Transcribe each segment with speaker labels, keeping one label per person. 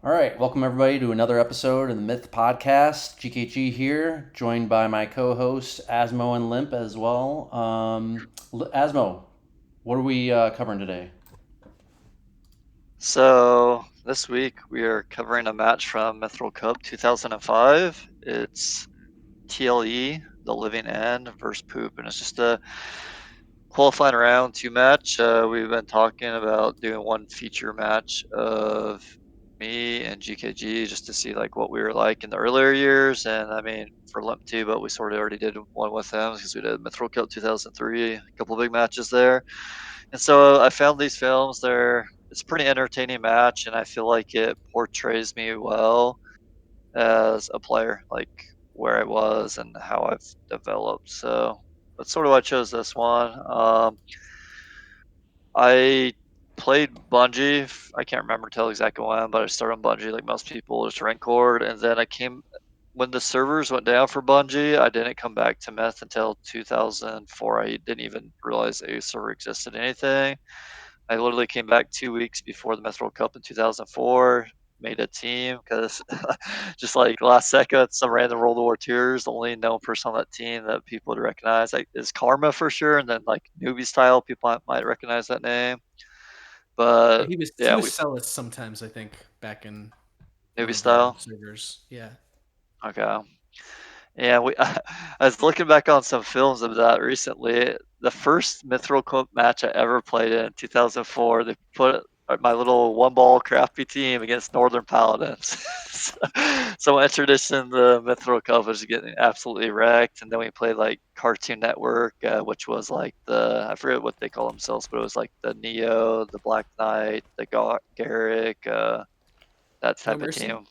Speaker 1: All right, welcome everybody to another episode of the Myth Podcast. GKG here, joined by my co-hosts Asmo and Limp as well. Asmo, what are we covering today?
Speaker 2: So this week we are covering a match from Mithril Cup 2005. It's TLE, the Living End versus PoOp, and it's just a qualifying round two match. We've been talking about doing one feature match of me and GKG just to see like what we were like in the earlier years, and I mean for Limp too, but we sort of already did one with them because we did Mithril Cup 2003, a couple big matches there. And so I found these films. It's a pretty entertaining match, and I feel like it portrays me well as a player, like where I was and how I've developed. So that's sort of why I chose this one. I played Bungie. I can't remember tell exactly when, but I started on Bungie like most people, just rank cord, and then I came when the servers went down for Bungie. I didn't come back to Myth until 2004. I didn't even realize a server existed in anything. I literally came back 2 weeks before the Metro Cup in 2004. Made a team because just like last second, some random World War Tours. The only known person on that team that people would recognize like is Karma for sure, and then like newbie style people might recognize that name.
Speaker 3: Yeah,
Speaker 2: But
Speaker 3: he
Speaker 2: yeah,
Speaker 3: was
Speaker 2: we
Speaker 3: Celis sometimes, I think, back in one
Speaker 2: newbie
Speaker 3: of our
Speaker 2: style.
Speaker 3: servers. Yeah.
Speaker 2: Okay. Yeah, we. I was looking back on some films of that recently. The first Mithril Cup match I ever played in 2004, they put my little one ball crappy team against Northern Paladins. So I entered us in the Mithril Cup was getting absolutely wrecked, and then we played like Cartoon Network, which was like I forget what they call themselves, but it was like the Neo, the Black Knight, the Garrick, that
Speaker 3: No
Speaker 2: type of
Speaker 3: Mercy?
Speaker 2: team.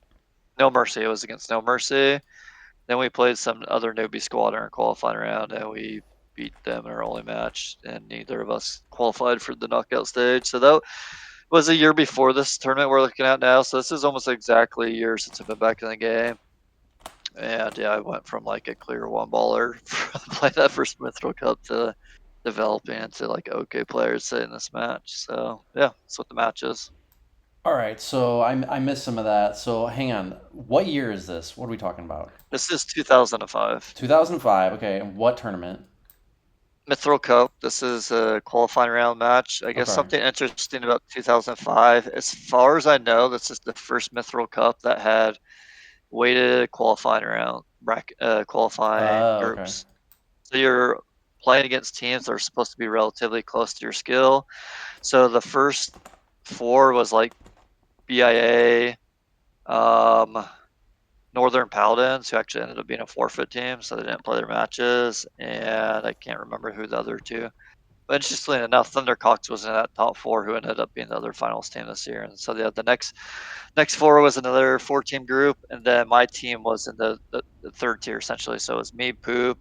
Speaker 2: No Mercy. It was against No Mercy. Then we played some other newbie squad in our qualifying round, and we beat them in our only match, and neither of us qualified for the knockout stage. So that was a year before this tournament we're looking at now. So this is almost exactly a year since I've been back in the game. And yeah, I went from like a clear one baller from playing that first Mithril Cup to developing into like okay players say in this match. So yeah, that's what the match is.
Speaker 1: All right, so I missed some of that. So hang on, what year is this? What are we talking about?
Speaker 2: This is 2005.
Speaker 1: 2005. Okay, and what tournament?
Speaker 2: Mithril Cup. This is a qualifying round match. I guess
Speaker 1: Okay.
Speaker 2: something interesting about 2005, as far as I know, this is the first Mithril Cup that had weighted qualifying round qualifying
Speaker 1: Okay.
Speaker 2: groups. So you're playing against teams that are supposed to be relatively close to your skill. So the first four was like BIA, um, Northern Paladins, who actually ended up being a forfeit team, so they didn't play their matches, and I can't remember who the other two. But interestingly enough, Thundercocks was in that top four, who ended up being the other finals team this year. And so yeah, the next four was another four-team group, and then my team was in the third tier essentially. So it was me, Poop,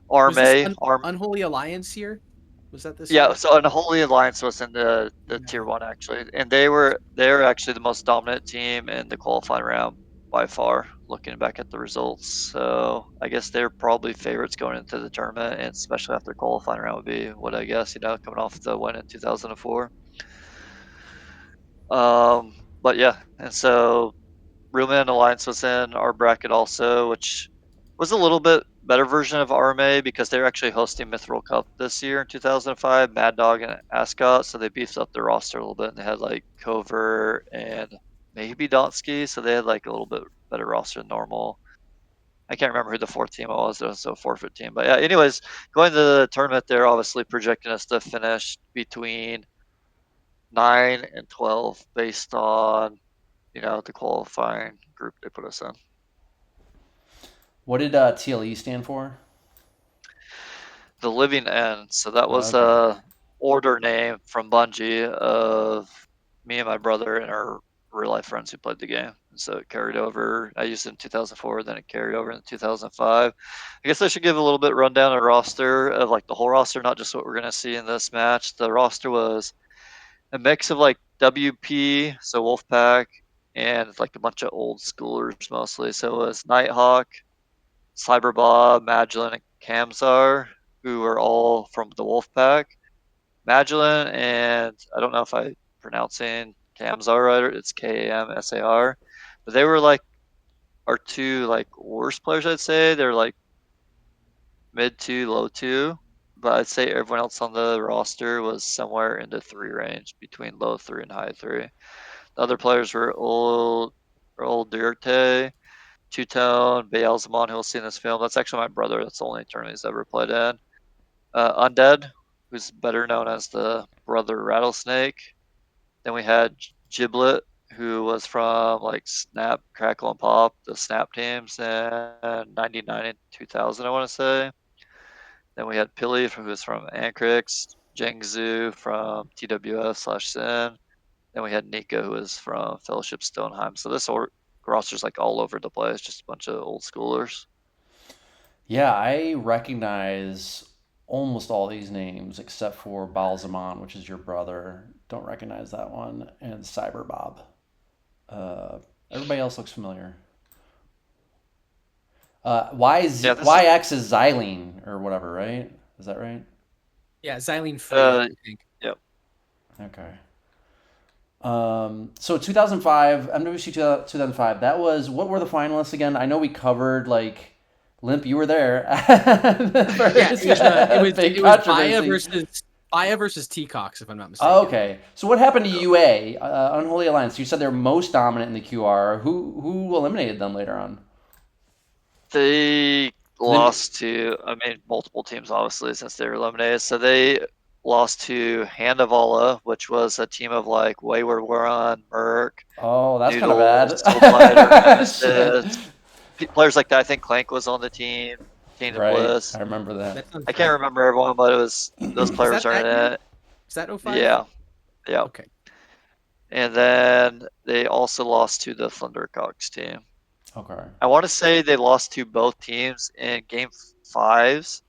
Speaker 2: Arm
Speaker 3: Was this
Speaker 2: A, Arm.
Speaker 3: Unholy Alliance year? Was that this
Speaker 2: Yeah,
Speaker 3: year?
Speaker 2: so Unholy Alliance was in the tier
Speaker 3: Yeah.
Speaker 2: one actually, and they were actually the most dominant team in the qualifying round by far. Looking back at the results, so I guess they're probably favorites going into the tournament, and especially after qualifying round would be what I guess coming off the win in 2004. But yeah, and so Rumen Alliance was in our bracket also, which was a little bit better version of RMA because they're actually hosting Mithril Cup this year in 2005, Mad Dog and Ascot, so they beefed up their roster a little bit and they had like Covert and maybe Donsky, so they had like a little bit better roster than normal. I can't remember who the fourth team was, so forfeit team. But yeah, anyways, going to the tournament, they're obviously projecting us to finish between 9 and 12 based on the qualifying group they put us in.
Speaker 1: What did TLE stand for?
Speaker 2: The Living End. So that was
Speaker 1: Okay.
Speaker 2: a order name from Bungie of me and my brother and our real life friends who played the game. And so it carried over. I used it in 2004, then it carried over in 2005. I guess I should give a little bit rundown of roster of like the whole roster, not just what we're gonna see in this match. The roster was a mix of like WP, so Wolfpack, and like a bunch of old schoolers mostly. So it was Nighthawk, CyberBob, Magdalene, and Kamzar, who are all from the Wolfpack. Magdalene and I don't know if I'm pronouncing Kamsar. It's Kamsar. But they were like our two like worst players, I'd say. They're like mid 2, low 2. But I'd say everyone else on the roster was somewhere in the 3 range, between low 3 and high 3. The other players were old Dirtae, Two Tone, Beelzemon, who we'll see in this film. That's actually my brother. That's the only tournament he's ever played in. Undead, who's better known as the brother Rattlesnake. Then we had Giblet, who was from like Snap, Crackle, and Pop, the Snap teams in 99 and 2000, I want to say. Then we had Pele, who was from Ancrix, Jengzu from TWS/Sin. Then we had Nika, who was from Fellowship Stoneheim. So this roster's like all over the place, just a bunch of old schoolers.
Speaker 1: Yeah, I recognize almost all these names except for Balzamon, which is your brother. Don't recognize that one, and CyberBob. Everybody else looks familiar. YX is Xylene or whatever, right? Is that right?
Speaker 3: Yeah, Xylene free, I think.
Speaker 2: Yep.
Speaker 1: Okay. So 2005, MWC 2005. That was, what were the finalists again? I know we covered like Limp. You were there.
Speaker 3: Yeah, it was Baya versus T-Cox, if I'm not mistaken.
Speaker 1: Oh, okay. So what happened to UA, Unholy Alliance? You said they're most dominant in the QR. Who eliminated them later on?
Speaker 2: They lost to, multiple teams, obviously, since they were eliminated. So they lost to Handavala, which was a team of like Wayward Waron, Merc.
Speaker 1: Oh, that's kind of
Speaker 2: Noodles,
Speaker 1: bad.
Speaker 2: Soulblighter, players like that. I think Clank was on the team. Tainted
Speaker 1: Right,
Speaker 2: Bliss.
Speaker 1: I remember that.
Speaker 2: I can't remember everyone, but it was those players are in it.
Speaker 3: Is that 05?
Speaker 2: Yeah. Yeah.
Speaker 3: Okay.
Speaker 2: And then they also lost to the Thundercocks team.
Speaker 1: Okay.
Speaker 2: I want to say they lost to both teams in game 5s.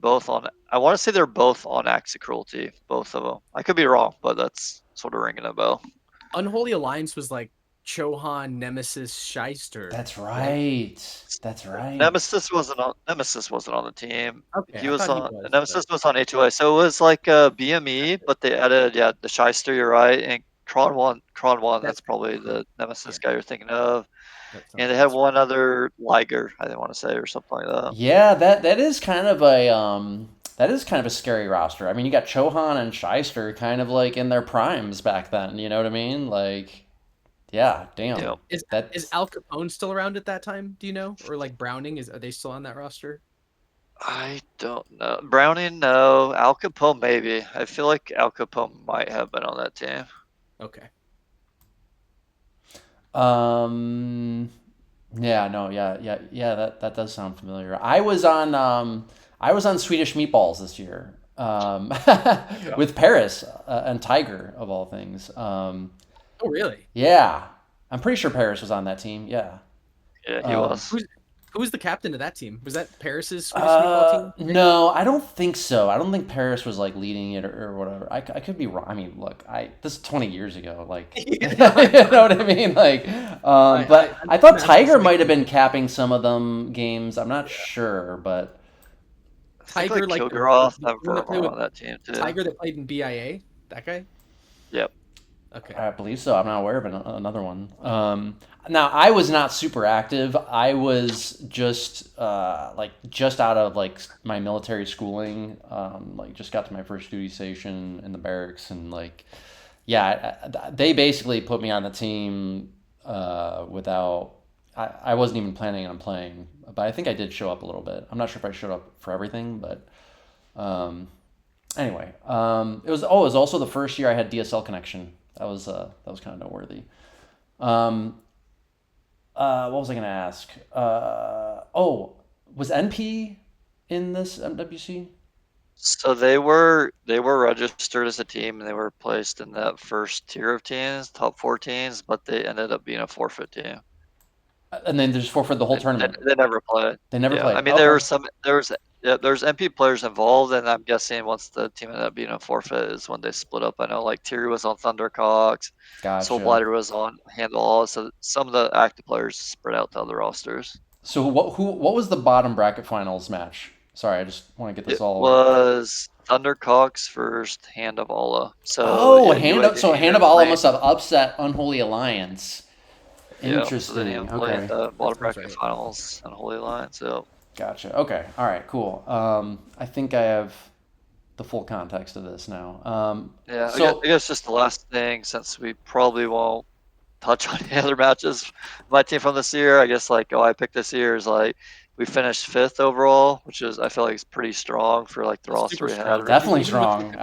Speaker 2: I want to say they're both on Acts of Cruelty, both of them. I could be wrong, but that's sort of ringing a bell.
Speaker 3: Unholy Alliance was like Chohan, Nemesis, Shyster.
Speaker 1: That's right. That's right.
Speaker 2: Nemesis wasn't on the team.
Speaker 3: Okay,
Speaker 2: He was Nemesis was on HOA. So it was like BME, but they added the Shyster, you're right, and Kron one, that's probably the Nemesis guy you're thinking of. And they had one other Liger, I didn't want to say, or something like that.
Speaker 1: Yeah, that is kind of a scary roster. I mean, you got Chohan and Shyster kind of like in their primes back then. You know what I mean? Like, yeah, damn.
Speaker 2: Yeah.
Speaker 3: Is Al Capone still around at that time? Do you know? Or like Browning, are they still on that roster?
Speaker 2: I don't know. Browning, no. Al Capone, maybe. I feel like Al Capone might have been on that team.
Speaker 3: Okay.
Speaker 1: Yeah, no, yeah. That does sound familiar. I was on Swedish Meatballs this year, with Paris and Tiger of all things.
Speaker 3: Oh, really?
Speaker 1: Yeah, I'm pretty sure Paris was on that team. Yeah.
Speaker 2: Yeah, he was.
Speaker 3: Who was the captain of that team? Was that Paris's Swedish Meatball team?
Speaker 1: No, I don't think so. I don't think Paris was like leading it or whatever. I could be wrong. I mean, look, this is 20 years ago. Like, you know what I mean? Like, but I thought Tiger might have been capping some of them games. I'm not sure, but
Speaker 3: Tiger, like
Speaker 2: Kilgoroth, on that team too.
Speaker 3: Tiger that played in BIA, that guy.
Speaker 2: Yep.
Speaker 1: Okay. I believe so. I'm not aware of another one. Now, I was not super active. I was just just out of like my military schooling. Just got to my first duty station in the barracks, and they basically put me on the team without. I wasn't even planning on playing, but I think I did show up a little bit. I'm not sure if I showed up for everything, but anyway, it was also the first year I had DSL connection. That was kind of noteworthy. What was I going to ask? Was NP in this MWC?
Speaker 2: So they were registered as a team, and they were placed in that first tier of teams, top 4 teams, but they ended up being a forfeit team.
Speaker 1: And then they just forfeit the whole tournament.
Speaker 2: They never played.
Speaker 1: They never played.
Speaker 2: I mean, there was MP players involved, and I'm guessing once the team ended up being a forfeit is when they split up. I know like Tiri was on Thundercocks,
Speaker 1: gotcha.
Speaker 2: Soulblighter was on Handle All, so some of the active players spread out to other rosters.
Speaker 1: So what was the bottom bracket finals match? Sorry, I just want to get this
Speaker 2: It
Speaker 1: all.
Speaker 2: was Thundercock's first Hand of Allah. So
Speaker 1: Oh,
Speaker 2: yeah,
Speaker 1: Hand of
Speaker 2: UAE
Speaker 1: Allah
Speaker 2: playing.
Speaker 1: must have upset Unholy Alliance.
Speaker 2: Yeah, so then
Speaker 1: Interesting.
Speaker 2: Hand playing
Speaker 1: Okay.
Speaker 2: the bottom
Speaker 3: Sounds
Speaker 2: bracket
Speaker 3: right.
Speaker 2: finals and Holy Alliance. So
Speaker 1: Gotcha. Okay. All right. Cool. I think I have the full context of this now.
Speaker 2: yeah, I
Speaker 1: So
Speaker 2: guess just the last thing, since we probably won't touch on the other matches. My team from this year, I guess I picked this year is like we finished 5th overall, which is I feel like is pretty strong for like the roster
Speaker 3: Super
Speaker 2: we had
Speaker 3: strong.
Speaker 2: originally.
Speaker 1: definitely
Speaker 3: Even with
Speaker 1: strong.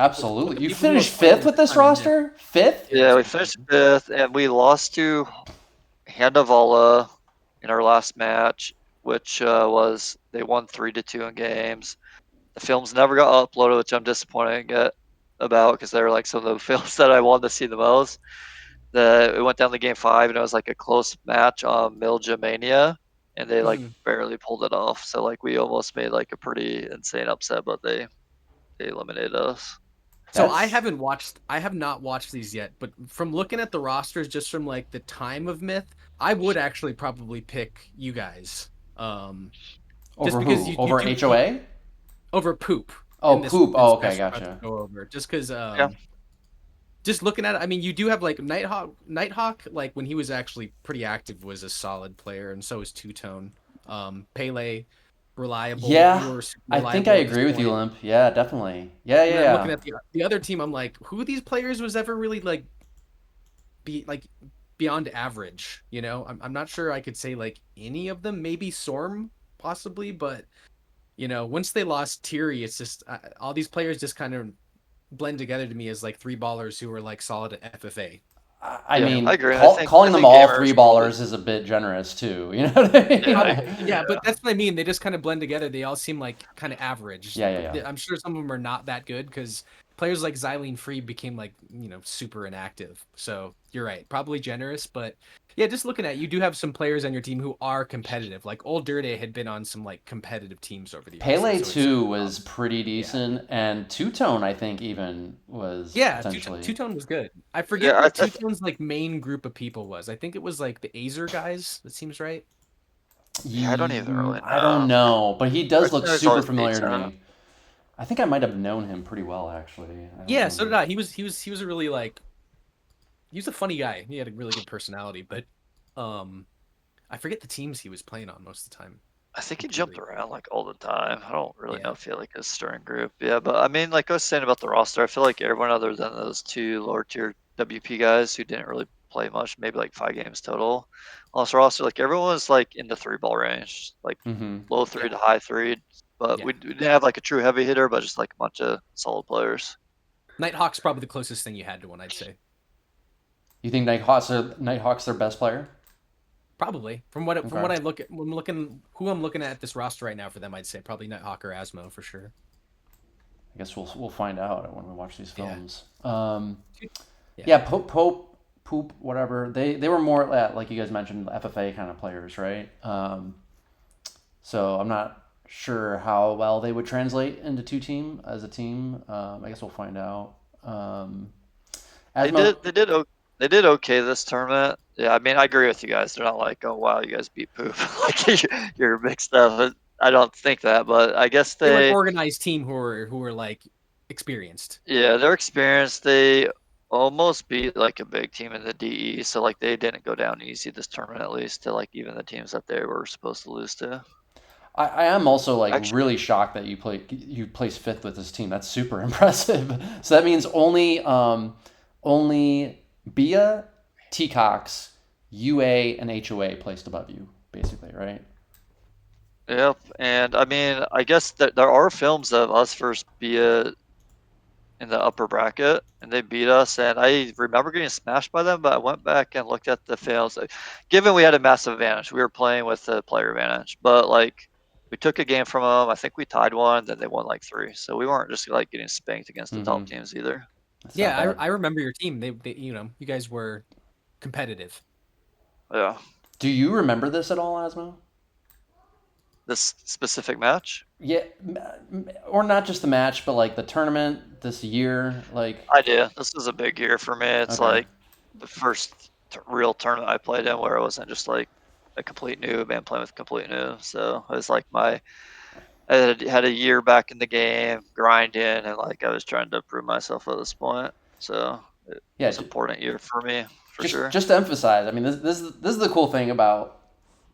Speaker 3: with
Speaker 1: Absolutely.
Speaker 3: the
Speaker 1: You
Speaker 3: people who were
Speaker 1: finished
Speaker 3: playing
Speaker 1: fifth
Speaker 3: at
Speaker 1: with
Speaker 3: the
Speaker 1: this
Speaker 3: time of Myth.
Speaker 1: roster? Fifth?
Speaker 3: Yeah, that's
Speaker 2: Yeah, we
Speaker 3: pretty
Speaker 2: finished
Speaker 3: good.
Speaker 2: 5th, and we lost to Hand of Allah in our last match, which was they won 3-2 in games. The films never got uploaded, which I'm disappointed about because they were like some of the films that I wanted to see the most. It went down to game 5, and it was like a close match on Milja Mania, and they like
Speaker 3: Mhm.
Speaker 2: barely pulled it off. So like we almost made like a pretty insane upset, but they eliminated us.
Speaker 3: So
Speaker 1: That's
Speaker 3: I have not watched these yet, but from looking at the rosters just from like the time of Myth, I would actually probably pick you guys. Just
Speaker 1: over
Speaker 3: because
Speaker 1: who?
Speaker 3: you
Speaker 1: Over
Speaker 3: do you,
Speaker 1: HOA?
Speaker 3: over Poop
Speaker 1: Oh,
Speaker 3: in this
Speaker 1: poop. Oh, okay,
Speaker 3: match we're about to
Speaker 1: gotcha.
Speaker 3: go over. Just because
Speaker 2: Yeah,
Speaker 3: just looking at it, I mean, you do have like Nighthawk, like when he was actually pretty active, was a solid player, and so is Two Tone. Pele, reliable. You
Speaker 1: Yeah,
Speaker 3: were super
Speaker 1: I think I
Speaker 3: reliable at this
Speaker 1: agree with you,
Speaker 3: point.
Speaker 1: Limp. Yeah, definitely. Yeah,
Speaker 3: And
Speaker 1: yeah,
Speaker 3: then I'm looking
Speaker 1: yeah.
Speaker 3: at the other team. I'm like, who of these players was ever really like be like beyond average? You know, I'm not sure I could say like any of them. Maybe Sorm possibly, but you know, once they lost Tiri, it's just all these players just kind of blend together to me as like three ballers who are like solid at FFA.
Speaker 1: I
Speaker 2: yeah, I
Speaker 1: mean,
Speaker 2: agree.
Speaker 1: calling
Speaker 2: I
Speaker 1: them
Speaker 2: think
Speaker 1: all
Speaker 2: gamers
Speaker 1: three
Speaker 2: probably.
Speaker 1: ballers is a bit generous too. You know what I
Speaker 2: Yeah,
Speaker 1: mean?
Speaker 3: Yeah, but that's what I mean. They just kind of blend together. They all seem like kind of average.
Speaker 1: Yeah, yeah, yeah.
Speaker 3: I'm sure some of them are not that good because players like Xylene Free became like, you know, super inactive. So you're right, probably generous, but yeah, just looking at you do have some players on your team who are competitive. Like old Dirtae had been on some like competitive teams over the years, and
Speaker 1: Pele
Speaker 3: so it's
Speaker 1: too was pretty
Speaker 3: yeah.
Speaker 1: decent, and Two Tone I think even was
Speaker 3: Yeah,
Speaker 1: potentially.
Speaker 3: Two Tone was good. I forget
Speaker 2: yeah.
Speaker 3: what Two Tone's like main group of people was. I think it was like the Azer guys. That seems right.
Speaker 2: Yeah, I don't even really
Speaker 1: I don't
Speaker 2: know.
Speaker 1: know, but he
Speaker 2: Our
Speaker 1: does look
Speaker 2: team is
Speaker 1: super
Speaker 2: always
Speaker 1: familiar to
Speaker 2: 8-10.
Speaker 1: me. I think I might have known him pretty well actually. I don't
Speaker 3: Yeah, so did
Speaker 1: remember.
Speaker 3: I. He was a really like he was a funny guy. He had a really good personality, but um I forget the teams he was playing on most of the time
Speaker 2: I think he jumped
Speaker 3: completely.
Speaker 2: around like all the time. I don't really know
Speaker 3: Yeah.
Speaker 2: if he had like a starting group. Yeah, but I mean, like I was saying about the roster, I feel like everyone other than those two lower tier WP guys who didn't really play much, maybe like 5 games total on this roster, like everyone was like in the 3 ball range, like
Speaker 1: Mm-hmm.
Speaker 2: low 3
Speaker 3: Yeah.
Speaker 2: to high 3. But
Speaker 3: Yeah.
Speaker 2: we didn't have like a true heavy hitter, but just like a bunch of solid players.
Speaker 3: Nighthawk's probably the closest thing you had to one, I'd say.
Speaker 1: You think Nighthawk's their best player?
Speaker 3: Probably. From
Speaker 1: Okay.
Speaker 3: what I look at when I'm looking who I'm looking at this roster right now for them, I'd say probably Nighthawk or Asmo for sure.
Speaker 1: I guess we'll find out when we watch these
Speaker 3: Yeah.
Speaker 1: films.
Speaker 3: Yeah.
Speaker 1: Yeah, Poop, whatever. They were more like you guys mentioned, FFA kind of players, right? So I'm not sure how well they would translate into two team as a team. I guess we'll find out.
Speaker 2: They
Speaker 1: Asmo,
Speaker 2: did they did o- they did okay this tournament. Yeah, I mean I agree with you guys. They're not like, oh wow, you guys beat poop. Like you're mixed up. I don't think that, but I guess
Speaker 3: They were an
Speaker 2: they
Speaker 3: organized team who were like experienced.
Speaker 2: yeah, they're experienced. They almost beat like a big team in the DE, so like they didn't go down easy this tournament at least to like even the teams that they were supposed to lose to.
Speaker 1: I am also like
Speaker 2: Actually,
Speaker 1: really shocked that you placed fifth with this team. That's super impressive. So that means only Bia, T-Cox, UA, and HOA placed above you, basically, right?
Speaker 2: yep. And I mean, I guess that there are films of us versus Bia in the upper bracket, and they beat us. And I remember getting smashed by them, but I went back and looked at the fails. Given we had a massive advantage, we were playing with the player advantage, but like we took a game from them. I think we tied one, then they won like 3. So we weren't just like getting spanked against the top
Speaker 1: Mm-hmm.
Speaker 2: teams either.
Speaker 1: That's not
Speaker 3: Yeah,
Speaker 1: bad.
Speaker 3: I remember your team. They you know, you guys were competitive.
Speaker 2: Yeah,
Speaker 1: Do you remember this at all, Asmo?
Speaker 2: this specific match,
Speaker 1: Yeah, or not just the match, but like the tournament this year. Like,
Speaker 2: I did. This was a big year for me. It's
Speaker 1: okay,
Speaker 2: like the first real tournament I played in where it wasn't just like a complete noob and playing with complete noob. So it was like my I had a year back in the game, grinding, and like I was trying to prove myself at this point. So it
Speaker 1: Yeah,
Speaker 2: was an important year for me, for sure.
Speaker 1: just to emphasize, I mean, this is the cool thing about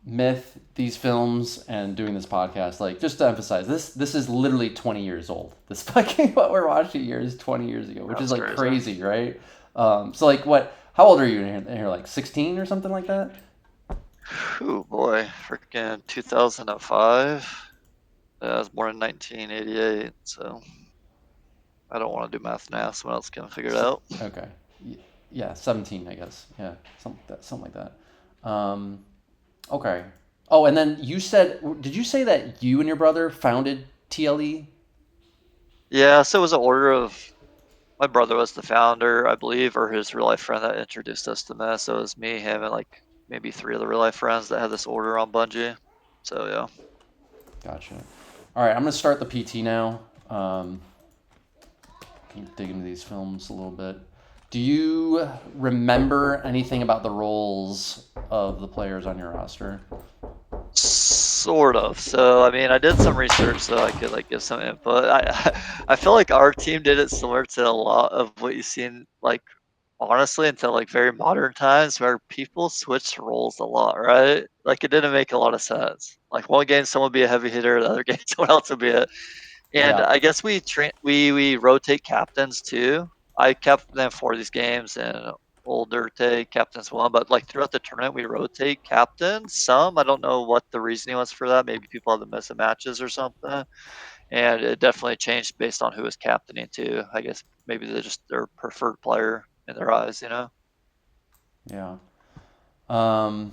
Speaker 1: Myth, these films, and doing this podcast. Like, just to emphasize, this is literally 20 years old. This fucking what we're watching here is 20 years ago, which is
Speaker 2: That's
Speaker 1: like
Speaker 2: crazy.
Speaker 1: crazy, right? So like, what? How old are you in here? Like 16 or something like that?
Speaker 2: Oh boy, freaking 2005. I was born in 1988, so I don't want to do math now. Someone else can figure it out.
Speaker 1: Okay, yeah, 17, I guess. Yeah, something like that. Okay. Oh, and then did you say that you and your brother founded TLE?
Speaker 2: Yeah, so it was an order of my brother was the founder, I believe, or his real life friend that introduced us to Mess. So it was me, him, and like maybe 3 other real life friends that had this order on Bungie. So yeah.
Speaker 1: Gotcha. All right, I'm gonna start the PT now. Can you dig into these films a little bit? Do you remember anything about the roles of the players on your roster?
Speaker 2: Sort of. So I mean, I did some research so I could like give some input. I feel like our team did it similar to a lot of what you've seen, like honestly, until like very modern times where people switched roles a lot, right? Like it didn't make a lot of sense. Like one game someone would be a heavy hitter, the other game someone else would be a. And
Speaker 1: Yeah.
Speaker 2: I guess we rotate captains too. I captain for these games, and old Dirtae captains one. But like throughout the tournament, we rotate captains. Some I don't know what the reasoning was for that. Maybe people had to miss some matches or something. And it definitely changed based on who was captaining too. I guess maybe they're just their preferred player in their eyes, you know.
Speaker 1: Yeah. Um,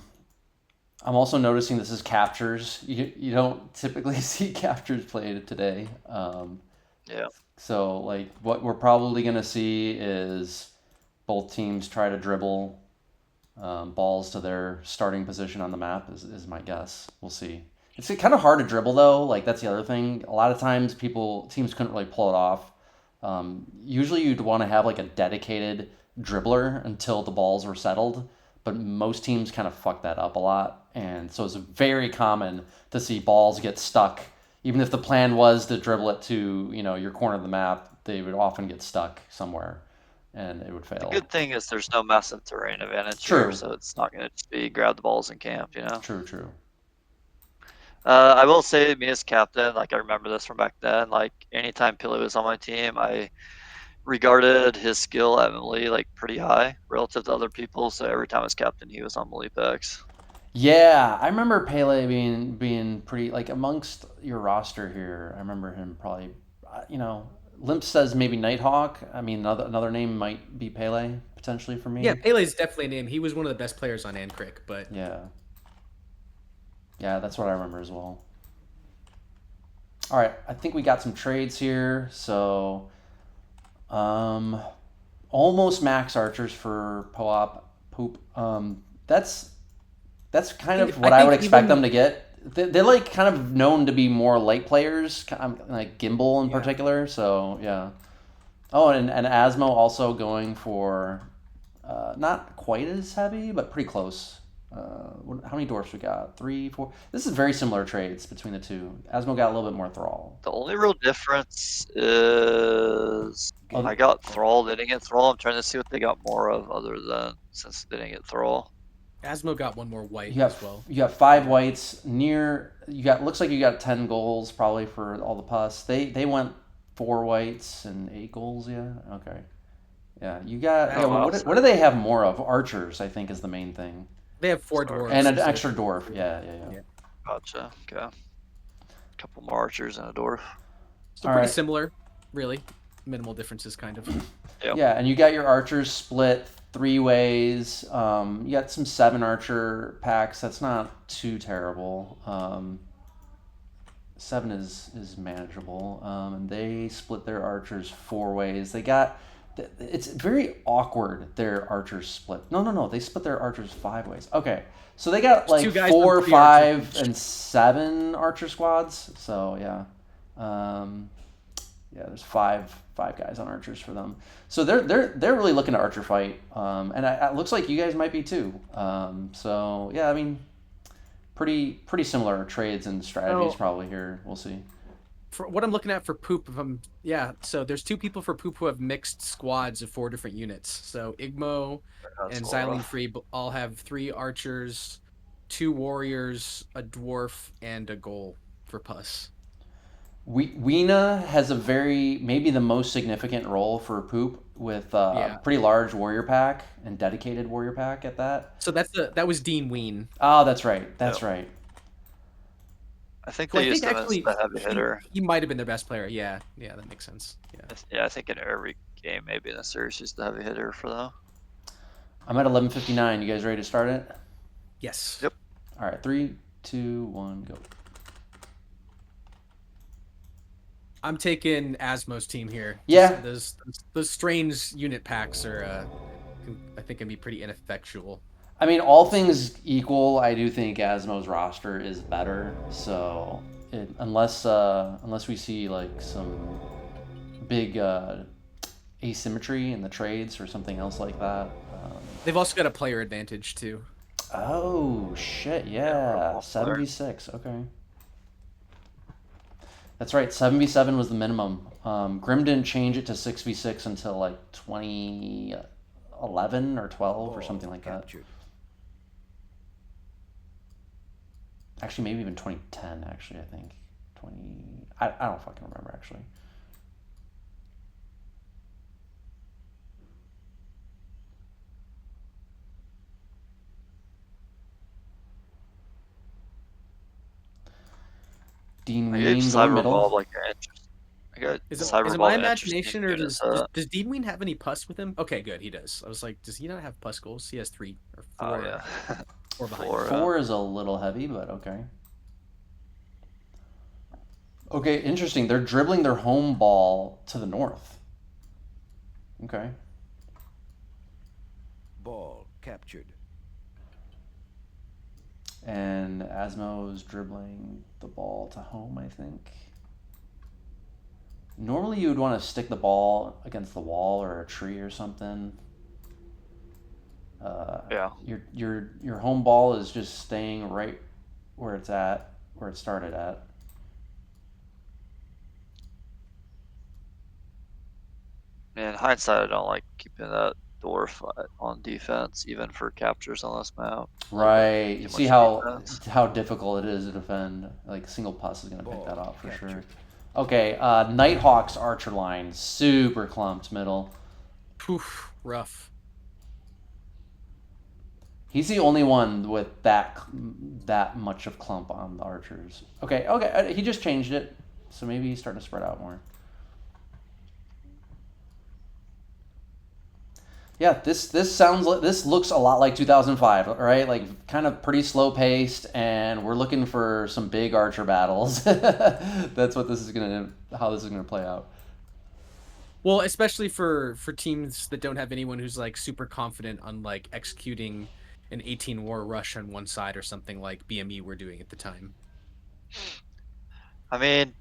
Speaker 1: I'm also noticing this is captures. You don't typically see captures played today.
Speaker 2: Yeah.
Speaker 1: So like what we're probably gonna see is both teams try to dribble balls to their starting position on the map is my guess. We'll see. It's kind of hard to dribble though. Like that's the other thing. A lot of times teams couldn't really pull it off. Usually you'd want to have like a dedicated dribbler until the balls were settled, but most teams kind of fuck that up a lot, and so it's very common to see balls get stuck. Even if the plan was to dribble it to your corner of the map, they would often get stuck somewhere, and it would
Speaker 2: The
Speaker 1: fail.
Speaker 2: good thing is there's no massive terrain advantage here,
Speaker 1: True,
Speaker 2: so it's not going to just be grab the balls in camp, you know.
Speaker 1: true.
Speaker 2: I will say, me as captain, like I remember this from back then. Like anytime Pele was on my team, I regarded his skill at Melee like pretty high relative to other people. So every time I was captain, he was on Melee picks.
Speaker 1: Yeah, I remember Pele being pretty like amongst your roster here. I remember him probably, Limp says maybe Nighthawk. I mean, another name might be Pele potentially for
Speaker 3: Yeah,
Speaker 1: me.
Speaker 3: Pele's definitely a name. He was one of the best players on Ancrick, but
Speaker 1: Yeah, yeah, that's what I remember as well. All right, I think we got some trades here. So, um, almost max archers for PoOp. That's kind of what
Speaker 3: I
Speaker 1: I would
Speaker 3: think
Speaker 1: expect
Speaker 3: even
Speaker 1: them to get. They're like kind of known to be more light players, like Gimbal in
Speaker 3: yeah,
Speaker 1: particular. So yeah. Oh, and Asmo also going for not quite as heavy, but pretty close. How many dwarfs we got? 3, 4. This is very similar trades between the two. Asmo got a little bit more thrall.
Speaker 2: The only real difference is
Speaker 1: Oh,
Speaker 2: I got Thrall. They didn't get Thrall. I'm trying to see what they got more of other than since they didn't get Thrall.
Speaker 3: Asmo got one more white
Speaker 1: you got
Speaker 3: as well.
Speaker 1: you got 5 whites near. You got looks like you got 10 goals probably for all the pus. They went 4 whites and 8 goals. Yeah. Okay. Yeah. You got yeah.
Speaker 2: Oh wow,
Speaker 1: What do they have more of? Archers, I think, is the main thing,
Speaker 3: They have 4
Speaker 2: sorry.
Speaker 1: and
Speaker 3: dwarves.
Speaker 1: an
Speaker 3: So
Speaker 1: extra dwarf. Yeah.
Speaker 3: yeah,
Speaker 2: Gotcha. Okay, couple more archers and a dwarf.
Speaker 3: so
Speaker 1: All
Speaker 3: pretty
Speaker 1: right.
Speaker 3: similar, really. Minimal differences, kind of.
Speaker 2: Yep.
Speaker 1: Yeah, and you got your archers split 3 ways. You got some 7 archer packs. That's not too terrible. 7 is manageable. And they split their archers 4 ways. They got. It's very awkward. Their archers split. No. They split their archers 5 ways. Okay, so they got
Speaker 3: There's
Speaker 1: like
Speaker 3: 2 guys
Speaker 1: 4,
Speaker 3: on 3 archers
Speaker 1: 5,
Speaker 3: each.
Speaker 1: and 7 archer squads. So yeah. Yeah, there's five guys on archers for them. So they're really looking to archer fight, and it looks like you guys might be too. So yeah, I mean, pretty similar trades and strategies
Speaker 3: Oh,
Speaker 1: probably here. We'll see.
Speaker 3: for what I'm looking at for PoOp, so there's 2 people for PoOp who have mixed squads of 4 different units. So Igmo
Speaker 2: That's
Speaker 3: and
Speaker 2: a little
Speaker 3: Xylene
Speaker 2: rough.
Speaker 3: Free all have 3 archers, 2 warriors, a dwarf, and a goal for Puss.
Speaker 1: Weena has maybe the most significant role for PoOp with a
Speaker 3: Yeah.
Speaker 1: pretty large warrior pack and dedicated warrior pack at that.
Speaker 3: So that was Dean Ween,
Speaker 1: Oh, that's right.
Speaker 2: Yep.
Speaker 1: That's right.
Speaker 2: I think
Speaker 3: who
Speaker 2: they
Speaker 3: I think
Speaker 2: used him as
Speaker 3: actually
Speaker 2: the heavy hitter.
Speaker 3: he might have been their best player. Yeah, that makes sense. Yeah.
Speaker 2: Yeah, I think in every game, maybe in the series, he's the heavy hitter for them.
Speaker 1: I'm at 11:59. You guys ready to start it?
Speaker 3: Yes.
Speaker 2: Yep.
Speaker 1: All right, 3, 2, 1, go.
Speaker 3: I'm taking Asmo's team here.
Speaker 1: Yeah.
Speaker 3: Those strange unit packs are, I think, can be pretty ineffectual.
Speaker 1: I mean, all things equal, I do think Asmo's roster is better. So, unless we see like some big asymmetry in the trades or something else like that.
Speaker 3: They've also got a player advantage too.
Speaker 1: Oh shit!
Speaker 2: Yeah,
Speaker 1: Yeah,
Speaker 2: role player.
Speaker 1: 76. Okay, that's right. 7v7 was the minimum. Grim didn't change it to 6v6 until like 2011 or 12 or something like that. Actually, maybe even 2010. Actually, I think 20. I don't fucking remember actually. Dean
Speaker 2: I gave
Speaker 1: Ween going middle.
Speaker 2: CyberBob like an interest. I got
Speaker 3: Is it
Speaker 2: CyberBob
Speaker 3: my
Speaker 2: an interesting
Speaker 3: imagination, or
Speaker 2: unit.
Speaker 3: does Dean Ween have any pus with him? Okay, good, he does. I was like, does he not have pus goals? He has 3 or 4.
Speaker 2: Oh yeah,
Speaker 3: 4 behind.
Speaker 2: 4.
Speaker 1: 4 is a little heavy, but okay. Okay, interesting. They're dribbling their home ball to the north. Okay.
Speaker 4: Ball captured.
Speaker 1: And Asmo's dribbling the ball to home, I think. Normally you would want to stick the ball against the wall or a tree or something.
Speaker 2: Yeah.
Speaker 1: Your home ball is just staying right where it's at, where it started at.
Speaker 2: In hindsight, I don't like keeping that dwarf on defense, even for captures on this map.
Speaker 1: Right. You
Speaker 2: Too
Speaker 1: see
Speaker 2: much
Speaker 1: how
Speaker 2: defense.
Speaker 1: difficult it is to defend. Like single pus is gonna pick that
Speaker 4: Ball
Speaker 1: off for sure.
Speaker 4: captured.
Speaker 1: Okay, Nighthawk's archer line, super clumped middle.
Speaker 3: Poof, rough.
Speaker 1: He's the only one with that much of clump on the archers. Okay, he just changed it, so maybe he's starting to spread out more. Yeah, this looks a lot like 2005, right? Like kind of pretty slow paced, and we're looking for some big archer battles. That's what how this is gonna play out.
Speaker 3: Well, especially for teams that don't have anyone who's like super confident on like executing an 18 war rush on one side or something like BME were doing at the time.
Speaker 2: I mean,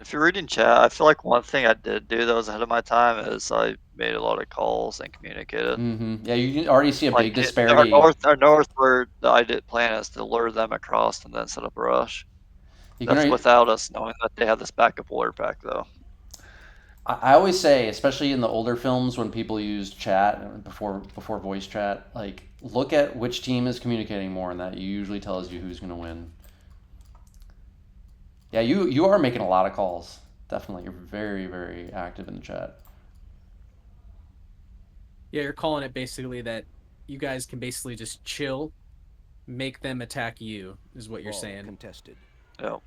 Speaker 2: if you're reading chat, I feel like one thing I did do that was ahead of my time is I made a lot of calls and communicated.
Speaker 1: Yeah, you can already see a big
Speaker 2: Like
Speaker 1: disparity.
Speaker 2: our north where the idea plan is to lure them across and then set up a rush. That's without us knowing that they have this backup warrior pack, though.
Speaker 1: I always say, especially in the older films when people used chat before voice chat, like look at which team is communicating more, and that usually tells you who's going to win. Yeah, you are making a lot of calls. Definitely, you're very very active in the chat.
Speaker 3: Yeah, you're calling it basically that you guys can basically just chill, make them attack you, is what you're
Speaker 4: Ball
Speaker 3: saying.
Speaker 4: contested.
Speaker 2: Yep.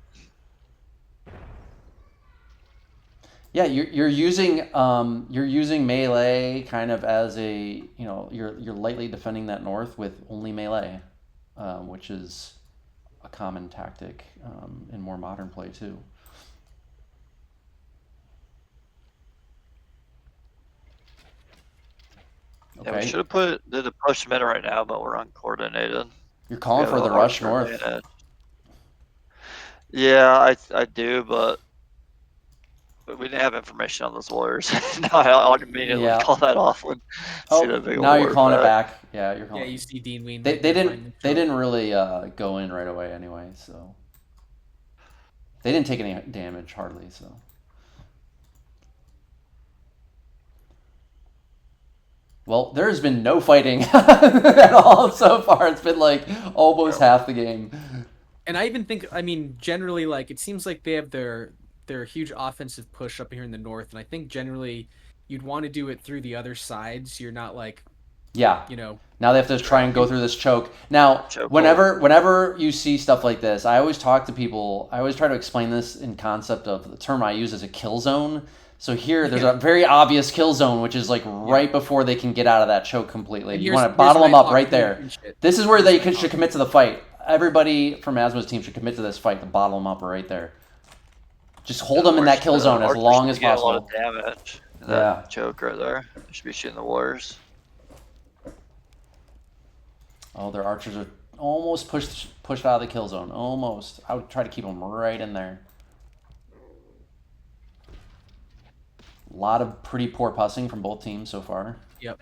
Speaker 1: Yeah, you're using melee kind of as a you're lightly defending that north with only melee, which is a common tactic in more modern play too.
Speaker 2: Yeah, we
Speaker 1: Okay,
Speaker 2: should have did a push mid right now, but we're uncoordinated.
Speaker 1: you're calling
Speaker 2: We
Speaker 1: for
Speaker 2: have
Speaker 1: the
Speaker 2: a
Speaker 1: rush
Speaker 2: archer
Speaker 1: north.
Speaker 2: advantage. Yeah, I do, but we didn't have information on those warriors. No, I'll immediately
Speaker 1: Yeah.
Speaker 2: call that off when see that big
Speaker 1: Now you're
Speaker 2: warrior
Speaker 1: calling it
Speaker 2: pack.
Speaker 1: back. Yeah, you're calling.
Speaker 3: Yeah, you see Dean Ween.
Speaker 1: They
Speaker 3: right there
Speaker 1: didn't
Speaker 3: finally
Speaker 1: they
Speaker 3: show up.
Speaker 1: didn't really go in right away anyway. So They didn't take any damage hardly, so. Well, there's been no fighting at all so far. It's been like almost half the game.
Speaker 3: And I even think, I mean, generally, like, it seems like they have their huge offensive push up here in the north, and I think generally you'd want to do it through the other side, so you're not like,
Speaker 1: Yeah.
Speaker 3: you know.
Speaker 1: Now they have to try and go through this choke. Now, whenever you see stuff like this, I always talk to people. I always try to explain this in concept of the term I use as a kill zone. So here, there's a very obvious kill zone, which is like right before they can get out of that choke completely. You want to bottle them up right there. This is where they should commit to the fight. Everybody from Asmo's team should commit to this fight to bottle them up right there. Just hold them in that kill zone as long as possible.
Speaker 2: A lot of damage. That choke right there. They should be shooting the wars.
Speaker 1: Oh, their archers are almost pushed out of the kill zone. Almost. I would try to keep them right in there. A lot of pretty poor pussing from both teams so far.
Speaker 3: Yep.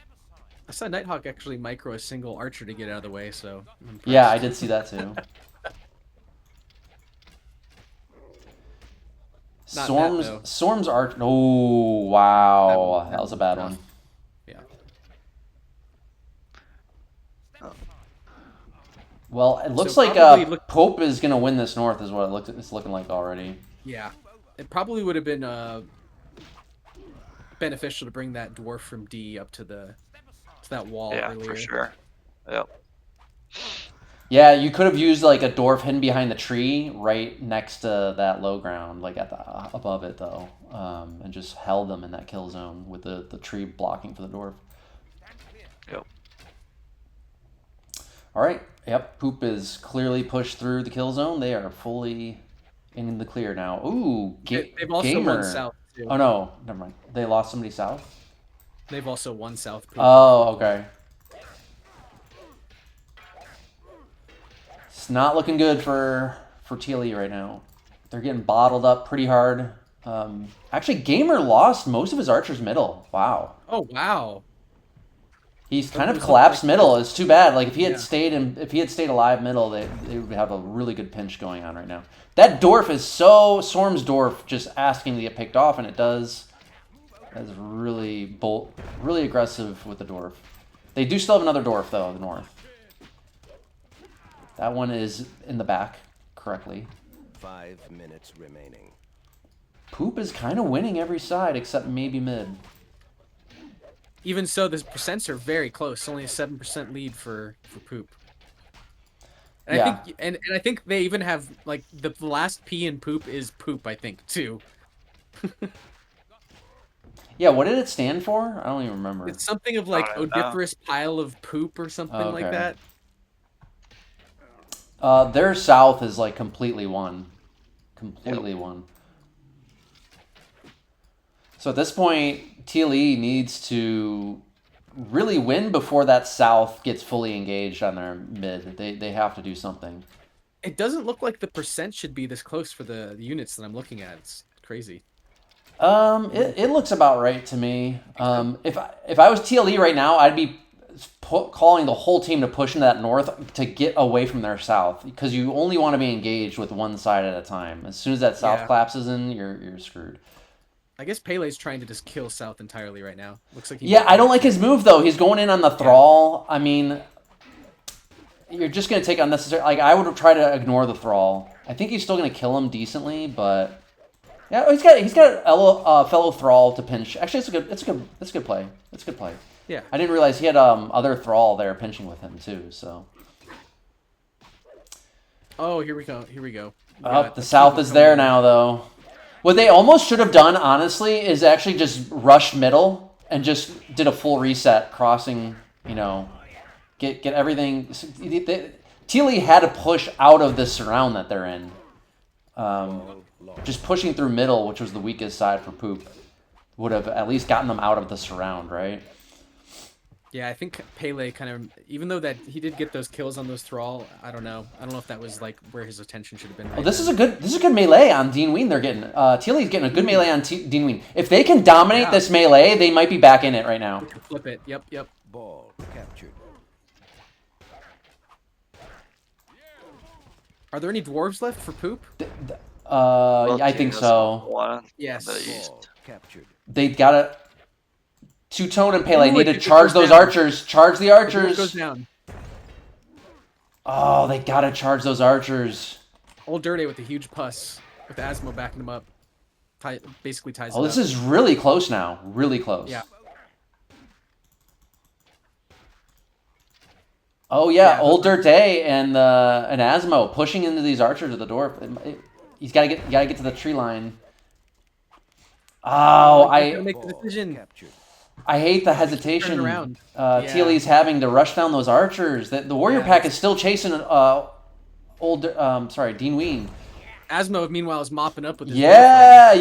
Speaker 3: I saw Nighthawk actually micro a single archer to get out of the way, so.
Speaker 1: Yeah, I did see that too. Sorm's archer. Oh, wow. That was a bad one.
Speaker 3: Yeah.
Speaker 1: Well, it looks like PoOp is going to win this north is what it's looking like already.
Speaker 3: Yeah. It probably would have been beneficial to bring that dwarf from D up to that wall earlier.
Speaker 2: Yeah, for sure. Yep.
Speaker 1: Yeah, you could have used like a dwarf hidden behind the tree right next to that low ground, like above it though, and just held them in that kill zone with the tree blocking for the dwarf.
Speaker 2: Yep.
Speaker 1: All right. Yep. PoOp is clearly pushed through the kill zone. They are fully in the clear now. Ooh,
Speaker 3: they've also won south too.
Speaker 1: Oh no, never mind. They lost somebody south.
Speaker 3: They've also won south. PoOp.
Speaker 1: Oh, okay. It's not looking good for TLE right now. They're getting bottled up pretty hard. Actually, Gamer lost most of his archers middle. Wow.
Speaker 3: Oh wow.
Speaker 1: He's kind of collapsed middle. It's too bad. Like if he had stayed alive middle, they would have a really good pinch going on right now. That dwarf is Sorm's dwarf just asking to get picked off, and it does. That's really really aggressive with the dwarf. They do still have another dwarf though, the north. That one is in the back correctly.
Speaker 4: 5 minutes remaining.
Speaker 1: PoOp is kind of winning every side except maybe mid.
Speaker 3: Even so, the percents are very close. Only a 7% lead for PoOp. And
Speaker 1: yeah.
Speaker 3: I think and I think they even have like the last P in PoOp is poop, I think, too.
Speaker 1: Yeah, what did it stand for? I don't even remember.
Speaker 3: It's something of like odiferous pile of poop or something like that.
Speaker 1: Their south is like completely won. Completely won. So at this point, TLE needs to really win before that south gets fully engaged on their mid. They have to do something.
Speaker 3: It doesn't look like the percent should be this close for the units that I'm looking at. It's crazy.
Speaker 1: It looks about right to me. If I was TLE right now, I'd be calling the whole team to push into that north to get away from their south, because you only want to be engaged with one side at a time. As soon as that south collapses in, you're screwed.
Speaker 3: I guess Pele's trying to just kill south entirely right now. Looks like
Speaker 1: I don't like his move though. He's going in on the thrall. I mean, you're just gonna take unnecessary. Like I would try to ignore the thrall. I think he's still gonna kill him decently, but yeah, he's got a fellow thrall to pinch. Actually, it's a good play. It's a good play.
Speaker 3: Yeah.
Speaker 1: I didn't realize he had other thrall there pinching with him too. So.
Speaker 3: Oh, here we go.
Speaker 1: The south is there now though. What they almost should have done, honestly, is actually just rush middle and just did a full reset, crossing, get everything. TLE had to push out of the surround that they're in. Just pushing through middle, which was the weakest side for PoOp, would have at least gotten them out of the surround, right?
Speaker 3: Yeah, I think Pele kind of, even though that he did get those kills on those thrall, I don't know if that was like where his attention should have been.
Speaker 1: This is a good melee on Dean Ween. They're getting TLE's getting a good melee on Dean Ween. If they can dominate this melee, they might be back in it right now.
Speaker 3: Flip it. Yep.
Speaker 4: Ball captured.
Speaker 3: Are there any dwarves left for PoOp?
Speaker 2: Both
Speaker 1: I think
Speaker 2: teams have
Speaker 1: so.
Speaker 2: one on
Speaker 3: Yes.
Speaker 2: the east.
Speaker 4: Ball captured.
Speaker 1: They gotta. Two-Tone and Pele
Speaker 3: Ooh,
Speaker 1: need to
Speaker 3: it
Speaker 1: charge
Speaker 3: goes
Speaker 1: those
Speaker 3: down.
Speaker 1: archers. Charge the
Speaker 3: The dwarf goes
Speaker 1: archers.
Speaker 3: down.
Speaker 1: Oh, they gotta charge those archers.
Speaker 3: Old Dirtae with a huge puss with Asmo backing him up. Basically ties
Speaker 1: Oh,
Speaker 3: it
Speaker 1: this
Speaker 3: up.
Speaker 1: is really close now. Really close.
Speaker 3: Yeah.
Speaker 1: Oh yeah,
Speaker 3: Yeah,
Speaker 1: old
Speaker 3: those
Speaker 1: Dirtae and Asmo pushing into these archers at the door. He's gotta get to the tree line. Oh,
Speaker 3: He's gonna make the
Speaker 4: Ball
Speaker 3: decision.
Speaker 4: captured.
Speaker 1: I hate the
Speaker 3: Turn it
Speaker 1: hesitation.
Speaker 3: around. Yeah.
Speaker 1: TLE's having to rush down those archers. The warrior
Speaker 3: Yeah,
Speaker 1: pack is still chasing Dean Ween.
Speaker 3: Asmo, meanwhile, is mopping up with his
Speaker 1: Yeah,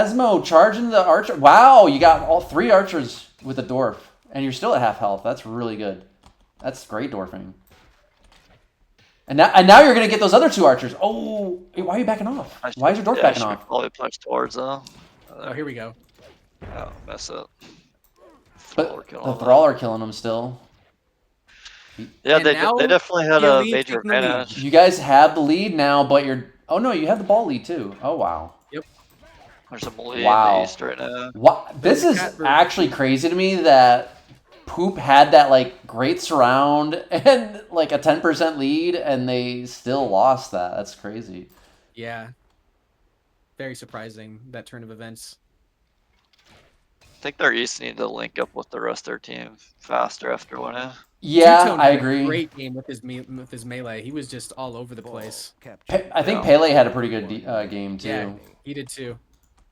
Speaker 1: Asmo charging the archer. Wow, you got all 3 archers with a dwarf, and you're still at half health. That's really good. That's great dwarfing. And now you're gonna get those other 2 archers. Oh, why are you backing off? Why is your dwarf
Speaker 2: I
Speaker 1: backing
Speaker 2: should
Speaker 1: off?
Speaker 2: probably push towards them.
Speaker 3: Oh, here we go.
Speaker 2: Oh, mess up.
Speaker 1: But the Thrall are killing him still.
Speaker 2: Yeah,
Speaker 3: And now
Speaker 2: they definitely had a
Speaker 3: TLE
Speaker 2: major
Speaker 3: taking the lead.
Speaker 2: advantage.
Speaker 1: You guys have the lead now, but you're. Oh no, you have the ball lead too. Oh wow.
Speaker 2: There's a melee in
Speaker 1: Wow.
Speaker 2: the east right now.
Speaker 1: What? This is actually crazy to me that PoOp had that like great surround and like a 10% lead, and they still lost that. That's crazy.
Speaker 3: Yeah. Very surprising, that turn of events.
Speaker 2: I think their east need to link up with the rest of their team faster after winning.
Speaker 1: Yeah,
Speaker 3: Two-Tone
Speaker 1: I
Speaker 3: had a
Speaker 1: agree.
Speaker 3: Great game with his melee. He was just all over the
Speaker 4: Ball
Speaker 3: place.
Speaker 4: captured.
Speaker 1: I think
Speaker 2: Yeah.
Speaker 1: Pele had a pretty good game too,
Speaker 3: Yeah, he did too.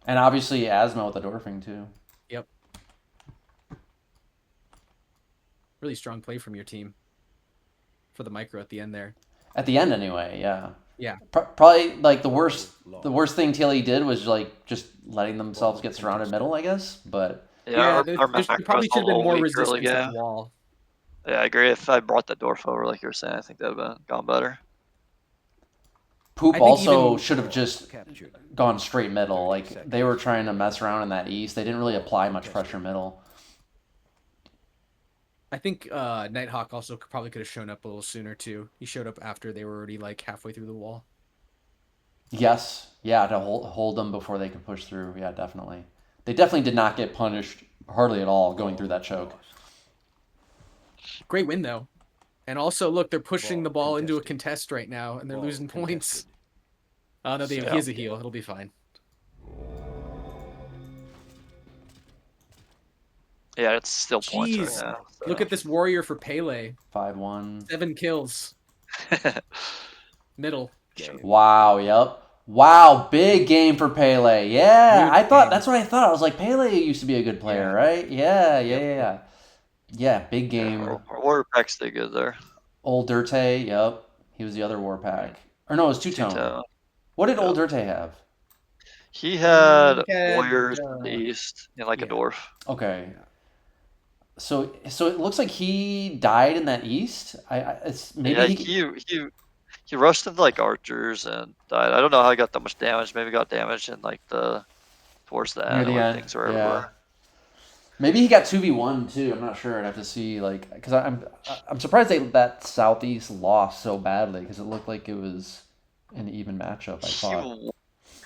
Speaker 1: and obviously Asmo with the dwarfing too.
Speaker 3: Yep. Really strong play from your team for the micro at the end there.
Speaker 1: At the end, anyway. Yeah.
Speaker 3: Yeah.
Speaker 1: Probably like the worst thing TLE did was like just letting themselves get surrounded middle, I guess. But
Speaker 2: Yeah,
Speaker 3: there
Speaker 2: our macro
Speaker 3: probably
Speaker 2: was
Speaker 3: should have
Speaker 2: a
Speaker 3: been
Speaker 2: little
Speaker 3: more
Speaker 2: weak
Speaker 3: resistance
Speaker 2: early
Speaker 3: at
Speaker 2: game.
Speaker 3: the wall.
Speaker 2: Yeah, I agree. If I brought the dwarf over, like you were saying, I think that would have gone better.
Speaker 1: PoOp
Speaker 3: I think
Speaker 1: also
Speaker 3: even-
Speaker 1: should have just
Speaker 4: Captured.
Speaker 1: gone straight middle. Like they were trying to mess around in that east. They didn't really apply much pressure middle.
Speaker 3: I think Nighthawk also probably could have shown up a little sooner too. He showed up after they were already like halfway through the wall.
Speaker 1: Yes, yeah, to hold them before they could push through. Yeah, definitely. They definitely did not get punished hardly at all going through that choke.
Speaker 3: Great win though. And also look, they're pushing the ball into a
Speaker 4: Contested.
Speaker 3: contest right now and they're
Speaker 4: Ball
Speaker 3: losing points.
Speaker 4: contested.
Speaker 3: Oh no, he
Speaker 2: Yeah.
Speaker 3: has a heal. It'll be fine.
Speaker 2: Yeah, it's still points
Speaker 3: Jeez.
Speaker 2: right now.
Speaker 3: Look at this warrior for Pele.
Speaker 1: 5-1.
Speaker 3: 7 kills. Middle.
Speaker 1: Wow, yep. Wow, big game for Pele. Yeah,
Speaker 3: Huge
Speaker 1: I thought
Speaker 3: game.
Speaker 1: that's what I thought. I was like, Pele used to be a good player,
Speaker 3: Yeah.
Speaker 1: right? Yeah. Yeah, big game.
Speaker 2: Our warrior packs did good there.
Speaker 1: Old Dirtae, yep. He was the other war pack. Or no, it was Two-Tone.
Speaker 2: Two-Tone.
Speaker 1: What did Old Dirtae have?
Speaker 2: He had
Speaker 3: He had,
Speaker 2: warriors in the east and like a
Speaker 3: yeah.
Speaker 2: dwarf.
Speaker 1: Okay. So it looks like he died in that east. It's maybe
Speaker 2: Yeah, he rushed into like archers and died. I don't know how he got that much damage. Maybe he got damaged in like towards the
Speaker 1: near
Speaker 2: end
Speaker 1: the
Speaker 2: where
Speaker 1: end.
Speaker 2: things were
Speaker 1: Yeah.
Speaker 2: everywhere.
Speaker 1: Maybe he got 2v1 too. I'm not sure. I'd have to see because I'm surprised that southeast lost so badly because it looked like it was an even matchup. I
Speaker 2: He
Speaker 1: thought.
Speaker 2: won the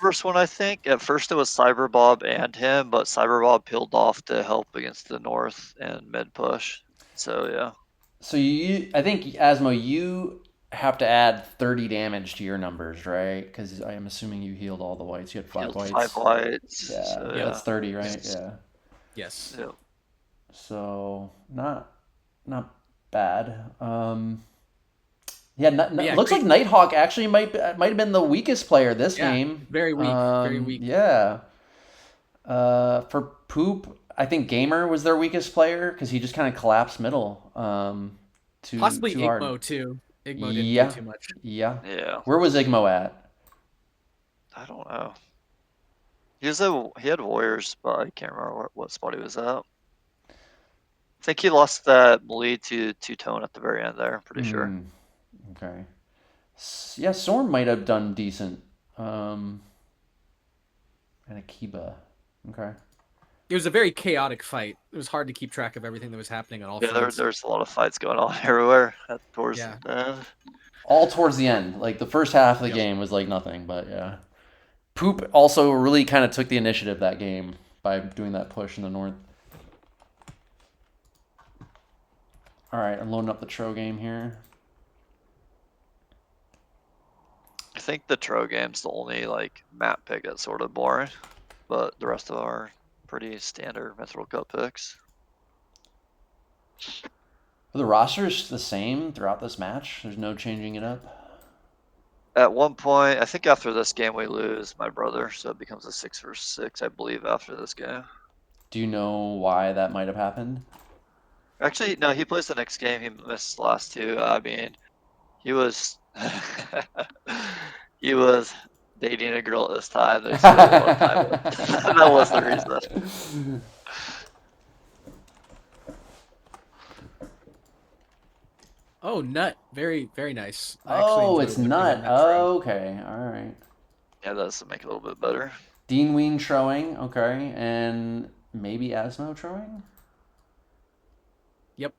Speaker 2: first one, I think. At first it was CyberBob and him, but CyberBob peeled off to help against the north and mid push. So yeah.
Speaker 1: So I think Asmo, you have to add 30 damage to your numbers, right? Because I am assuming you healed all the whites. You had 5
Speaker 2: Healed
Speaker 1: whites.
Speaker 2: 5 whites.
Speaker 1: Yeah,
Speaker 2: So,
Speaker 1: that's 30, right? Yeah.
Speaker 3: Yes.
Speaker 2: yeah.
Speaker 1: So not bad. Yeah,
Speaker 3: Yeah,
Speaker 1: looks
Speaker 3: great.
Speaker 1: like Nighthawk actually might have been the weakest player this
Speaker 3: Yeah,
Speaker 1: game.
Speaker 3: very weak, very weak.
Speaker 1: Yeah. For PoOp, I think Gamer was their weakest player because he just kind of collapsed middle.
Speaker 3: Possibly
Speaker 1: too hard.
Speaker 3: igmo too. Igmo didn't
Speaker 1: Yeah.
Speaker 3: do too much.
Speaker 1: Yeah.
Speaker 2: Yeah.
Speaker 1: Where was igmo at?
Speaker 2: I don't know. He had warriors, but I can't remember what spot he was at. I think he lost that lead to Two-Tone at the very end there, I'm pretty sure.
Speaker 1: Okay. Yeah, Sorm might have done decent. And Akiba. Okay.
Speaker 3: It was a very chaotic fight. It was hard to keep track of everything that was happening on all
Speaker 2: Yeah,
Speaker 3: fronts.
Speaker 2: there's a lot of fights going on everywhere towards
Speaker 3: Yeah.
Speaker 2: the end.
Speaker 1: All towards the end. Like the first half of the
Speaker 3: Yep.
Speaker 1: game was like nothing, but yeah. PoOp also really kind of took the initiative that game by doing that push in the north. All right, I'm loading up the Tro game here.
Speaker 2: I think the Tro game's the only like map pick that's sort of boring, but the rest of them are pretty standard Mythical Cup picks.
Speaker 1: Are the rosters the same throughout this match? There's no changing it up?
Speaker 2: At one point, I think after this game we lose my brother, so it becomes a 6 versus 6, I believe, after this game.
Speaker 1: Do you know why that might have happened?
Speaker 2: Actually, no, he plays the next game. He missed the last two. I mean, he was he was dating a girl at this time that he spent a lot of time with. That was the reason.
Speaker 3: Oh, nut. Very, very nice.
Speaker 1: Oh, it's
Speaker 3: enjoyed looking
Speaker 1: nut.
Speaker 3: at that Tro.
Speaker 1: Okay, all right.
Speaker 2: Yeah, that does make it a little bit better.
Speaker 1: Dean Ween Troing, okay, and maybe Asmo Troing?
Speaker 3: Yep.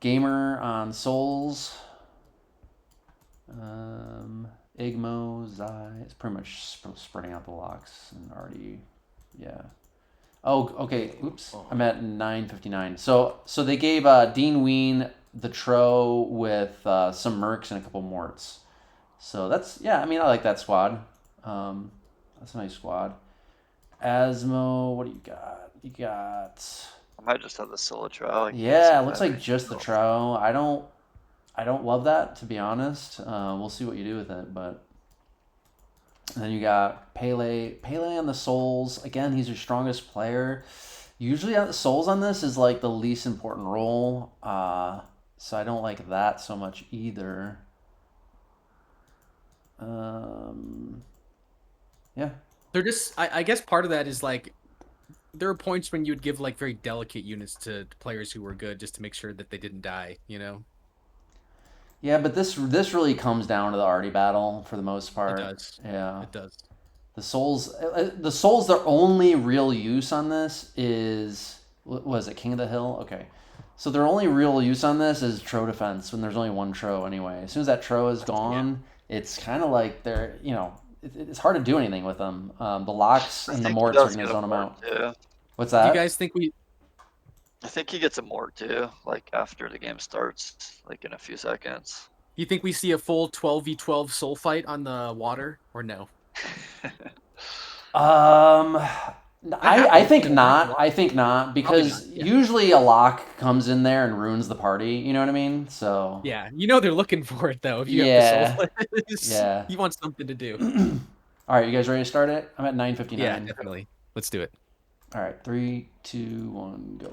Speaker 1: Gamer on Souls. Igmo, Zai. It's pretty much spreading out the locks and already, yeah. Oh, okay. Oops. I'm at 9:59. So they gave Dean Ween the Tro with some Mercs and a couple Morts. So that's, yeah, I mean, I like that squad. That's a nice squad. Asmo, what do you got? You got...
Speaker 2: I might just have the solo Tro.
Speaker 1: Yeah, it looks like just the Tro. I don't love that, to be honest. We'll see what you do with it, but... And then you got Pele. Pele on the Souls. Again, he's your strongest player. Usually Souls on this is like the least important role. So I don't like that so much either. Yeah.
Speaker 3: They're just, I guess part of that is like, there are points when you would give like very delicate units to players who were good just to make sure that they didn't die, you know?
Speaker 1: Yeah, but this really comes down to the arty battle for the most part.
Speaker 3: It does.
Speaker 1: Yeah.
Speaker 3: It does.
Speaker 1: The Souls, their only real use on this is, what was it, King of the Hill? Okay. So their only real use on this is Tro defense when there's only one Tro anyway. As soon as that Tro is gone, it's kind of like they're, it's hard to do anything with them. The locks and the morts are going to zone them out.
Speaker 2: Too.
Speaker 1: What's
Speaker 3: Do
Speaker 1: that?
Speaker 3: you guys think
Speaker 2: I think he gets a mort too, like after the game starts, like in a few seconds.
Speaker 3: you think we see a full 12v12 soul fight on the water or no?
Speaker 1: I think not. I think not because
Speaker 3: not, yeah.
Speaker 1: usually a lock comes in there and ruins the party. You know what I mean? So
Speaker 3: Yeah, they're looking for it though. If you
Speaker 1: Yeah.
Speaker 3: have the soul,
Speaker 1: Yeah.
Speaker 3: you want something to do.
Speaker 1: All right, you guys ready to start it? I'm at 9:59.
Speaker 3: Yeah, definitely. Let's do it.
Speaker 1: All right, 3, 2, 1, go.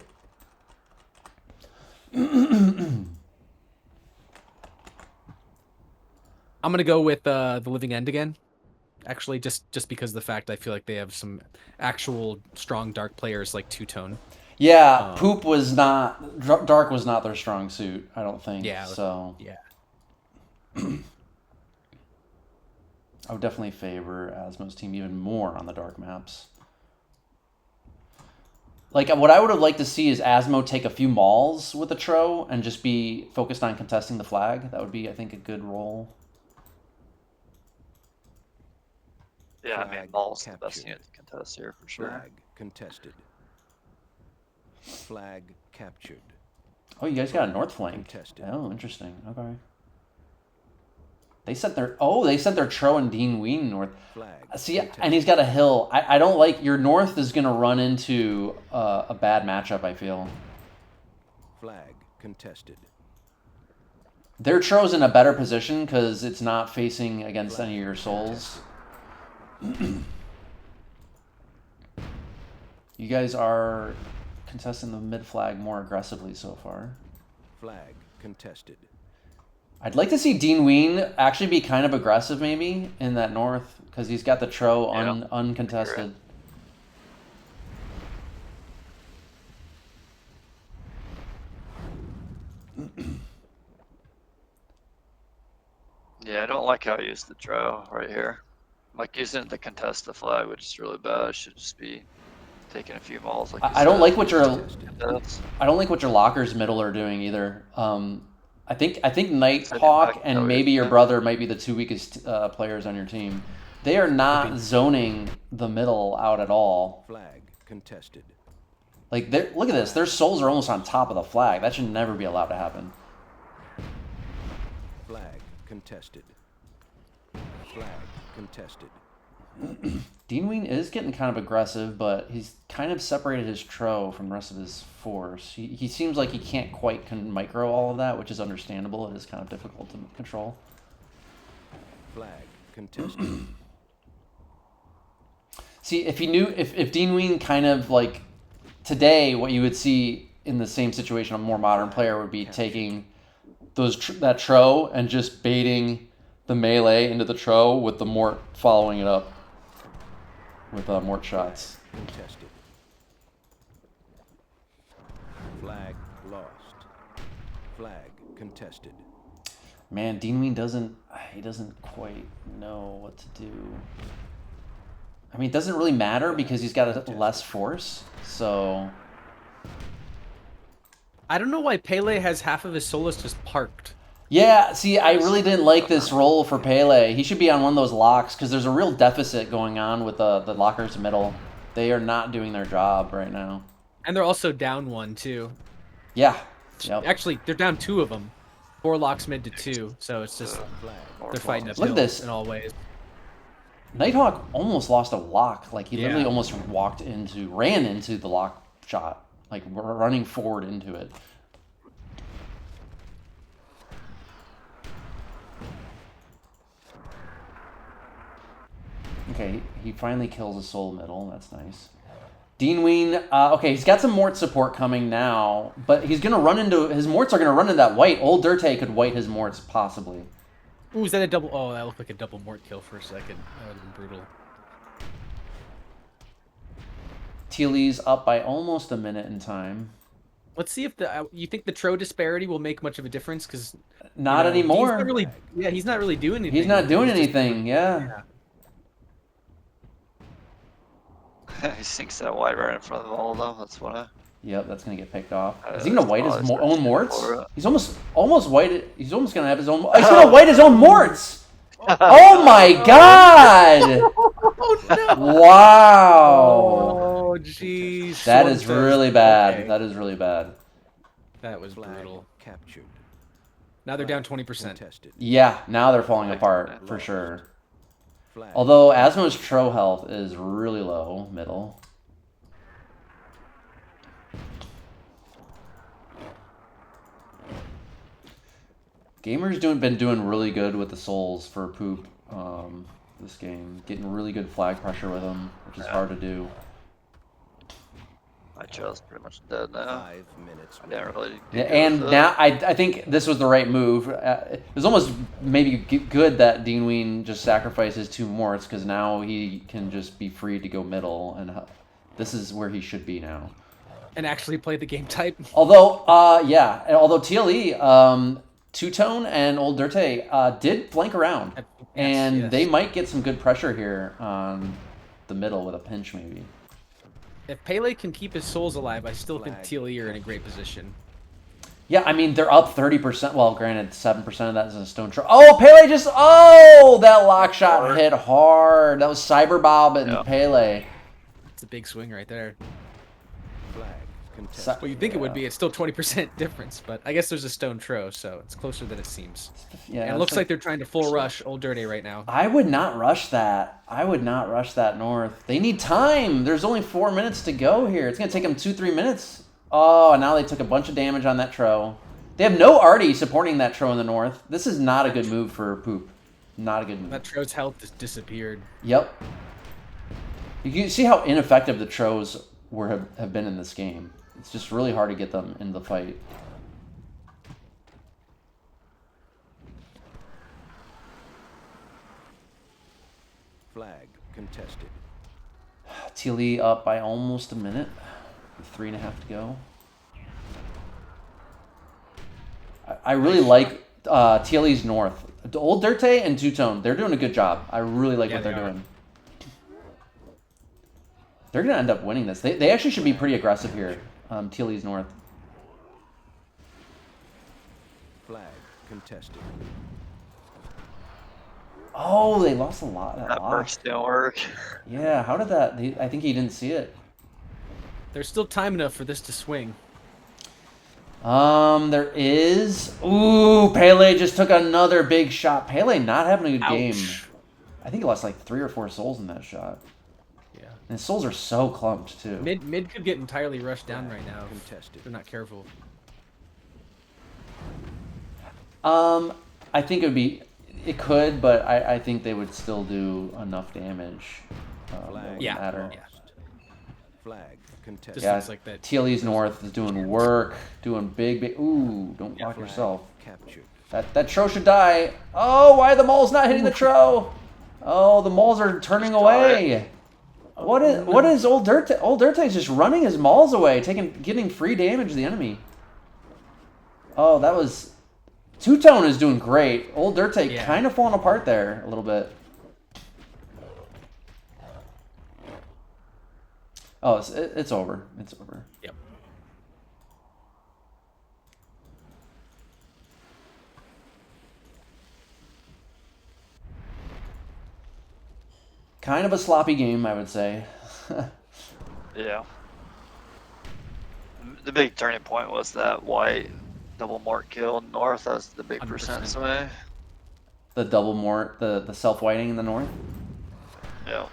Speaker 3: I'm gonna go with the Living End again. Actually, just because of the fact I feel like they have some actual strong dark players like Two Tone.
Speaker 1: Yeah, PoOp was not dark was not their strong suit. I don't think.
Speaker 3: Yeah.
Speaker 1: So
Speaker 3: Yeah.
Speaker 1: I would definitely favor Asmo's team even more on the dark maps. Like, what I would have liked to see is Asmo take a few mauls with the Tro and just be focused on contesting the flag. That would be, I think, a good role.
Speaker 2: Yeah, I mean,
Speaker 4: Flag
Speaker 2: Maul's the best
Speaker 4: captured.
Speaker 2: unit to contest here for sure.
Speaker 4: Flag contested. Flag captured.
Speaker 1: Oh, you guys got a north flank.
Speaker 4: Contested.
Speaker 1: Oh, interesting. Okay. They sent their Tro and Dean Ween north.
Speaker 4: Flag
Speaker 1: See,
Speaker 4: contested.
Speaker 1: and he's got a hill. I don't like your north is gonna run into a bad matchup. I feel
Speaker 4: Flag contested.
Speaker 1: their Tro's in a better position because it's not facing against any of your souls. You guys are contesting the mid flag more aggressively so far.
Speaker 4: Flag contested.
Speaker 1: I'd like to see Dean Ween actually be kind of aggressive maybe in that north because he's got the Tro uncontested.
Speaker 2: Yeah, I don't like how I use the Tro right here. Like using it to contest the flag, which is really bad. I should just be taking a few mauls. Like
Speaker 1: I don't like what your
Speaker 2: contest.
Speaker 1: I don't like what your lockers middle are doing either. I think
Speaker 2: Send him
Speaker 1: Nighthawk
Speaker 2: back.
Speaker 1: and
Speaker 2: No,
Speaker 1: maybe your
Speaker 2: yeah.
Speaker 1: brother might be the two weakest players on your team. They are not zoning the middle out at all.
Speaker 4: Flag contested.
Speaker 1: Like, look at this. Their souls are almost on top of the flag. That should never be allowed to happen.
Speaker 4: Flag contested. Flag contested.
Speaker 1: Ween is getting kind of aggressive, but he's kind of separated his tro from the rest of his force. He seems like he can't quite micro all of that, which is understandable. It is kind of difficult to control.
Speaker 4: Flag contested.
Speaker 1: See, if Ween kind of like today, what you would see in the same situation, a more modern player would be taking that tro and just baiting the melee into the tro with the mort following it up with mort shots.
Speaker 4: Contested. Flag lost. Flag contested.
Speaker 1: Man, Ween doesn't quite know what to do. I mean, it doesn't really matter because he's got less force, so...
Speaker 3: I don't know why Pele has half of his solos just parked.
Speaker 1: Yeah, see, I really didn't like this role for Pele. He should be on one of those locks because there's a real deficit going on with the lockers middle. They are not doing their job right now.
Speaker 3: And they're also down one, too.
Speaker 1: Yeah. Yep.
Speaker 3: Actually, they're down two of them. 4 locks mid to 2, so it's just they're fighting uphill
Speaker 1: Look at this.
Speaker 3: in all ways.
Speaker 1: Nighthawk almost lost a lock. Like, he literally
Speaker 3: Yeah.
Speaker 1: almost ran into the lock shot. Like, running forward into it. Okay, he finally kills a soul middle. That's nice. Ween, okay, he's got some Mort support coming now, but he's going to run into... His Morts are going to run into that white. Old Dirtae could white his Morts, possibly.
Speaker 3: Ooh, is that a double... Oh, that looked like a double Mort kill for a second. That would have been brutal.
Speaker 1: Teely's up by almost a minute in time.
Speaker 3: Let's see if you think the Tro disparity will make much of a difference, because...
Speaker 1: Not anymore.
Speaker 3: He's not really, he's not really doing anything.
Speaker 1: He's not doing
Speaker 3: just-
Speaker 1: anything, yeah.
Speaker 2: He sinks that white right in front of all of them. That's funny.
Speaker 1: Yep, that's gonna get picked off. Is he gonna white his
Speaker 2: he's
Speaker 1: own Morts?
Speaker 2: for it.
Speaker 1: He's almost white. He's almost gonna have his own. He's gonna white his own Morts. Oh my god!
Speaker 3: Oh no!
Speaker 1: Wow.
Speaker 3: Oh jeez.
Speaker 1: That is really bad.
Speaker 3: Okay.
Speaker 1: That is really bad.
Speaker 3: That was
Speaker 4: Flag
Speaker 3: brutal.
Speaker 4: captured.
Speaker 3: Now they're down 20%.
Speaker 4: Contested.
Speaker 1: Yeah, now they're falling apart for sure.
Speaker 4: Flag.
Speaker 1: Although Asmo's tro health is really low, middle. Gamer's been doing really good with the souls for PoOp this game. Getting really good flag pressure with them, which is hard to do.
Speaker 2: My trow's pretty much dead now.
Speaker 4: 5 minutes.
Speaker 2: I didn't really.
Speaker 1: Yeah, and now I think this was the right move. It was almost maybe good that Ween just sacrifices 2 Morts because now he can just be free to go middle, and this is where he should be now.
Speaker 3: And actually play the game type.
Speaker 1: Although, although TLE, Two-Tone and Old Dirtae did flank around, and they might get some good pressure here on the middle with a pinch maybe.
Speaker 3: If Pele can keep his souls alive, I still think TLE are in a great position.
Speaker 1: Yeah, I mean, they're up 30%. Well, granted, 7% of that is a stone throw. Oh, Pele just... Oh, that lock shot hit hard. That was CyberBob and Pele.
Speaker 3: It's a big swing right there.
Speaker 4: Flag contested.
Speaker 3: Well, you'd think it would be. It's still 20% difference, but I guess there's a stone tro, so it's closer than it seems.
Speaker 1: Yeah,
Speaker 3: And it looks like they're trying to full rush Old Dirtae right now.
Speaker 1: I would not rush that. I would not rush that north. They need time. There's only 4 minutes to go here. It's going to take them 2-3 minutes. Oh, now they took a bunch of damage on that tro. They have no Artie supporting that tro in the north. This is not a good move for PoOp. Not a good move.
Speaker 3: That tro's health just disappeared.
Speaker 1: Yep. You can see how ineffective the tros have been in this game. It's just really hard to get them in the fight.
Speaker 4: Flag contested.
Speaker 1: TLE up by almost a minute. 3.5 to go. I really like TLE's north. Old Dirtae and Two-Tone, they're doing a good job. I really like what they're doing. They're going to end up winning this. They actually should be pretty aggressive here. TLE's north.
Speaker 4: Flag contested.
Speaker 1: Oh, they lost a lot. That
Speaker 2: That
Speaker 1: lock.
Speaker 2: burst didn't work.
Speaker 1: Yeah, how did that? I think he didn't see it.
Speaker 3: There's still time enough for this to swing.
Speaker 1: There is. Ooh, Pele just took another big shot. Pele not having a good game.
Speaker 3: Ouch.
Speaker 1: I think he lost like 3 or 4 souls in that shot.
Speaker 3: Yeah.
Speaker 1: And his souls are so clumped too.
Speaker 3: Mid could get entirely rushed down right now if
Speaker 4: Contested.
Speaker 3: they're not careful.
Speaker 1: I think it could, but I think they would still do enough damage. That wouldn't
Speaker 3: Yeah.
Speaker 1: matter.
Speaker 3: Yeah.
Speaker 4: Flag contested.
Speaker 3: Just
Speaker 1: Yeah,
Speaker 3: looks like that.
Speaker 1: TLE's North is doing work, doing big. Ooh, don't block
Speaker 4: Flag
Speaker 1: yourself.
Speaker 4: captured.
Speaker 1: That Tro should die. Oh, why the Maul's not hitting the Tro? Oh, the Mauls are turning away. What is old Dirtae? Old Dirtae's just running his Mauls away, getting free damage to the enemy. Oh, that was... Two-Tone is doing great. Old Dirtae kind of falling apart there a little bit. Oh, it's over. It's over.
Speaker 3: Yep.
Speaker 1: Kind of a sloppy game, I would say.
Speaker 2: Yeah. The big turning point was that white double mort kill north. That was the big
Speaker 3: 100%.
Speaker 2: percent swing.
Speaker 1: The double mort, the self-whiting in the north.
Speaker 2: Yeah.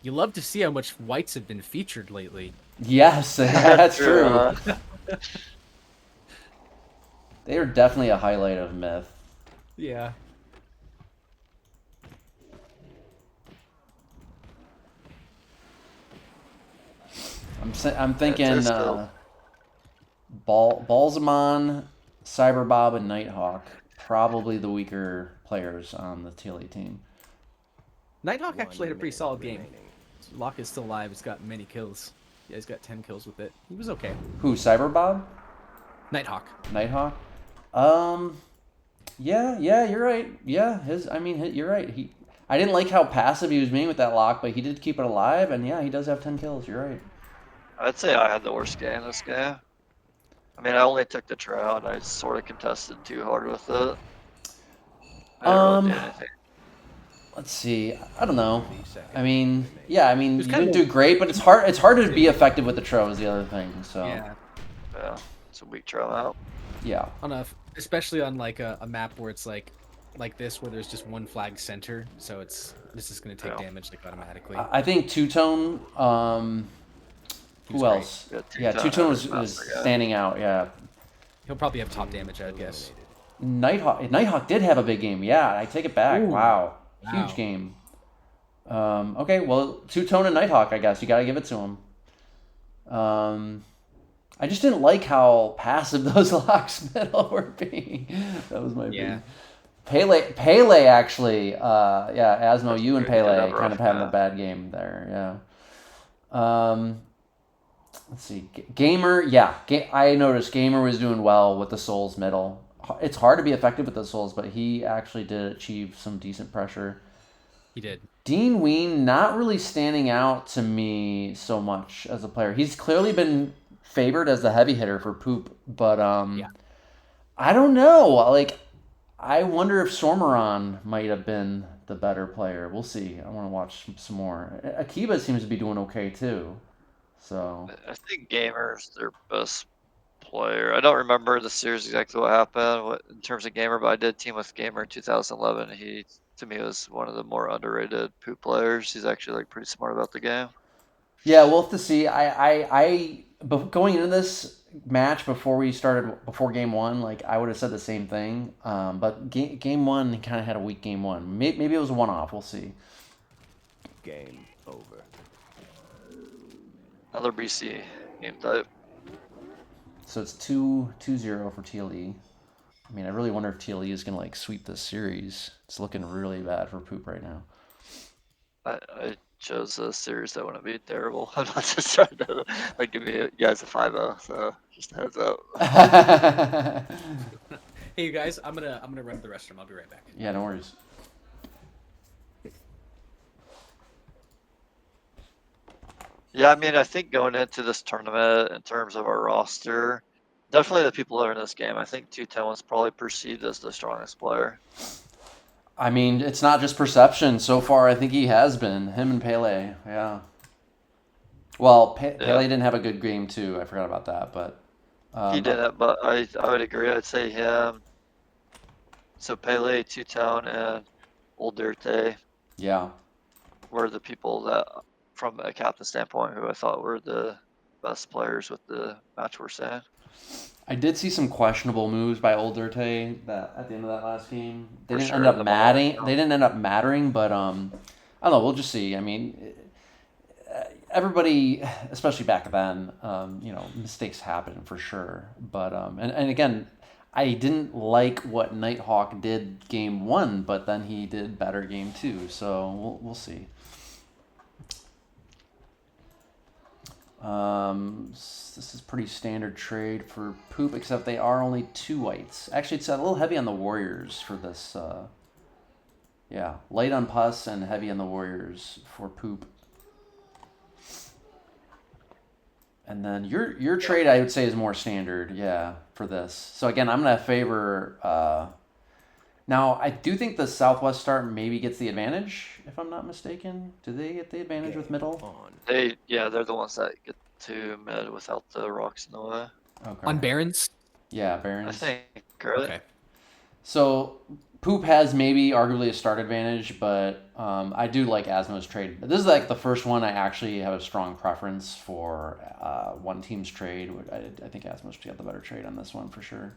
Speaker 3: You love to see how much whites have been featured lately.
Speaker 1: Yes, that's true.
Speaker 2: huh?
Speaker 1: They are definitely a highlight of Myth.
Speaker 3: Yeah.
Speaker 1: I'm thinking
Speaker 2: there's still-
Speaker 1: Balsamon, CyberBob, and Nighthawk. Probably the weaker players on the TLE team.
Speaker 3: Nighthawk actually had a pretty
Speaker 4: 1
Speaker 3: solid
Speaker 4: minute
Speaker 3: game.
Speaker 4: remaining.
Speaker 3: Locke is still alive. He's got many kills. Yeah, he's got 10 kills with it. He was okay.
Speaker 1: Who, CyberBob?
Speaker 3: Nighthawk.
Speaker 1: Nighthawk? Yeah, you're right. Yeah, you're right. I didn't like how passive he was being with that lock, but he did keep it alive, and yeah, he does have 10 kills. You're right.
Speaker 2: I'd say I had the worst game this game. I mean, I only took the trout. I sort of contested too hard with it. I didn't really do anything.
Speaker 1: Let's see. I don't know.
Speaker 4: 30 seconds
Speaker 1: I mean,
Speaker 4: remaining.
Speaker 1: yeah, I mean, you
Speaker 3: kind
Speaker 1: didn't
Speaker 3: of-
Speaker 1: do great, but it's hard to be effective with the Tro is the other thing. So
Speaker 3: Yeah.
Speaker 2: Yeah, it's a weak trout out.
Speaker 1: yeah.
Speaker 3: Especially on like a map where it's like this, where there's just one flag center, so this is gonna take
Speaker 2: Yeah.
Speaker 3: damage like automatically.
Speaker 1: I think Two-Tone. Who
Speaker 3: He's great.
Speaker 1: else?
Speaker 2: Yeah,
Speaker 1: Yeah,
Speaker 2: Two-Tone
Speaker 1: Two-Tone
Speaker 2: was
Speaker 1: was
Speaker 2: master guy.
Speaker 1: standing out. Yeah.
Speaker 3: He'll probably have top damage, I'd guess.
Speaker 1: Nighthawk did have a big game. Yeah, I take it back.
Speaker 3: Ooh.
Speaker 1: Wow.
Speaker 3: Wow.
Speaker 1: Huge game. Okay, well, Two-Tone and Nighthawk, I guess. You got to give it to him. I just didn't like how passive those locks middle were being. That was my
Speaker 3: Yeah.
Speaker 1: big. Pele actually, Asmo, you and
Speaker 2: He did
Speaker 1: Pele
Speaker 2: have a
Speaker 1: kind of
Speaker 2: rough
Speaker 1: having a
Speaker 2: patch.
Speaker 1: bad game there, yeah. Let's see, Gamer, yeah, I noticed Gamer was doing well with the Souls middle. It's hard to be effective with the Souls, but he actually did achieve some decent pressure.
Speaker 3: He did.
Speaker 1: Dean Ween not really standing out to me so much as a player. He's clearly been favored as the heavy hitter for PoOp, but I don't know. Like, I wonder if Sormiron might have been the better player. We'll see. I want to watch some more. Akiba seems to be doing okay too. So
Speaker 2: I think Gamer's their best player. I don't remember the series exactly what happened in terms of Gamer, but I did team with Gamer in 2011. He, to me, was one of the more underrated PoOp players. He's actually like pretty smart about the game.
Speaker 1: yeah, we'll have to see. But going into this match before game one, like I would have said the same thing. But game one, he kind of had a weak game one. Maybe it was a one-off. We'll see.
Speaker 4: Game over.
Speaker 2: Another BC game type.
Speaker 1: So it's 2-0 for TLE. I mean, I really wonder if TLE is gonna like sweep this series. It's looking really bad for PoOp right now.
Speaker 2: I chose a series that wouldn't be terrible. I'm not just trying to like give you guys a 5-0, so just a heads up.
Speaker 3: Hey, you guys, I'm gonna run to the restroom. I'll be right back.
Speaker 1: Yeah, no worries.
Speaker 2: Yeah, I mean, I think going into this tournament, in terms of our roster, definitely the people that are in this game, I think 210 was probably perceived as the strongest player.
Speaker 1: I mean, it's not just perception. So far, I think he has been. Him and Pele, yeah. Well, Pele didn't have a good game, too. I forgot about that, but...
Speaker 2: He didn't, but I would agree. I'd say him. So Pele, Two-Tone, and Old Dirtae
Speaker 1: Yeah.
Speaker 2: were the people that, from a captain standpoint, who I thought were the best players with the match we're saying.
Speaker 1: I did see some questionable moves by Old Dirtae that at the end of that last game. They
Speaker 2: For
Speaker 1: didn't
Speaker 2: sure,
Speaker 1: end up
Speaker 2: the
Speaker 1: mattering.
Speaker 2: moment,
Speaker 1: They didn't end up mattering, but I don't know. We'll just see. I mean, everybody, especially back then, mistakes happen for sure. But and again, I didn't like what Nighthawk did game one, but then he did better game two. So we'll see. This is pretty standard trade for PoOp, except they are only 2 whites. Actually, it's a little heavy on the Warriors for this. Yeah, light on Pus and heavy on the Warriors for PoOp. And then your trade, I would say, is more standard, yeah, for this. So again, I'm gonna favor. Now, I do think the Southwest start maybe gets the advantage, if I'm not mistaken. Do they get the advantage with middle?
Speaker 4: On.
Speaker 2: they're the ones that get to mid without the rocks in the way.
Speaker 1: Okay.
Speaker 3: On Barons?
Speaker 1: Yeah,
Speaker 2: I
Speaker 1: Barons.
Speaker 2: think, right?
Speaker 3: Okay.
Speaker 1: So PoOp has maybe arguably a start advantage, but I do like Asmo's trade. This is like the first one I actually have a strong preference for one team's trade. I think Asmo's got the better trade on this one for sure.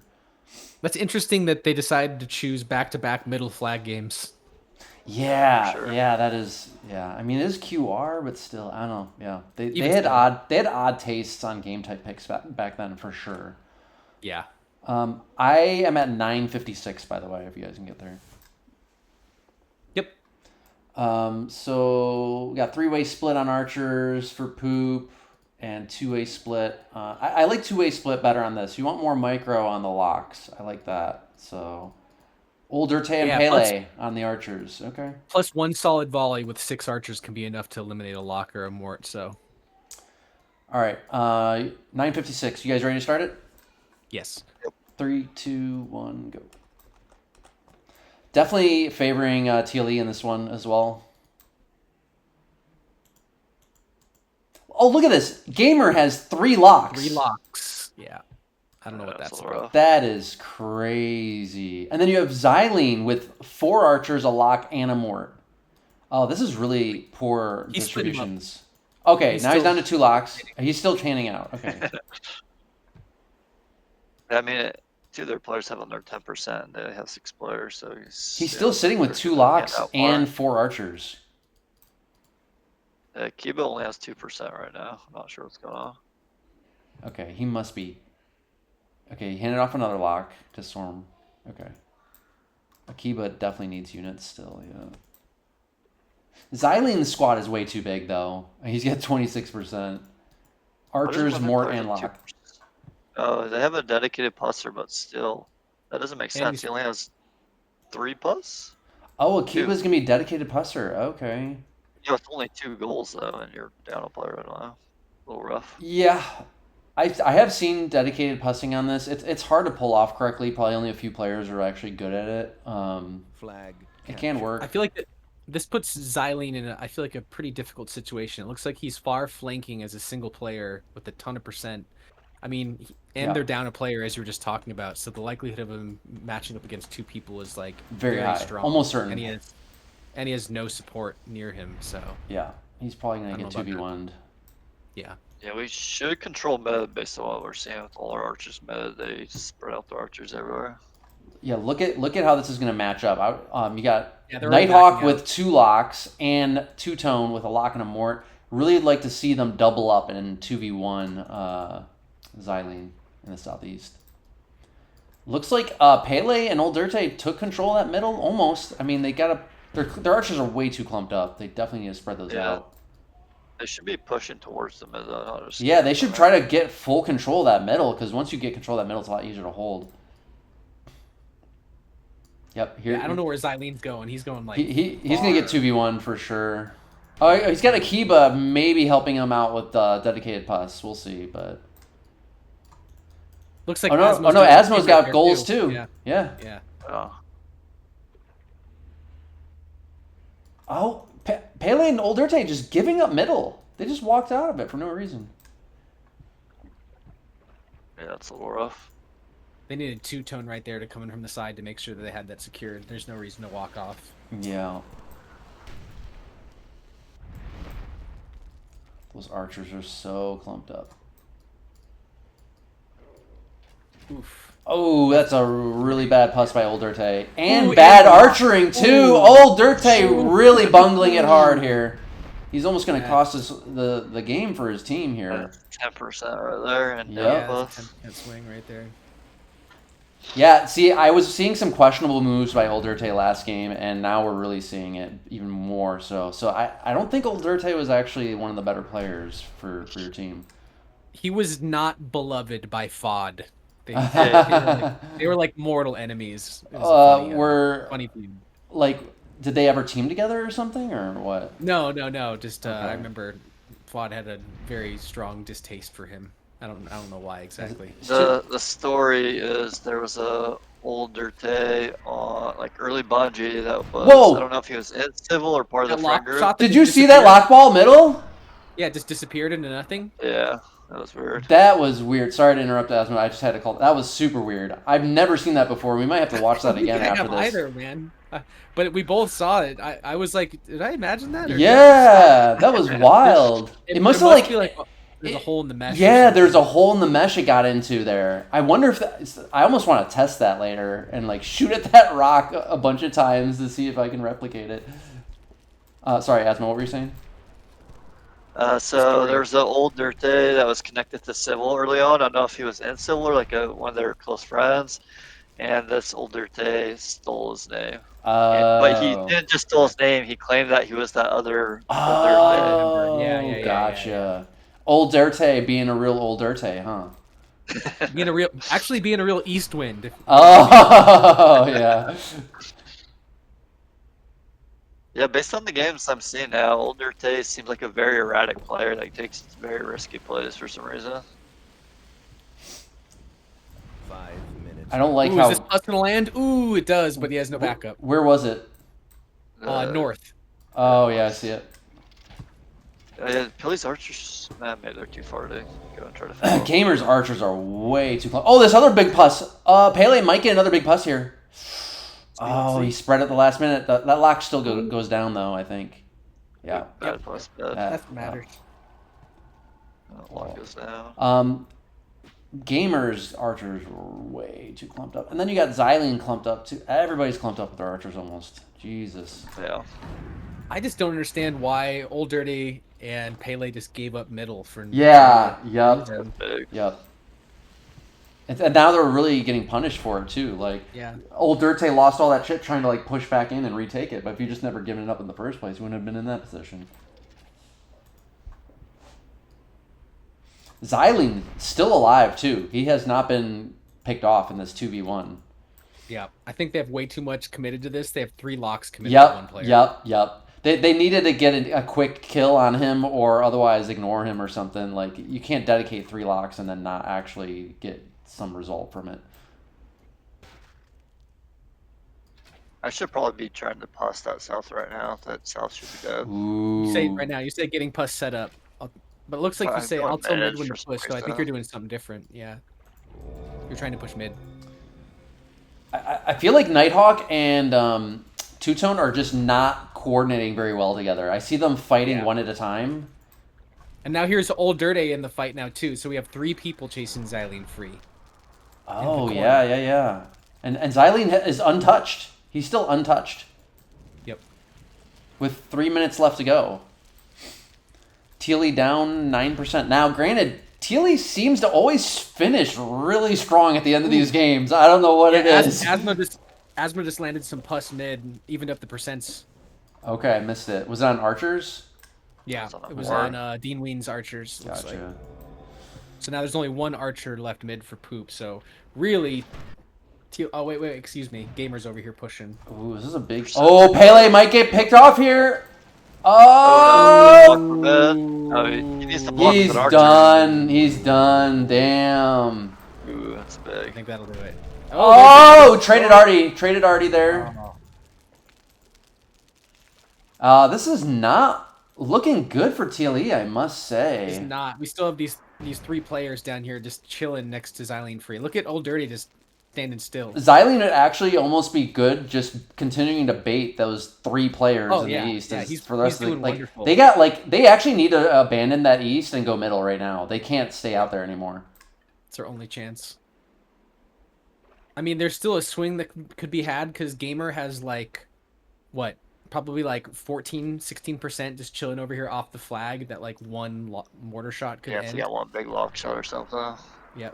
Speaker 3: That's interesting that they decided to choose back-to-back middle flag games.
Speaker 1: Yeah,
Speaker 2: Sure.
Speaker 1: yeah, that is. Yeah, I mean it is QR, but still, I don't know. Yeah, they
Speaker 3: Even
Speaker 1: had
Speaker 3: still.
Speaker 1: odd tastes on game type picks back then for sure.
Speaker 3: Yeah.
Speaker 1: I am at 956 by the way, if you guys can get there.
Speaker 3: Yep.
Speaker 1: So we got 3-way split on archers for PoOp and 2-way split. I like 2-way split better on this. You want more micro on the locks. I like that. So Old Dirtae and
Speaker 3: Yeah,
Speaker 1: Pele on the archers. Okay.
Speaker 3: Plus 1 solid volley with 6 archers can be enough to eliminate a lock or a mort, so.
Speaker 1: All right. 956. You guys ready to start it?
Speaker 3: Yes.
Speaker 1: 3, 2, 1, go. Definitely favoring TLE in this one as well. Oh, look at this. Gamer has 3 locks.
Speaker 3: 3 locks. Yeah. I don't know what that's about.
Speaker 2: rough.
Speaker 1: That is crazy. And then you have Xylene with 4 archers, a lock, and a mort. Oh, this is really poor
Speaker 3: He's splitting them up.
Speaker 1: distributions. Okay,
Speaker 3: He's
Speaker 1: now he's
Speaker 3: still-
Speaker 1: down to 2 locks. He's still chaining out. Okay.
Speaker 2: I mean, 2 of their players have under 10%. They have 6 players, so
Speaker 1: He's still sitting with 2 locks and 4 archers.
Speaker 2: Akiba only has 2% right now. I'm not sure what's going on.
Speaker 1: Okay, he must be. Okay, he handed off another lock to Sorm. Okay. Akiba definitely needs units still, yeah. Xylene's squad is way too big, though. He's got 26%. Archers, mort, and lock.
Speaker 2: Oh, they have a dedicated pusser, but still. That doesn't make
Speaker 3: And
Speaker 2: sense. He only has 3 pus?
Speaker 1: Oh, Akiba's going to be a dedicated pusser. Okay.
Speaker 2: You have only 2 goals, though, and you're down a player right now. A little rough.
Speaker 1: Yeah. I have seen dedicated pussing on this. It's hard to pull off correctly. Probably only a few players are actually good at it.
Speaker 4: Flag.
Speaker 1: It can work.
Speaker 3: I feel like this puts Xylene in I feel like a pretty difficult situation. It looks like he's far flanking as a single player with a ton of percent. I mean, and they're down a player as you were just talking about, so the likelihood of him matching up against 2 people is like
Speaker 1: Very high.
Speaker 3: strong.
Speaker 1: Almost certain.
Speaker 3: And he has no support near him, so
Speaker 1: Yeah, he's probably going to get
Speaker 3: I don't know
Speaker 1: 2v1'd.
Speaker 3: yeah.
Speaker 2: Yeah, we should control mid based on what we're seeing with all our archers mid. They spread out the archers everywhere.
Speaker 1: Yeah, look at how this is going to match up. You got
Speaker 3: Yeah, they're already
Speaker 1: Nighthawk
Speaker 3: backing
Speaker 1: with 2 locks and Two-Tone with a lock and a mort. Really would like to see them double up in 2v1 Xylene in the southeast. Looks like Pele and Old Dirtae took control of that middle almost. I mean, they got their archers are way too clumped up. They definitely need to spread those out.
Speaker 2: They should be pushing towards the mid, though. Not just
Speaker 1: Yeah, they should try to get full control of that middle, because once you get control of that middle, it's a lot easier to hold. Yep. Here,
Speaker 3: I don't know where Xylene's going. He's going like
Speaker 1: he's gonna get 2v1 for sure. Oh, he's got Akiba maybe helping him out with dedicated pus. We'll see, but
Speaker 3: Looks like
Speaker 1: oh no,
Speaker 3: Asmo's
Speaker 1: Asmo's got
Speaker 3: there
Speaker 1: goals too.
Speaker 3: Yeah.
Speaker 1: Yeah.
Speaker 3: Yeah.
Speaker 2: Oh.
Speaker 1: Oh, Pele and Old Dirtae just giving up middle. They just walked out of it for no reason.
Speaker 2: Yeah, that's a little rough.
Speaker 3: They needed two-tone right there to come in from the side to make sure that they had that secured. There's no reason to walk off.
Speaker 1: Yeah. Those archers are so clumped up.
Speaker 3: Oof.
Speaker 1: Oh, that's a really bad pus by Old Dirtae. And
Speaker 3: Ooh,
Speaker 1: bad
Speaker 3: and
Speaker 1: archering, too!
Speaker 3: Ooh.
Speaker 1: Old Dirtae really bungling it hard here. He's almost going to
Speaker 3: Yeah.
Speaker 1: cost us the game for his team here.
Speaker 2: 10% right there, and
Speaker 1: Yep.
Speaker 3: Yeah,
Speaker 2: buff.
Speaker 3: that's a 10% swing right there.
Speaker 1: Yeah, see, I was seeing some questionable moves by Old Dirtae last game, and now we're really seeing it even more so. So I don't think Old Dirtae was actually one of the better players for your team.
Speaker 3: He was not beloved by FOD.
Speaker 1: Yeah.
Speaker 3: They were like mortal enemies. It was a
Speaker 1: Were
Speaker 3: funny feud.
Speaker 1: like, did they ever team together or something, or what?
Speaker 3: No. Just
Speaker 1: Okay.
Speaker 3: I remember FOD had a very strong distaste for him. I don't know why exactly.
Speaker 2: The story is there was a old Dirtae on like early Bungie that was
Speaker 1: Whoa!
Speaker 2: I don't know if he was in civil or part of
Speaker 3: That
Speaker 2: the
Speaker 3: lock
Speaker 2: friend group.
Speaker 3: shot that
Speaker 1: Did
Speaker 3: just
Speaker 1: you see that
Speaker 3: disappeared?
Speaker 1: lock ball middle?
Speaker 3: Yeah, it just disappeared into nothing.
Speaker 2: Yeah, that was weird.
Speaker 1: That was weird. Sorry to interrupt, Asmo. I just had to call. That was super weird. I've never seen that before. We might have to watch that again
Speaker 3: I
Speaker 1: after
Speaker 3: have
Speaker 1: this.
Speaker 3: either, man. But we both saw it. I was like, did I imagine that? Or
Speaker 1: Yeah, that was wild. It must have like.
Speaker 3: be like there's a hole in the mesh. or
Speaker 1: Yeah,
Speaker 3: something.
Speaker 1: there's a hole in the mesh it got into there. I wonder if I almost want to test that later and like shoot at that rock a bunch of times to see if I can replicate it. Sorry, Asmo, what were you saying?
Speaker 2: So there's an old Dirtae that was connected to civil early on. I don't know if he was in civil or like one of their close friends. And this old Dirtae stole his name. But he didn't just steal his name. He claimed that he was that other old Dirtae.
Speaker 1: Oh,
Speaker 3: Yeah,
Speaker 1: gotcha. Old Dirtae being a real Old Dirtae, huh?
Speaker 3: being a real East Wind.
Speaker 1: Oh, yeah.
Speaker 2: Yeah, based on the games I'm seeing now, old Dirtae seems like a very erratic player that takes very risky plays for some reason.
Speaker 4: 5 minutes.
Speaker 1: I don't like
Speaker 3: Ooh,
Speaker 1: how.
Speaker 3: is this us gonna land? Ooh, it does, but he has no backup.
Speaker 1: Where was it?
Speaker 3: North.
Speaker 1: Oh, yeah, I see it.
Speaker 2: Pele's archers, maybe they're too far to go and try to follow.
Speaker 1: Gamers archers are way too close. Oh, this other big pus. Pele might get another big pus here. Oh, he spread it the last minute. That lock still goes down, though, I think. Yeah.
Speaker 2: Bad plus bad.
Speaker 3: That's what matters.
Speaker 2: Lock goes down.
Speaker 1: Gamers archers were way too clumped up. And then you got Xylene clumped up, too. Everybody's clumped up with their archers almost. Jesus.
Speaker 2: Yeah.
Speaker 3: I just don't understand why Old Dirty and Pele just gave up middle for.
Speaker 1: Yeah, yep.
Speaker 2: That's big.
Speaker 1: Yep. And now they're really getting punished for it, too. Like,
Speaker 3: Yeah.
Speaker 1: Old Dirtae lost all that shit trying to, like, push back in and retake it. But if you just never given it up in the first place, you wouldn't have been in that position. Xylene still alive, too. He has not been picked off in this 2v1.
Speaker 3: Yeah, I think they have way too much committed to this. They have 3 locks committed to one player.
Speaker 1: Yep. They needed to get a quick kill on him or otherwise ignore him or something. Like, you can't dedicate 3 locks and then not actually get some result from it.
Speaker 2: I should probably be trying to pass that south right now. That south should be dead.
Speaker 1: Ooh.
Speaker 3: You say right now, you say getting pus set up. But it looks like you
Speaker 2: I'm
Speaker 3: say
Speaker 2: going
Speaker 3: I'll tell
Speaker 2: mid
Speaker 3: mid when
Speaker 2: for
Speaker 3: to
Speaker 2: some
Speaker 3: push, so I think
Speaker 2: reason.
Speaker 3: you're doing something different. Yeah. You're trying to push mid.
Speaker 1: I feel like Nighthawk and Two-Tone are just not coordinating very well together. I see them fighting one at a time.
Speaker 3: And now here's Old Dirty in the fight now too, so we have 3 people chasing Xylene free.
Speaker 1: Oh, yeah. And Xylene is untouched. He's still untouched.
Speaker 3: Yep.
Speaker 1: With 3 minutes left to go. Teely down 9%. Now, granted, Teely seems to always finish really strong at the end of these games. I don't know what it is.
Speaker 3: Asmo just landed some pus mid and evened up the percents.
Speaker 1: Okay, I missed it. Was it on Archers?
Speaker 3: Yeah,
Speaker 2: It's on
Speaker 3: it was
Speaker 2: board.
Speaker 3: on Dean Ween's archers. Looks like.
Speaker 1: Gotcha.
Speaker 3: So now there's only 1 archer left mid for PoOp. So really, oh wait, excuse me. Gamers over here pushing.
Speaker 1: Ooh, this is a big... Oh, Pele might get picked off here.
Speaker 2: Oh
Speaker 1: Oh!
Speaker 2: no, block from mid. Oh, he needs to block
Speaker 1: He's
Speaker 2: with our turn.
Speaker 1: done. He's done. Damn.
Speaker 2: Ooh, that's
Speaker 3: I
Speaker 2: big.
Speaker 3: think that'll do it.
Speaker 1: Oh,
Speaker 3: there's
Speaker 1: traded Artie. Traded Artie there. This is not looking good for TLE, I must say.
Speaker 3: It's not. We still have these 3 players down here just chilling next to Xylene Free. Look at old Dirtae just standing still.
Speaker 1: Xylene would actually almost be good just continuing to bait those 3 players in the East.
Speaker 3: Yeah,
Speaker 1: For the rest of the,
Speaker 3: doing wonderful.
Speaker 1: they actually need to abandon that East and go middle right now. They can't stay out there anymore.
Speaker 3: It's our only chance. I mean, there's still a swing that could be had because Gamer has like, what, probably like 14, 16% just chilling over here off the flag that like one mortar shot could
Speaker 2: Yeah,
Speaker 3: end.
Speaker 2: if you got one big lock shot or something.
Speaker 3: Yeah.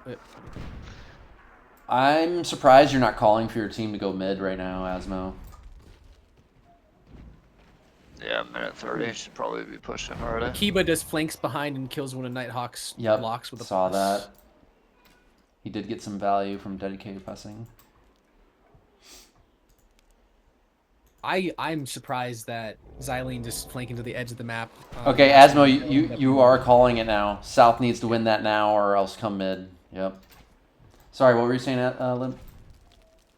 Speaker 1: I'm surprised you're not calling for your team to go mid right now, Asmo.
Speaker 2: Yeah, minute 30 should probably be pushing already.
Speaker 3: Akiba just flanks behind and kills one of Nighthawk's locks with a
Speaker 1: saw
Speaker 3: press.
Speaker 1: that. He did get some value from dedicated pressing.
Speaker 3: I'm surprised that Xylene just flanking to the edge of the map.
Speaker 1: Okay, Asmo, you are calling it now. South needs to win that now or else come mid. Yep. Sorry, what were you saying, Limp?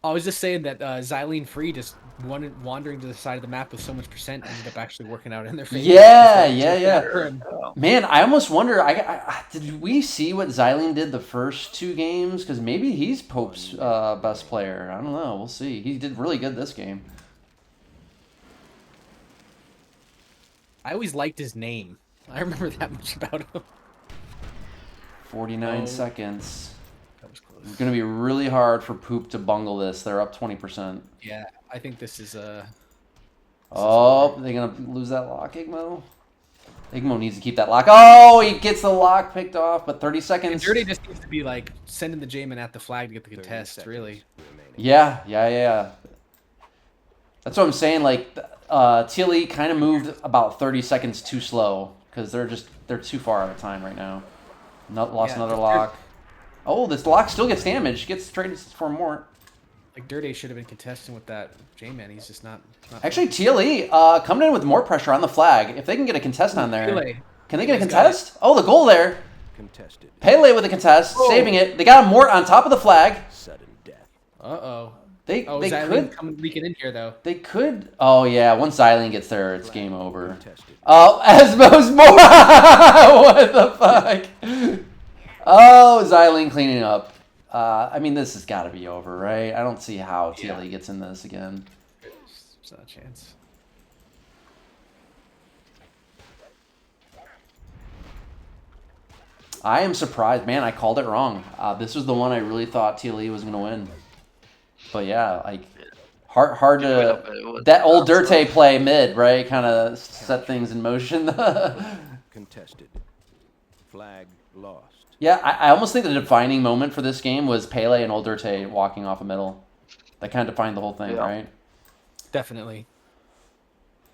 Speaker 3: I was just saying that Xylene Free just wandering to the side of the map with so much percent ended up actually working out in their favor.
Speaker 1: Yeah. Man, I almost wonder. Did we see what Xylene did the first 2 games? Because maybe he's PoOp's best player. I don't know. We'll see. He did really good this game.
Speaker 3: I always liked his name. I remember that much about him.
Speaker 1: 49 seconds.
Speaker 3: That was close.
Speaker 1: It's going to be really hard for PoOp to bungle this. They're up 20%.
Speaker 3: Yeah, I think this is
Speaker 1: Oh, they're going to lose that lock, Igmo? Igmo needs to keep that lock. Oh, he gets the lock picked off, but 30 seconds.
Speaker 3: Dirtae just needs to be like sending the J-man at the flag to get the contest, really.
Speaker 1: Yeah. That's what I'm saying. Like, TLE kind of moved about 30 seconds too slow because they're too far out of time right now. Lost another lock. Oh, this lock still gets damaged. Gets traded for more.
Speaker 3: Like Dirtae should have been contesting with that J-man. He's just not
Speaker 1: Actually, TLE coming in with more pressure on the flag. If they can get a contest on there,
Speaker 3: Pele.
Speaker 1: Can they get a contest? Oh, the goal there.
Speaker 4: Contested.
Speaker 1: Pele with a contest, saving it. They got a Mort on top of the flag.
Speaker 4: Sudden death.
Speaker 1: They
Speaker 3: Xylene
Speaker 1: could
Speaker 3: coming leaking in here though.
Speaker 1: They could. Oh yeah, once Xylene gets there, it's game over.
Speaker 4: Contested.
Speaker 1: Oh, Asmo's more. What the fuck? Oh, Xylene cleaning up. I mean, this has got to be over, right? I don't see how TLE gets in this again.
Speaker 3: There's not a chance.
Speaker 1: I am surprised, man. I called it wrong. This was the one I really thought TLE was gonna win. But yeah, like hard to that old Dirtae play mid, right? Kind of set things in motion.
Speaker 4: Contested. Flag lost.
Speaker 1: Yeah, I almost think the defining moment for this game was Pele and old Dirtae walking off a middle. That kind of defined the whole thing, right?
Speaker 3: Definitely.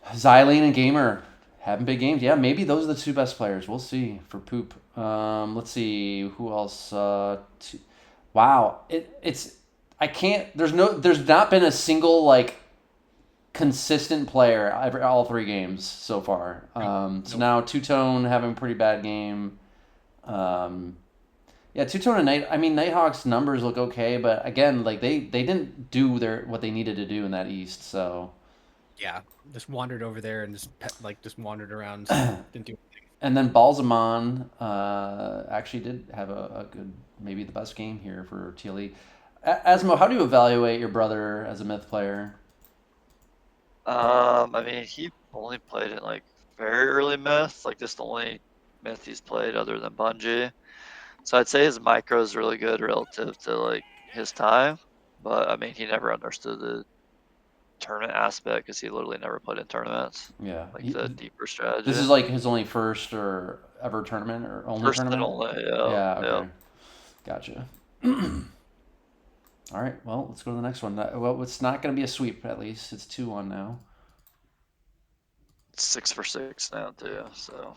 Speaker 1: Xylene and Gamer having big games. Yeah, maybe those are the 2 best players. We'll see for PoOp. Let's see who else. Wow, it's I can't. There's not been a single like consistent player all 3 games so far. So now Two Tone having a pretty bad game. Yeah, Two Tone and Nighthawk's numbers look okay, but again, like they didn't do what they needed to do in that East. So
Speaker 3: yeah, just wandered over there and just wandered around. Didn't do anything.
Speaker 1: And then Balsamon actually did have a good, maybe the best game here for TLE. Asmo, how do you evaluate your brother as a myth player?
Speaker 2: I mean, he only played in like very early myth, like just the only myth he's played other than Bungie. So I'd say his micro is really good relative to like his time, but I mean, he never understood the tournament aspect because he literally never played in tournaments.
Speaker 1: Yeah,
Speaker 2: like the deeper strategy.
Speaker 1: This is like his only first or ever tournament or only
Speaker 2: first
Speaker 1: tournament.
Speaker 2: And only, yeah.
Speaker 1: Okay. Gotcha. All right. Well, let's go to the next one. Well, it's not going to be a sweep. At least it's 2-1 now.
Speaker 2: It's 6 for 6 now too, so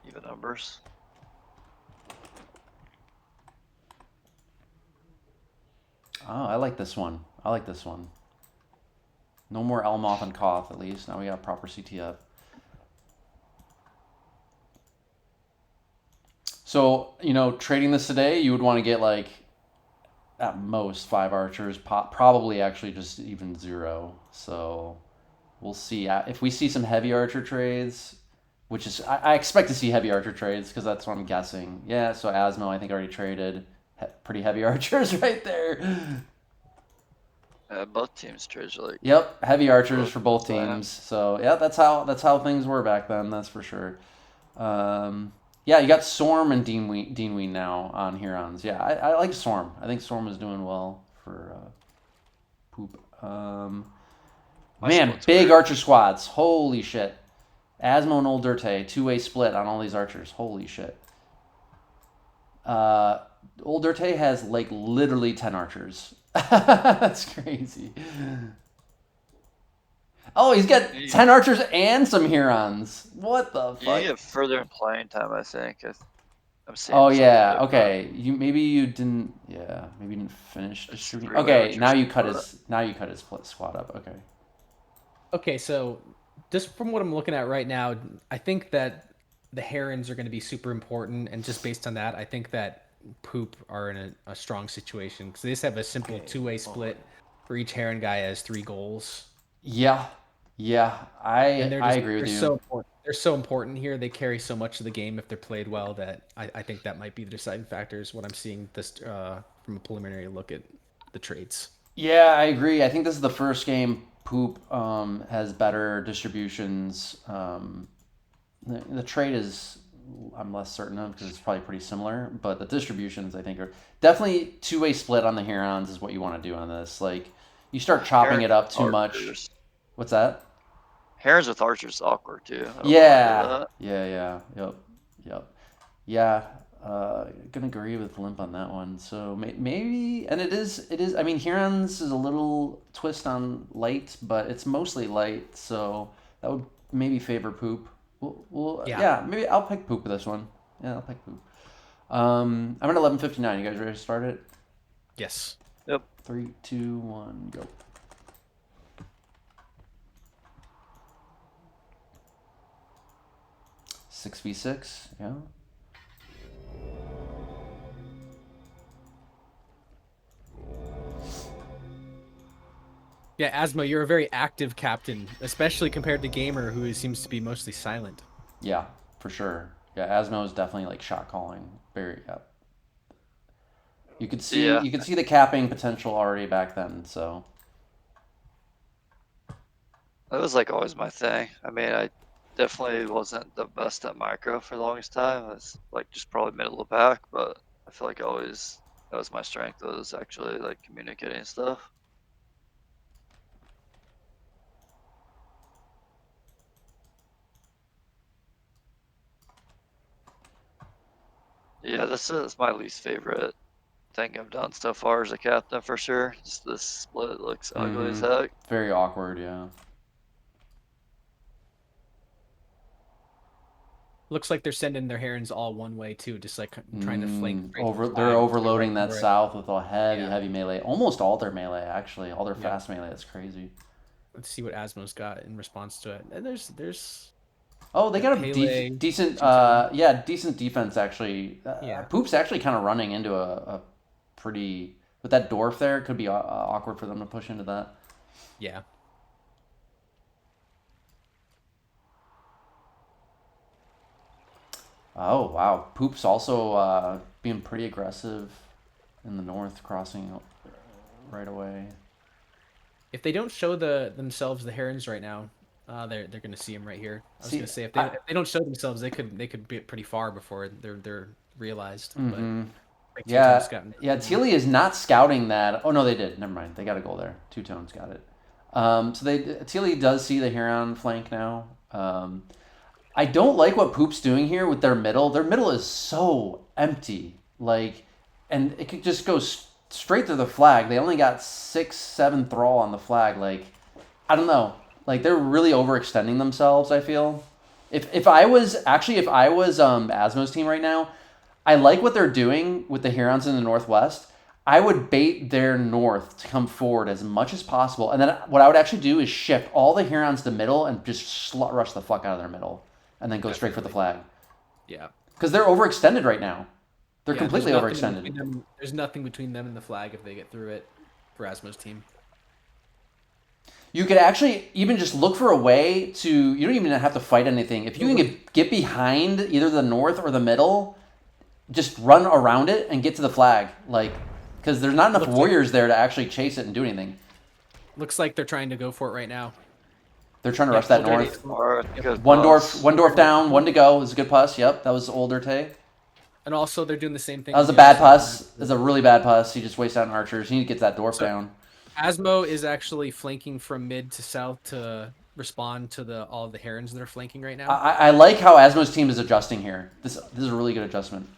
Speaker 2: even numbers.
Speaker 1: Oh, I like this one. No more Elmoth and Koth, at least. Now we got proper CT up. So, trading this today, you would want to get like at most 5 archers, probably actually just even 0. So we'll see. If we see some heavy archer trades, which is, I expect to see heavy archer trades because that's what I'm guessing. Yeah, so Asmo, I think, already traded pretty heavy archers right there.
Speaker 2: Both teams trade like.
Speaker 1: Yep, heavy archers for both
Speaker 2: time.
Speaker 1: teams. So yeah, that's how things were back then. That's for sure. Yeah, you got Sorm and Dean Ween now on Hurons. Yeah, I like Sorm. I think Sorm is doing well for poop. Man, big archer squads. Holy shit. Asmo and old Dirtae, 2-way split on all these archers. Holy shit. Old Dirtae has like literally 10 archers. That's crazy. Oh, he's got 10 archers and some Hurons. What the fuck?
Speaker 2: You get further in playing time, I think. I'm seeing.
Speaker 1: Oh yeah, okay. Maybe you didn't finish distributing. Okay, now you cut his squad up. Okay.
Speaker 3: Okay, so just from what I'm looking at right now, I think that the Herons are going to be super important, and just based on that, I think that Poop are in a strong situation because they just have a simple 2-way split for each Heron guy has 3 goals.
Speaker 1: Yeah, I agree with you.
Speaker 3: So important. They're so important here. They carry so much of the game if they're played well that I think that might be the deciding factors. What I'm seeing this from a preliminary look at the traits.
Speaker 1: Yeah, I agree. I think this is the first game Poop has better distributions. The trait is I'm less certain of because it's probably pretty similar, but the distributions I think are definitely 2-way split on the Hurons is what you want to do on this. Like you start chopping it up too much. What's that?
Speaker 2: Herons with archers is awkward too.
Speaker 1: Yeah. Yep. Yeah. Gonna agree with Limp on that one. So maybe, and it is. I mean, Hurons is a little twist on light, but it's mostly light, so that would maybe favor Poop. Yeah, maybe I'll pick Poop with this one. Yeah, I'll pick Poop. I'm at 11:59. You guys ready to start it?
Speaker 3: Yes.
Speaker 2: Yep.
Speaker 1: 3, 2, 1, go. Six v 6. Yeah.
Speaker 3: Yeah, Asmo, you're a very active captain, especially compared to Gamer, who seems to be mostly silent.
Speaker 1: Yeah, for sure. Yeah, Asmo is definitely like shot calling. Very. Yeah. You could see the capping potential already back then. So.
Speaker 2: That was like always my thing. I mean, I definitely wasn't the best at micro for the longest time. I was like just probably middle of the pack, but I feel like always that was my strength, was actually like communicating stuff. Yeah, this is my least favorite thing I've done so far as a captain for sure. Just this split looks ugly as heck.
Speaker 1: Very awkward, yeah.
Speaker 3: Looks like they're sending their Herons all one way too, just like trying to flank.
Speaker 1: They're overloading that south with a heavy melee. Almost all their melee, actually. All their fast melee. It's crazy.
Speaker 3: Let's see what Asmo's got in response to it. And there's.
Speaker 1: Oh, they got a decent, decent defense actually. Poop's actually kind of running into a pretty with that dwarf there. It could be awkward for them to push into that.
Speaker 3: Yeah.
Speaker 1: Oh wow, Poop's also being pretty aggressive in the north, crossing right away.
Speaker 3: If they don't show themselves the Herons right now, they're gonna see them right here. I was gonna say if they don't show themselves, they could be pretty far before they're realized.
Speaker 1: Mm-hmm.
Speaker 3: But
Speaker 1: yeah, Tealy is not scouting that. Oh no, they did. Never mind. They got a goal there. Two Tones got it. So Tealy does see the Huron flank now. I don't like what Poop's doing here with their middle. Their middle is so empty. And it could just go straight through the flag. They only got 6-7 thrall on the flag. I don't know. They're really overextending themselves, I feel. If I was Asmo's team right now, I like what they're doing with the Hurons in the northwest. I would bait their north to come forward as much as possible. And then what I would actually do is shift all the Hurons to middle and just rush the fuck out of their middle. And then go straight for the flag.
Speaker 3: Yeah.
Speaker 1: Because they're overextended right now. They're
Speaker 3: Yeah,
Speaker 1: completely overextended.
Speaker 3: There's nothing between them and the flag if they get through it for Asmo's team.
Speaker 1: You could actually even just look for a way to. You don't even have to fight anything. If you can get behind either the north or the middle, just run around it and get to the flag. Like, because there's not enough warriors there to actually chase it and do anything.
Speaker 3: Looks like they're trying to go for it right now.
Speaker 1: They're trying to rush that north. One
Speaker 2: Dwarf.
Speaker 1: dwarf down, one to go. It was a good puss. Yep, that was old Dirtae.
Speaker 3: And also, they're doing the same thing.
Speaker 1: That was a bad puss. It was a really bad puss. He just wastes out on archers. He need to get that dwarf down.
Speaker 3: Asmo is actually flanking from mid to south to respond to all of the herons that are flanking right now.
Speaker 1: I like how Asmo's team is adjusting here. This is a really good adjustment.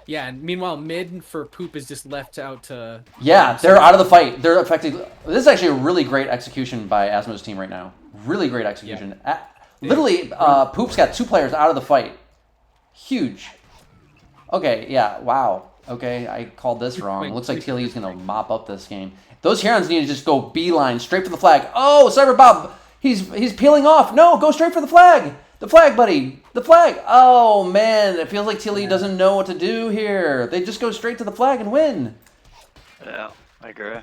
Speaker 3: Yeah, and meanwhile, mid for PoOp is just left out to...
Speaker 1: Yeah, they're out of the fight. They're affected. This is actually a really great execution by Asmo's team right now. Really great execution.
Speaker 3: Yeah.
Speaker 1: Literally, PoOp's got 2 players out of the fight. Huge. Okay, yeah, wow. Okay, I called this wrong. It looks like TLE's going to mop up this game. Those Herons need to just go beeline straight for the flag. Oh, CyberBob, he's peeling off. No, go straight for the flag. The flag, buddy. The flag. Oh, man, it feels like TLE doesn't know what to do here. They just go straight to the flag and win.
Speaker 2: Yeah, I agree.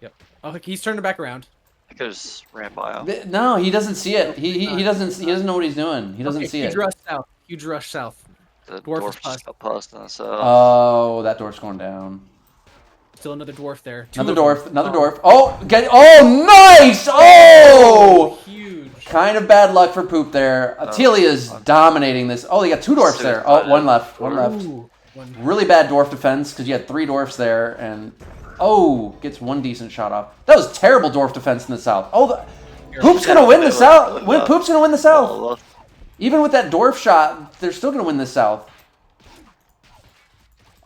Speaker 3: Yep. Oh, he's turned it back around.
Speaker 2: I could just ran by him.
Speaker 1: No, he doesn't see it. He doesn't know what he's doing. He doesn't see it.
Speaker 3: Huge rush south. Huge rush south.
Speaker 2: The
Speaker 3: Dwarf
Speaker 2: dwarf
Speaker 3: is
Speaker 2: just got pussed in the south.
Speaker 1: Oh, that dwarf's going down.
Speaker 3: Still another dwarf there.
Speaker 1: Another dwarf. Oh, nice! Oh!
Speaker 3: Huge.
Speaker 1: Kind of bad luck for PoOp there. TLE is dominating this. Oh, they got 2 dwarfs there. Oh, one left.
Speaker 3: Ooh,
Speaker 1: Really bad dwarf defense because you had 3 dwarfs there, and gets 1 decent shot off. That was terrible dwarf defense in the south. Oh, PoOp's gonna win the south. PoOp's gonna win the south. Even with that dwarf shot, they're still gonna win the south.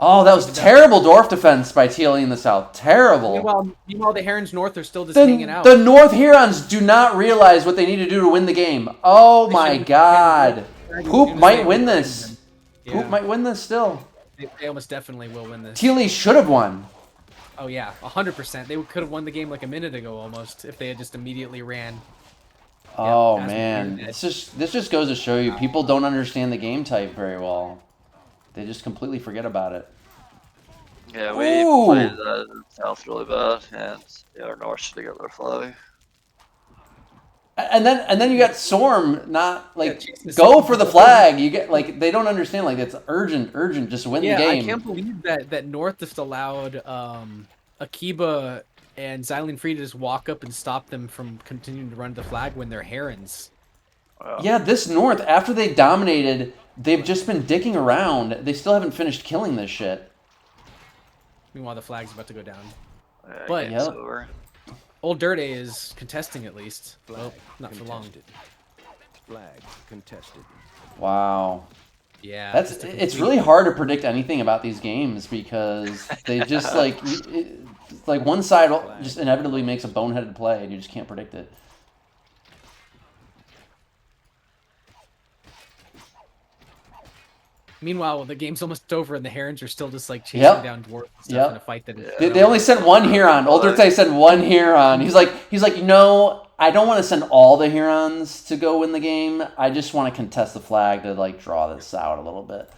Speaker 1: Oh, that was terrible dwarf defense by TLE in the south. Terrible.
Speaker 3: Meanwhile, the Herons North are still just hanging out.
Speaker 1: The North Herons do not realize what they need to do to win the game. Oh my god. PoOp might win this. PoOp might win this still.
Speaker 3: They almost definitely will win this.
Speaker 1: TLE should have won.
Speaker 3: Oh yeah, 100%. They could have won the game like a minute ago almost if they had just immediately ran.
Speaker 1: Oh man, this just goes to show you people don't understand the game type very well. They just completely forget about it.
Speaker 2: Yeah, we played the south really bad, and our north should have got their flag.
Speaker 1: And then you got Sorm not go for the flag. You get they don't understand it's urgent, just win the game.
Speaker 3: I can't believe that North just allowed Akiba and Xylene free to just walk up and stop them from continuing to run the flag when they're herons.
Speaker 2: Wow.
Speaker 1: Yeah, this North after they dominated, they've just been dicking around. They still haven't finished killing this shit.
Speaker 3: Meanwhile, the flag's about to go down.
Speaker 2: Yeah,
Speaker 3: But
Speaker 2: game's over.
Speaker 3: old Dirtae is contesting at least. Well, not for long.
Speaker 4: Flag contested.
Speaker 1: Wow.
Speaker 3: Yeah.
Speaker 1: It's really hard to predict anything about these games because they just one side just inevitably makes a boneheaded play and you just can't predict it.
Speaker 3: Meanwhile, the game's almost over and the herons are still just chasing down dwarves and stuff in a fight that is.
Speaker 1: They only sent 1 Huron. Old Dirtae sent 1 Huron. He's like, I don't want to send all the Hurons to go win the game. I just want to contest the flag to draw this out a little bit.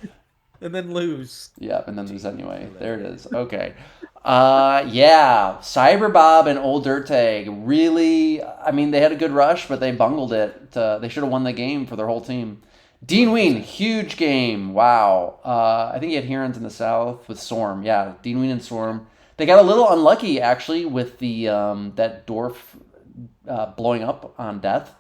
Speaker 3: And then lose.
Speaker 1: Yeah, and then lose anyway. There it is. Okay. Yeah. CyberBob and Old Dirtae really, they had a good rush, but they bungled it. They should have won the game for their whole team. Ween, huge game. Wow. I think he had Herons in the south with Sorm. Yeah, Ween and Sorm. They got a little unlucky, actually, with the that dwarf blowing up on death.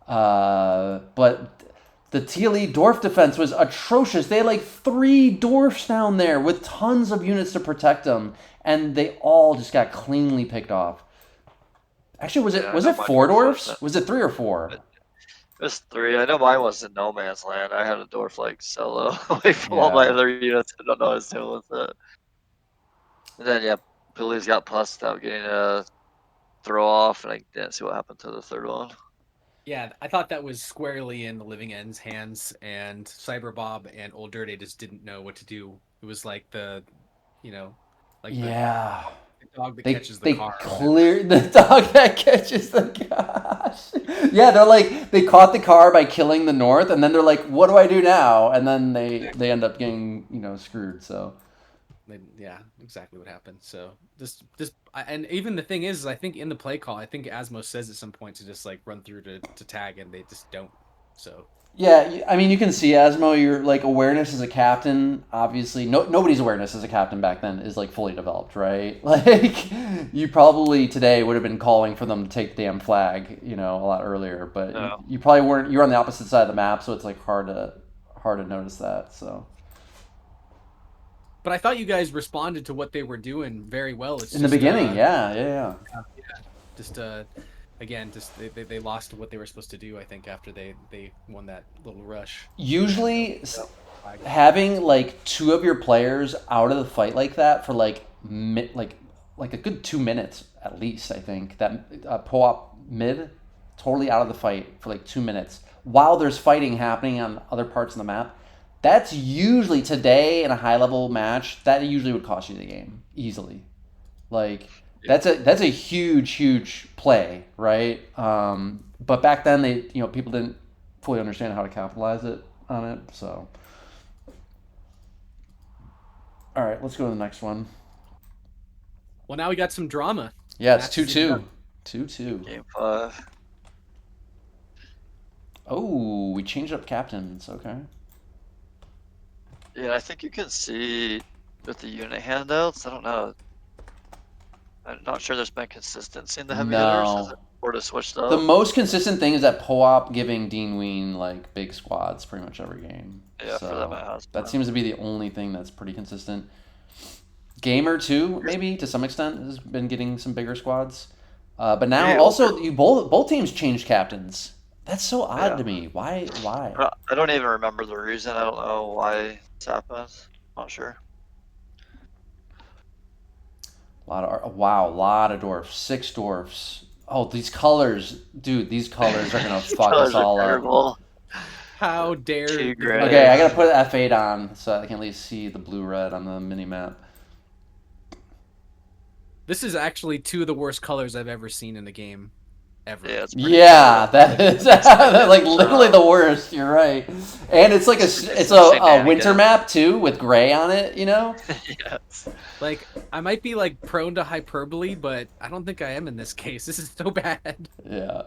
Speaker 1: But the TLE dwarf defense was atrocious. They had 3 dwarfs down there with tons of units to protect them, and they all just got cleanly picked off. Actually, was it 4 dwarfs? Was it 3 or 4?
Speaker 2: It was 3. I know mine was in no man's land. I had a dwarf solo away from all my other units. I don't know what I was doing with it. And then Pele's got plus without getting a throw off, and I didn't see what happened to the third one.
Speaker 3: Yeah, I thought that was squarely in the Living End's hands, and CyberBob and Old Dirtae just didn't know what to do. It was the dog that catches the car.
Speaker 1: The dog that catches the car. Yeah, they're like they caught the car by killing the North, and then they're like, "What do I do now?" And then they end up getting screwed. So
Speaker 3: Yeah, exactly what happened. So and even the thing is, I think in the play call, I think Asmo says at some point to just like run through to tag, and they just don't. So
Speaker 1: yeah, I mean, you can see Asmo. Your like awareness as a captain, obviously, nobody's awareness as a captain back then is like fully developed, right? Like you probably today would have been calling for them to take the damn flag, a lot earlier, but
Speaker 2: Yeah.
Speaker 1: you probably weren't. You're on the opposite side of the map, so it's like hard to notice that. So.
Speaker 3: but I thought you guys responded to what they were doing very well. It's
Speaker 1: In the
Speaker 3: just
Speaker 1: beginning, yeah.
Speaker 3: just again, just they lost what they were supposed to do. I think after they won that little rush.
Speaker 1: Usually, having like two of your players out of the fight like that for like a good 2 minutes at least. I think that PoOp mid totally out of the fight for like 2 minutes while there's fighting happening on other parts of the map. That's usually today in a high level match. That usually would cost you the game easily. Like that's a huge play, right? But back then people didn't fully understand how to capitalize on it. So, all right, let's go to the next one.
Speaker 3: Well, now we got some drama.
Speaker 1: Yeah, it's
Speaker 3: Matches even
Speaker 1: 2-2.
Speaker 3: up.
Speaker 1: 2-2.
Speaker 2: Game 5.
Speaker 1: Oh, we changed up captains. Okay.
Speaker 2: Yeah, I think you can see with the unit handouts. I don't know. I'm not sure there's been consistency in the heavy hitters. Has it
Speaker 1: No.
Speaker 2: sort of switched
Speaker 1: The
Speaker 2: up?
Speaker 1: most consistent thing is that PoOp giving Dean Ween like big squads pretty much every game.
Speaker 2: Yeah, for them it has
Speaker 1: That
Speaker 2: been.
Speaker 1: seems to be the only thing that's pretty consistent. Gamer too, maybe to some extent, has been getting some bigger squads. But now
Speaker 2: Yeah,
Speaker 1: also you both teams changed captains. That's so odd
Speaker 2: Yeah.
Speaker 1: to me. Why?
Speaker 2: I don't even remember the reason. I don't know why this happens. Not sure.
Speaker 1: A lot of dwarfs. 6 dwarfs. Oh, these colors, dude. These colors are gonna fuck us
Speaker 2: Colors are
Speaker 1: all up.
Speaker 2: terrible.
Speaker 3: How dare
Speaker 2: Too
Speaker 3: the
Speaker 2: great.
Speaker 1: Okay, I gotta put F8 on so I can at least see the blue red on the mini map.
Speaker 3: This is actually two of the worst colors I've ever seen in a game, ever.
Speaker 2: Yeah, it's pretty
Speaker 1: Yeah,
Speaker 2: terrible.
Speaker 1: that is like literally the worst. You're right, and it's like
Speaker 2: It's
Speaker 1: a
Speaker 2: shenanigans.
Speaker 1: winter map too with gray on it.
Speaker 2: Yes.
Speaker 3: Like, I might be like prone to hyperbole, but I don't think I am in this case. This is so bad.
Speaker 1: Yeah.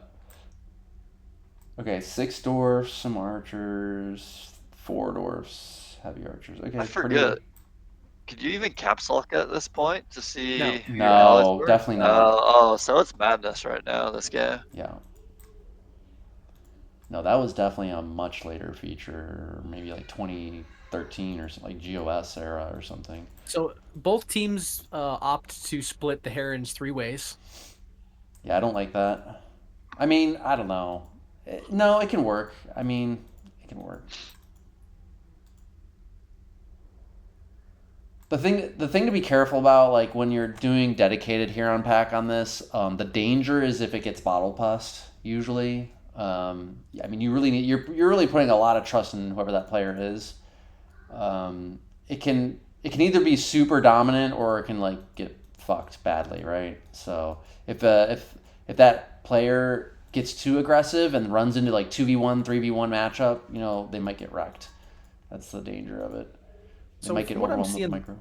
Speaker 1: Okay, 6 dwarfs, some archers, 4 dwarfs, heavy archers. Okay,
Speaker 2: I
Speaker 1: pretty
Speaker 2: forget.
Speaker 1: good.
Speaker 2: Could you even caps lock at this point to see
Speaker 3: No.
Speaker 2: who your allies
Speaker 1: No,
Speaker 2: were?
Speaker 1: definitely not.
Speaker 2: Oh, so it's madness right now, this game.
Speaker 1: Yeah. No, that was definitely a much later feature, maybe like 2013 or something, like GOS era or something.
Speaker 3: So both teams opt to split the Herons 3 ways.
Speaker 1: Yeah, I don't like that. I mean, I don't know. No, it can work. I mean, it can work. The thing to be careful about, like when you're doing dedicated Huron pack on this, the danger is if it gets bottle pussed. Usually, I mean, you're really putting a lot of trust in whoever that player is. It can either be super dominant or it can like get fucked badly, right? So if that player gets too aggressive and runs into like 2v1, 3v1 matchup, they might get wrecked. That's the danger of it. They
Speaker 3: So
Speaker 1: might get
Speaker 3: from what I'm
Speaker 1: overwhelmed with
Speaker 3: seeing
Speaker 1: micro.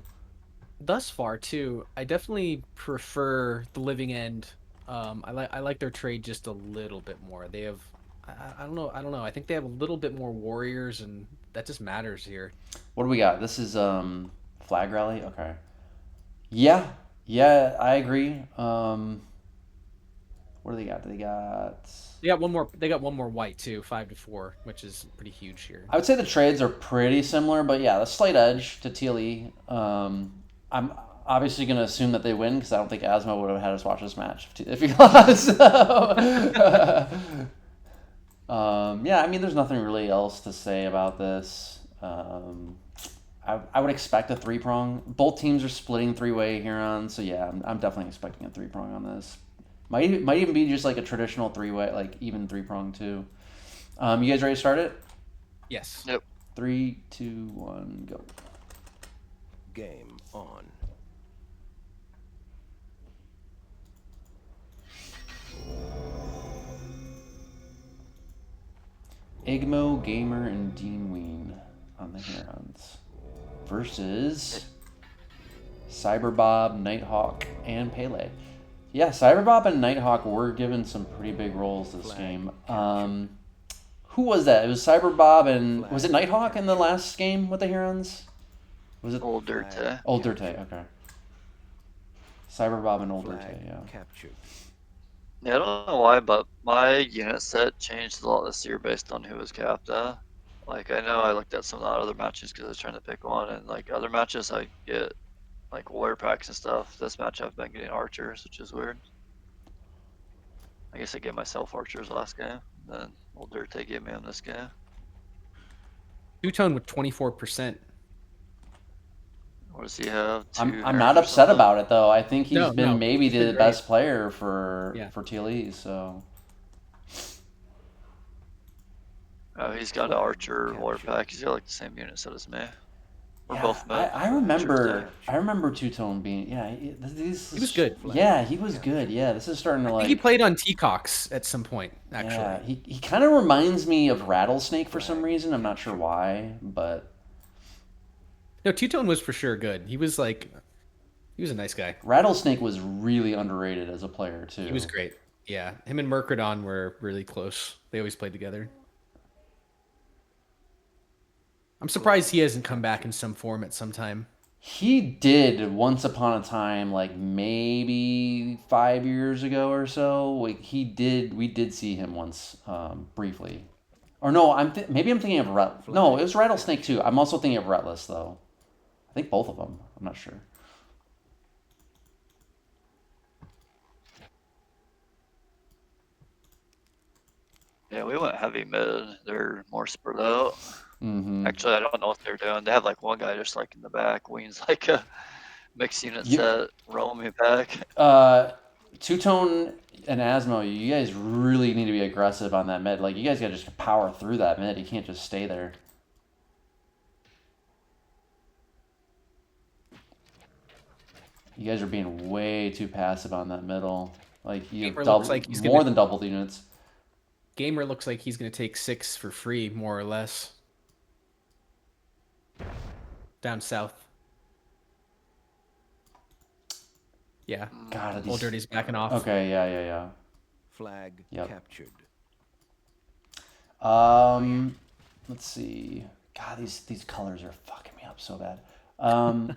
Speaker 3: thus far too, I definitely prefer the Living End. I like their trade just a little bit more. They have I don't know. I think they have a little bit more warriors, and that just matters here.
Speaker 1: What do we got? This is flag rally. Okay. Yeah, I agree. What do they got?
Speaker 3: They got one more. They got one more white too, 5-4, which is pretty huge here.
Speaker 1: I would say the trades are pretty similar, but yeah, the slight edge to TLE. I'm obviously going to assume that they win because I don't think Asmo would have had us watch this match if he lost. Yeah, I mean, there's nothing really else to say about this. I would expect a 3-prong. Both teams are splitting 3-way Huron, so yeah, I'm definitely expecting a 3-prong on this. Might even be just like a traditional 3-way, like even 3-prong too. You guys ready to start it?
Speaker 3: Yes.
Speaker 2: Yep.
Speaker 1: 3, 2, 1, go.
Speaker 4: Game on.
Speaker 1: Igmo, Gamer, and Dean Ween on the Herons versus CyberBob, Nighthawk, and Pele. Yeah, CyberBob and Nighthawk were given some pretty big roles this game. Who was that? It was CyberBob and was it Nighthawk in the last game with the Herons? Was it
Speaker 2: Old Dirtae.
Speaker 1: Old Dirtae? Okay. CyberBob and Old Dirtae, yeah.
Speaker 4: Captured.
Speaker 2: Yeah, I don't know why, but my unit set changed a lot this year based on who was captain. Like, I know I looked at some of the other matches because I was trying to pick one, and like other matches I get like warrior packs and stuff. This match I've been getting archers, which is weird. I guess I gave myself archers last game, then Old Dirtae gave me them this game.
Speaker 3: Two-tone with 24%.
Speaker 2: What does he have?
Speaker 1: I'm not upset about it though. I think he's been maybe
Speaker 3: he's been
Speaker 1: the
Speaker 3: great.
Speaker 1: best player for
Speaker 3: Yeah.
Speaker 1: TLE. So
Speaker 2: Oh, he's got an archer warrior pack. He's got like the same unit set as me. We're
Speaker 1: yeah,
Speaker 2: both mid.
Speaker 1: I remember Two Tone being
Speaker 3: He was good.
Speaker 1: Yeah, he was good. Yeah, this is starting to
Speaker 3: I think he played on Teacox at some point, actually.
Speaker 1: Yeah, he kind of reminds me of Rattlesnake for some reason. I'm not sure why, but
Speaker 3: No, Two-Tone was for sure good. He was a nice guy.
Speaker 1: Rattlesnake was really underrated as a player too.
Speaker 3: He was great. Yeah, him and Murkradon were really close. They always played together. I'm surprised he hasn't come back in some form at some time.
Speaker 1: He did once upon a time, like maybe 5 years ago or so. Like we did see him once, briefly. Or no, maybe I'm thinking of No, it was Rattlesnake too. I'm also thinking of Retless though. I think both of them. I'm not sure.
Speaker 2: Yeah, we went heavy mid. They're more spread out.
Speaker 1: Mm-hmm.
Speaker 2: Actually, I don't know what they're doing. They have like one guy just like in the back. Ween's like a mixed unit set, roaming back.
Speaker 1: Two Tone and Asmo, you guys really need to be aggressive on that mid. Like you guys gotta just power through that mid. You can't just stay there. You guys are being way too passive on that middle. Like you have more than double the units.
Speaker 3: Gamer looks like he's going to take 6 for free, more or less. Down south. Yeah.
Speaker 1: God,
Speaker 3: Old Dirty's backing off.
Speaker 1: Okay, yeah.
Speaker 4: Flag captured.
Speaker 1: Let's see. God, these colors are fucking me up so bad.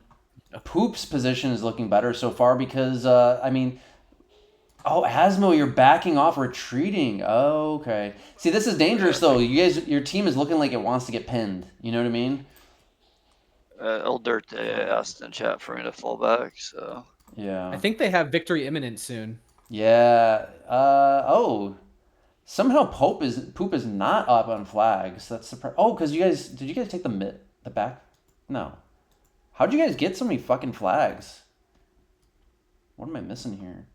Speaker 1: Poop's position is looking better so far because Asmo, you're backing off, retreating. Oh, okay. See, this is dangerous though. Your team is looking like it wants to get pinned. You know what I mean?
Speaker 2: Old Dirtae asked in chat for me to fall back, so.
Speaker 1: Yeah.
Speaker 3: I think they have victory imminent soon.
Speaker 1: Yeah. Somehow Poop is not up on flags. That's surprising. Oh, because did you guys take the back? No. How'd you guys get so many fucking flags? What am I missing here?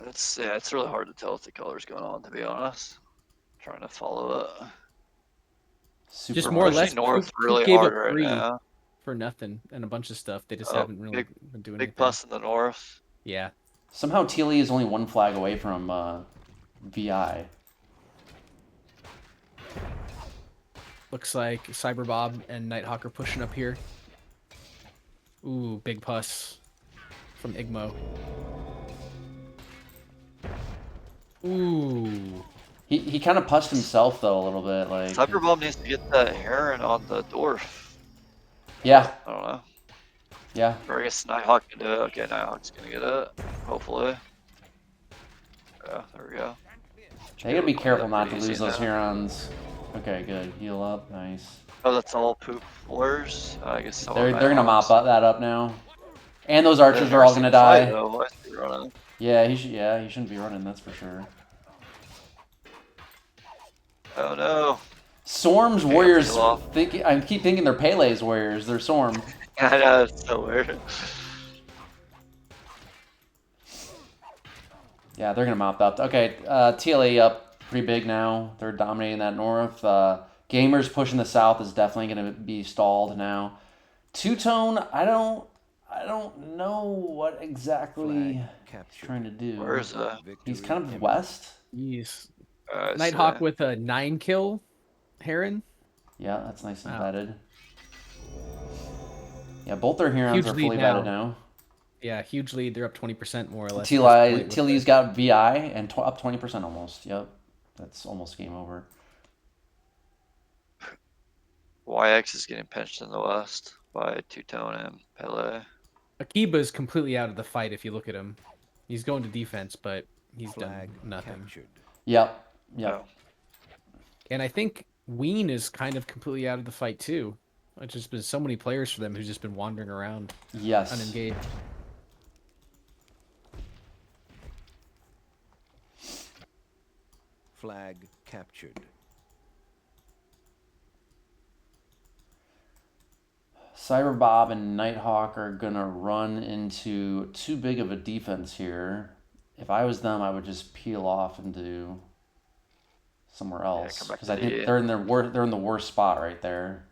Speaker 2: It's really hard to tell what the color's going on, to be honest. I'm trying to follow it.
Speaker 3: Just more or less
Speaker 2: north really
Speaker 3: gave
Speaker 2: hard
Speaker 3: it
Speaker 2: right now.
Speaker 3: For nothing and a bunch of stuff. They just haven't really been doing anything.
Speaker 2: Big plus in the north.
Speaker 3: Yeah.
Speaker 1: Somehow TLE is only one flag away from VI.
Speaker 3: Looks like CyberBob and Nighthawk are pushing up here. Ooh, big puss from Igmo. Ooh.
Speaker 1: He kind of pussed himself though a little bit. Like
Speaker 2: CyberBob needs to get that heron on the dwarf.
Speaker 1: Yeah.
Speaker 2: I don't know.
Speaker 1: Yeah.
Speaker 2: Or I guess Nighthawk can do it. Okay, Nighthawk's gonna get it. Hopefully. Yeah, there we go.
Speaker 1: They gotta be careful not to lose those herons. Okay, good. Heal up, nice.
Speaker 2: Oh, that's all poop wars. I guess
Speaker 1: they're gonna mop that up now. And those archers are all gonna die. Yeah, he shouldn't be running. That's for sure.
Speaker 2: Oh no.
Speaker 1: Sorm's warriors. I keep thinking they're Pele's warriors. They're Sorm.
Speaker 2: I know, it's so weird.
Speaker 1: Yeah, they're gonna mop that up. Okay, TLE up pretty big now. They're dominating that north. Gamers pushing the south is definitely gonna be stalled now. Two Tone, I don't know what exactly he's trying to do.
Speaker 2: Where is
Speaker 1: He's kind of west.
Speaker 3: Nighthawk
Speaker 2: see.
Speaker 3: with a 9-kill Heron.
Speaker 1: Yeah, that's nice and
Speaker 3: Wow.
Speaker 1: vetted. Yeah, both their Herons
Speaker 3: Huge
Speaker 1: are
Speaker 3: lead
Speaker 1: fully
Speaker 3: now.
Speaker 1: vetted now.
Speaker 3: Yeah, huge lead. They're up 20% more or less. At this point with
Speaker 1: TLE's got VI and up 20% almost. Yep. That's almost game over.
Speaker 2: YX is getting pinched in the West by Two-Tone and Pele.
Speaker 3: Akiba is completely out of the fight if you look at him. He's going to defense, but he's
Speaker 4: Flag
Speaker 3: done nothing.
Speaker 4: captured.
Speaker 1: Yep.
Speaker 2: Oh.
Speaker 3: And I think Ween is kind of completely out of the fight too. It's just been so many players for them who's just been wandering around
Speaker 1: Yes.
Speaker 3: unengaged.
Speaker 4: Flag captured.
Speaker 1: CyberBob and Nighthawk are gonna run into too big of a defense here. If I was them, I would just peel off and do somewhere else
Speaker 2: come back
Speaker 1: because
Speaker 2: to
Speaker 1: I think
Speaker 2: D.
Speaker 1: they're in the worst spot right there.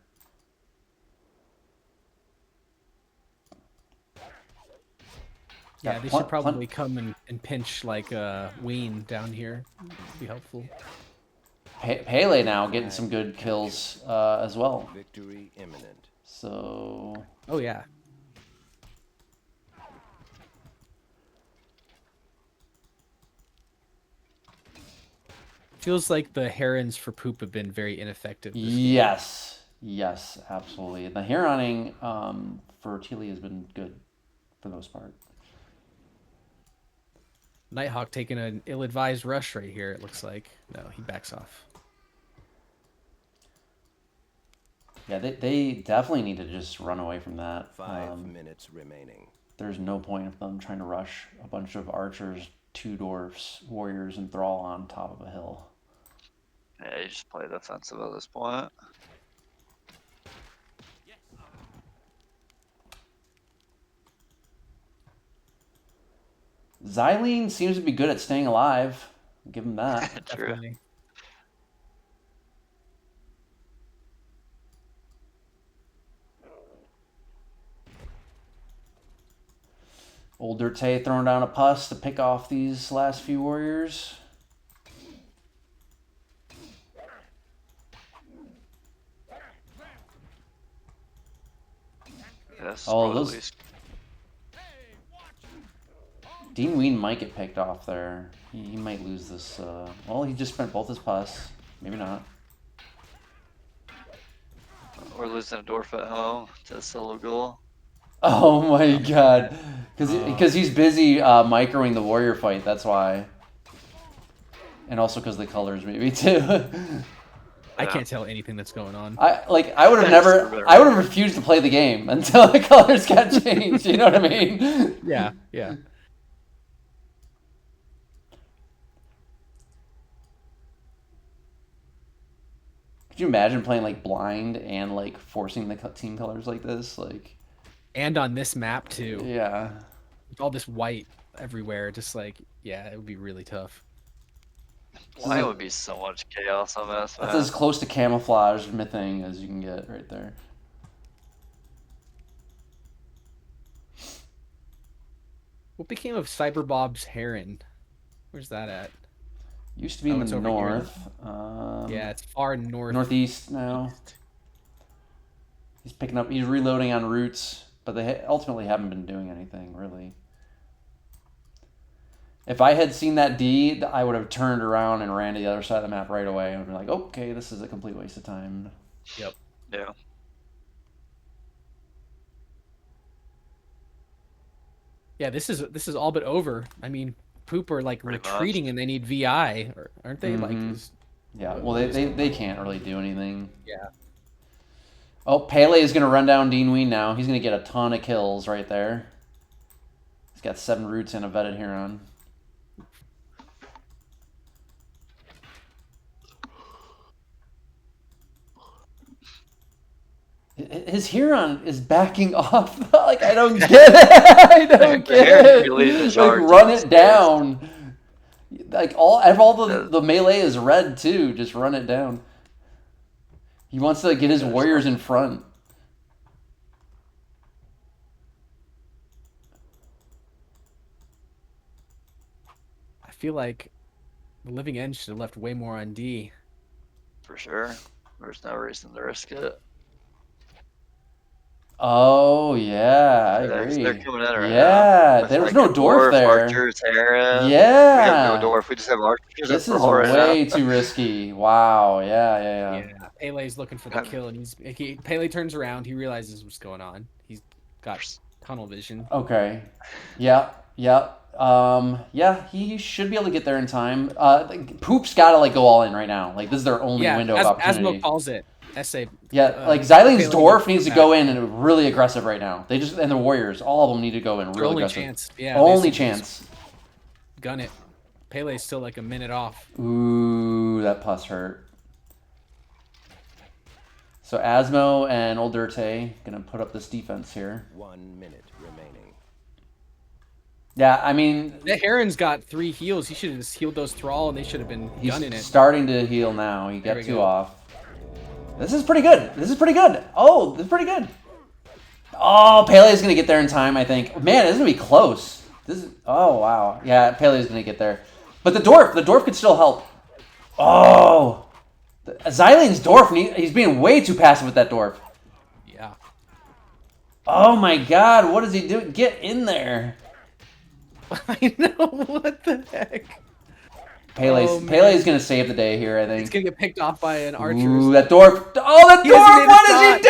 Speaker 3: Yeah, they should probably come and pinch like Ween down here. That'd be helpful.
Speaker 1: Pele now getting some good kills as well.
Speaker 4: Victory imminent.
Speaker 1: So
Speaker 3: Oh yeah. Feels like the Herons for PoOp have been very ineffective this game.
Speaker 1: yes, absolutely. The Heroning for Chile has been good for the most part.
Speaker 3: Nighthawk taking an ill-advised rush right here, it looks like. No, he backs off.
Speaker 1: Yeah, they definitely need to just run away from that.
Speaker 4: 5 minutes remaining.
Speaker 1: There's no point of them trying to rush a bunch of archers, 2 dwarfs, warriors, and thrall on top of a hill.
Speaker 2: Yeah, you just play defensive at this point.
Speaker 1: Xylene seems to be good at staying alive. I'll give him that.
Speaker 2: True.
Speaker 3: Definitely.
Speaker 1: Old Dirtae throwing down a pus to pick off these last few warriors.
Speaker 2: Yes.
Speaker 1: Oh, those. Dean Ween might get picked off there. He might lose this. Well, he just spent both his pus. Maybe not.
Speaker 2: We're losing a dwarf at home to a solo goal.
Speaker 1: Oh my god. Because he's busy microing the warrior fight, that's why. And also because the colors maybe too.
Speaker 3: I can't tell anything that's going on.
Speaker 1: I would have refused to play the game until the colors got changed, you know what I mean?
Speaker 3: Yeah, yeah.
Speaker 1: Could you imagine playing like blind and like forcing the team colors like this? Like,
Speaker 3: and on this map too.
Speaker 1: Yeah.
Speaker 3: With all this white everywhere, just like, yeah, it would be really tough.
Speaker 2: Why would be so much chaos on this?
Speaker 1: That's as close to camouflage mything as you can get right there.
Speaker 3: What became of CyberBob's Heron? Where's that at?
Speaker 1: Used to be in the north.
Speaker 3: Yeah, it's far north.
Speaker 1: Northeast now. He's picking up. He's reloading on routes, but they ultimately haven't been doing anything really. If I had seen that D, I would have turned around and ran to the other side of the map right away. I would be like, okay, this is a complete waste of time.
Speaker 3: Yep.
Speaker 2: Yeah.
Speaker 3: Yeah, this is all but over. I mean, PoOp are like retreating and they need VI, aren't they? Like,
Speaker 1: yeah. Well, they can't really do anything.
Speaker 3: Yeah.
Speaker 1: Oh, Pele is gonna run down Dean Ween now. He's gonna get a ton of kills right there. He's got 7 roots and a vetted Huron. His Huron is backing off. Like, I don't get it. I don't get it. Like, run it down. Like, all the melee is red too. Just run it down. He wants to get his warriors in front.
Speaker 3: I feel like The living end should have left way more on D.
Speaker 2: For sure. There's no reason to risk it.
Speaker 1: Oh yeah, I
Speaker 2: Yeah, 'cause they're
Speaker 1: agree.
Speaker 2: coming in right now.
Speaker 1: Yeah,
Speaker 2: With
Speaker 1: there was
Speaker 2: like a
Speaker 1: no dwarf
Speaker 2: dwarf,
Speaker 1: there.
Speaker 2: archers, Heron. We have no
Speaker 1: Yeah,
Speaker 2: dwarf. We just have archers at
Speaker 1: this is
Speaker 2: brawl right now.
Speaker 1: way too risky. Wow. Yeah, yeah, yeah.
Speaker 3: Yeah, Pele's looking for the kill, and Pele turns around. He realizes what's going on. He's got tunnel vision.
Speaker 1: Okay. Yeah, yeah. Yeah, he should be able to get there in time. Poop's got to like go all in right now. Like this is their only
Speaker 3: Yeah,
Speaker 1: window of
Speaker 3: as
Speaker 1: opportunity.
Speaker 3: Asmo calls it. SA.
Speaker 1: Yeah, like Xylene's
Speaker 3: Pele
Speaker 1: dwarf needs to
Speaker 3: back.
Speaker 1: go in and really aggressive right now. They just and the warriors, all of them need to go in
Speaker 3: Their
Speaker 1: really
Speaker 3: only
Speaker 1: aggressive.
Speaker 3: chance. Yeah.
Speaker 1: Only
Speaker 3: basically,
Speaker 1: chance.
Speaker 3: gun it. Pele's still like a minute off.
Speaker 1: Ooh, that plus hurt. So Asmo and old Dirtae gonna put up this defense here.
Speaker 4: 1 minute remaining.
Speaker 1: Yeah, I mean,
Speaker 3: The Heron's got 3 heals. He should have just healed those Thrall, and they should have been gunning
Speaker 1: he's
Speaker 3: it.
Speaker 1: starting to heal now. He
Speaker 3: There
Speaker 1: got
Speaker 3: we
Speaker 1: 2
Speaker 3: go.
Speaker 1: off. This is pretty good. This is pretty good. Oh, this is pretty good. Oh, Pele's gonna get there in time, I think. Man, this is gonna be close. This is. Oh wow. Yeah, Pele's gonna get there. But the dwarf could still help. Oh, Xylene's dwarf. He's being way too passive with that dwarf.
Speaker 3: Yeah.
Speaker 1: Oh my God, what is he doing? Get in there.
Speaker 3: I know. What the heck?
Speaker 1: Pele's
Speaker 3: Oh, man.
Speaker 1: Pele's gonna save the day here, I think.
Speaker 3: He's gonna get picked off by an archer.
Speaker 1: Ooh, that dwarf. Oh, that
Speaker 3: He hasn't
Speaker 1: dwarf!
Speaker 3: made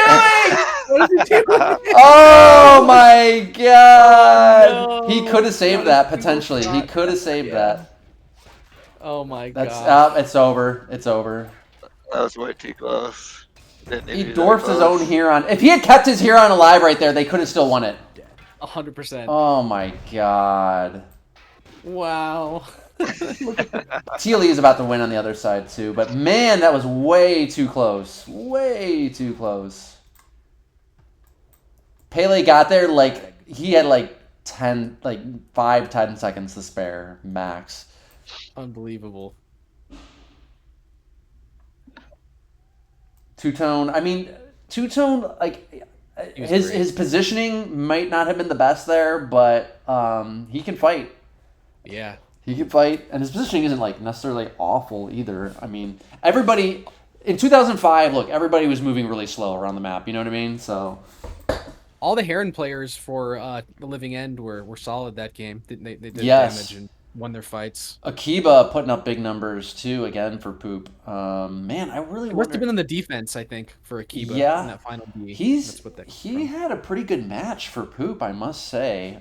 Speaker 3: a
Speaker 1: What is he doing?
Speaker 3: What is he doing?
Speaker 1: Oh my God!
Speaker 3: Oh, no.
Speaker 1: He could have saved
Speaker 3: That
Speaker 1: that
Speaker 3: was
Speaker 1: potentially. He
Speaker 3: shot.
Speaker 1: could have saved
Speaker 3: Yeah.
Speaker 1: that.
Speaker 3: Oh my
Speaker 1: That's
Speaker 3: god.
Speaker 1: it's over. It's over.
Speaker 2: That was way too close. Didn't need
Speaker 1: He
Speaker 2: to be that
Speaker 1: dwarfs his
Speaker 2: close.
Speaker 1: own Huron. If he had kept his Huron alive right there, they could have still won it.
Speaker 3: 100%.
Speaker 1: Oh my God.
Speaker 3: Wow.
Speaker 1: TLE is about to win on the other side too, but man, that was way too close. Way too close. Pele got there like he had like 5-10 seconds to spare max.
Speaker 3: Unbelievable.
Speaker 1: Two-tone, I mean, two-tone, like
Speaker 3: He was
Speaker 1: his
Speaker 3: great.
Speaker 1: his positioning might not have been the best there, but he can fight.
Speaker 3: Yeah.
Speaker 1: He can fight, and his positioning isn't like necessarily awful either. I mean, everybody in 2005, look, everybody was moving really slow around the map. You know what I mean? So
Speaker 3: All the Heron players for the Living End were solid that game. They did
Speaker 1: Yes.
Speaker 3: damage and won their fights.
Speaker 1: Akiba putting up big numbers too again for Poop. Man, I really
Speaker 3: It must have
Speaker 1: wonder.
Speaker 3: been on the defense, I think, for Akiba
Speaker 1: Yeah.
Speaker 3: in that final D.
Speaker 1: He
Speaker 3: from.
Speaker 1: had a pretty good match for Poop, I must say.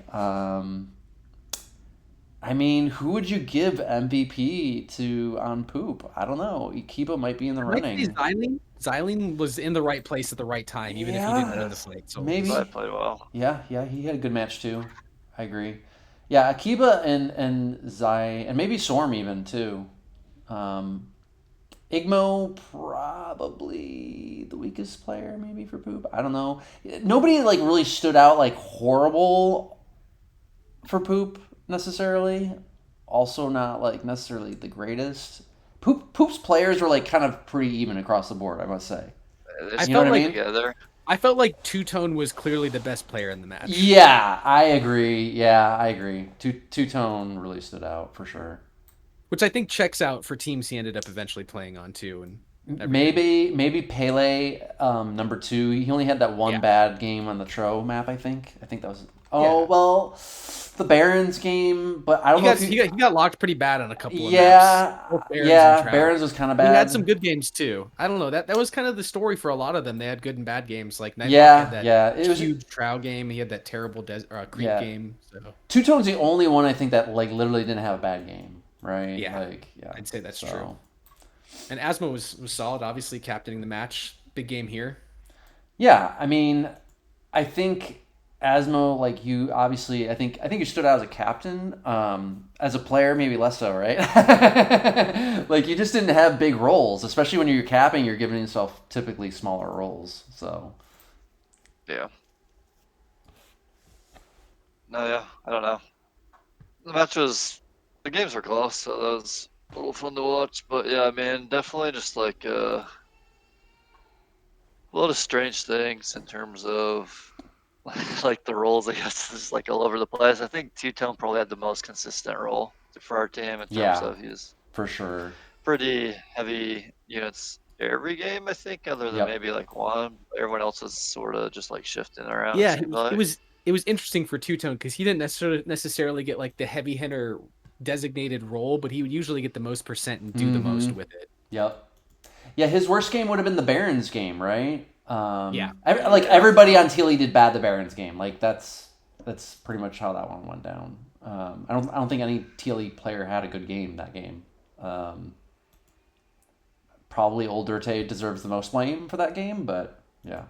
Speaker 1: I mean, who would you give MVP to on Poop? I don't know. Akiba might be in the
Speaker 3: Might be
Speaker 1: running.
Speaker 3: Xylene. Xylene was in the right place at the right time, even if he didn't win the fight. So
Speaker 1: maybe.
Speaker 2: So I played well.
Speaker 1: Yeah, he had a good match too. I agree. Yeah, Akiba and Zai and maybe Sorm even too. Igmo probably the weakest player maybe for Poop. I don't know. Nobody like really stood out like horrible for Poop necessarily. Also not like necessarily the greatest. Poop's players were like kind of pretty even across the board, I must say.
Speaker 2: They
Speaker 1: You know what I
Speaker 2: stuck
Speaker 1: mean?
Speaker 2: together.
Speaker 3: I felt like Two Tone was clearly the best player in the match.
Speaker 1: Yeah, I agree. Yeah, I agree. Two-tone really stood out for sure.
Speaker 3: Which I think checks out for teams he ended up eventually playing on too. And
Speaker 1: Maybe Pele number 2. He only had that one
Speaker 3: Yeah.
Speaker 1: bad game on the Tro map, I think. I think that was. Oh
Speaker 3: Yeah.
Speaker 1: well, the Barons game, but I don't know if
Speaker 3: he got locked pretty bad on a couple of
Speaker 1: yeah,
Speaker 3: maps. Both Barons and
Speaker 1: yeah.
Speaker 3: Trout.
Speaker 1: Barons was kind of
Speaker 3: He
Speaker 1: bad.
Speaker 3: had some good games too. I don't know. That was kind of the story for a lot of them. They had good and bad games. Like Nightbot
Speaker 1: Yeah,
Speaker 3: had that
Speaker 1: yeah. It was
Speaker 3: huge Trow game. He had that terrible creep
Speaker 1: Yeah.
Speaker 3: game. So
Speaker 1: Two-tone's the only one I think that like literally didn't have a bad game, right?
Speaker 3: Yeah,
Speaker 1: like, yeah.
Speaker 3: I'd say that's
Speaker 1: so.
Speaker 3: true. And Asmo was solid, obviously captaining the match. Big game here.
Speaker 1: Yeah, I mean, I think Asmo, like you, obviously, I think you stood out as a captain. As a player, maybe less so, right? Like you just didn't have big roles, especially when you're capping. You're giving yourself typically smaller roles. So
Speaker 2: Yeah. No, yeah, I don't know. The games were close, so that was a little fun to watch. But yeah, I mean, definitely just like a lot of strange things in terms of like the roles. I guess is like all over the place. I think Two Tone probably had the most consistent role for our team in terms
Speaker 1: Yeah.
Speaker 2: of he was
Speaker 1: for sure.
Speaker 2: pretty heavy units every game, I think, other than
Speaker 1: Yep.
Speaker 2: maybe like one. Everyone else is sort of just like shifting around.
Speaker 3: Yeah,
Speaker 2: It seems like.
Speaker 3: it was interesting for Two Tone because he didn't necessarily get like the heavy hitter designated role, but he would usually get the most percent and do the most with it.
Speaker 1: Yep. Yeah, his worst game would have been the Barons game, right?
Speaker 3: Yeah.
Speaker 1: Like everybody on Teely did bad the Barons game. Like that's pretty much how that one went down. I don't think any Teely player had a good game that game. Probably old Dirtae deserves the most blame for that game, but yeah.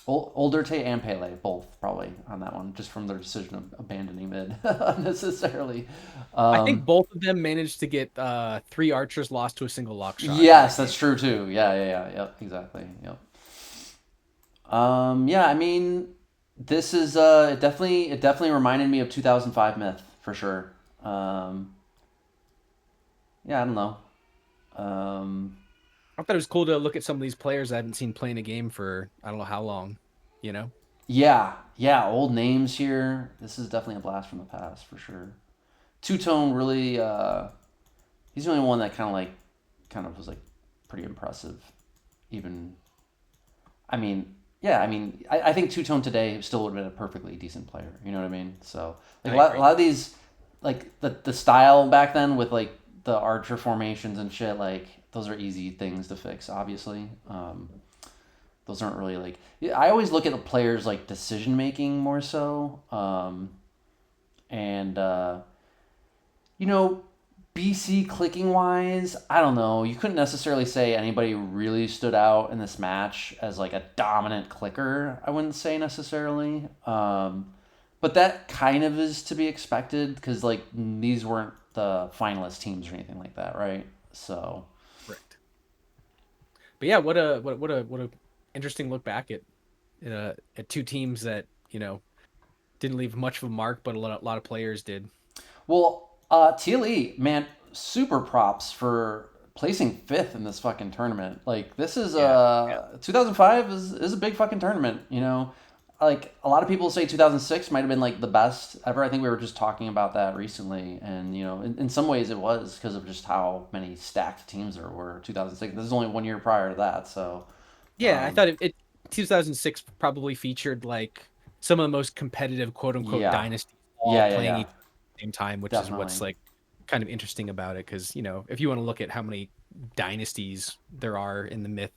Speaker 1: Old Dirtae and Pele both probably on that one, just from their decision of abandoning mid unnecessarily.
Speaker 3: I think both of them managed to get 3 archers lost to a single lock shot.
Speaker 1: Yes, that's true too. Yeah. Yep, exactly. Yep. Yeah, I mean, this is it definitely reminded me of 2005 Myth for sure. Yeah, I don't know.
Speaker 3: I thought it was cool to look at some of these players I haven't seen playing a game for I don't know how long, you know?
Speaker 1: Yeah, old names here. This is definitely a blast from the past for sure. Two Tone really he's the only one that kind of was like pretty impressive. Even I mean, yeah, I think Two Tone today still would have been a perfectly decent player. You know what I mean? So like a lot of these, like the style back then with like the archer formations and shit, like those are easy things to fix. Obviously, those aren't really like. I always look at the players like decision making more so, and you know, BC clicking wise, I don't know. You couldn't necessarily say anybody really stood out in this match as like a dominant clicker. I wouldn't say necessarily. But that kind of is to be expected because like these weren't the finalist teams or anything like that, right? So.
Speaker 3: Correct. But yeah, what a interesting look back at two teams that didn't leave much of a mark, but a lot of players did.
Speaker 1: Well, TLE, man, super props for placing fifth in this fucking tournament. Like this is 2005 is a big fucking tournament. You know, like a lot of people say 2006 might have been like the best ever. I think we were just talking about that recently, and you know, in some ways it was because of just how many stacked teams there were. 2006. This is only 1 year prior to that, so.
Speaker 3: Yeah, I thought it 2006 probably featured like some of the most competitive quote unquote dynasties all playing each at the same time, which is what's like kind of interesting about it because if you want to look at how many dynasties there are in the Myth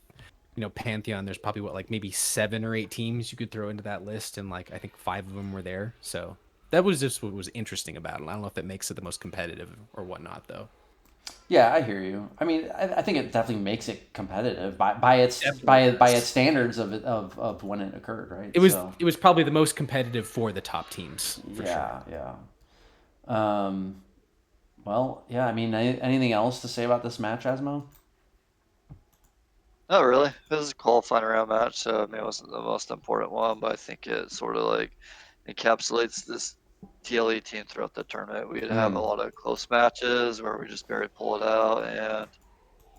Speaker 3: pantheon, there's probably like maybe 7 or 8 teams you could throw into that list, and like I think 5 of them were there. So that was just what was interesting about it. I don't know if that makes it the most competitive or whatnot though.
Speaker 1: Yeah, I hear you. I mean, I think it definitely makes it competitive by its standards of when it occurred, right?
Speaker 3: It was probably the most competitive for the top teams. For sure.
Speaker 1: Yeah. Well, yeah. I mean, anything else to say about this match, Asmo?
Speaker 2: Not really. This is a qualifying round match, so I mean, it wasn't the most important one, but I think it sort of like encapsulates this TLE team throughout the tournament. We'd have a lot of close matches where we just barely pull it out, and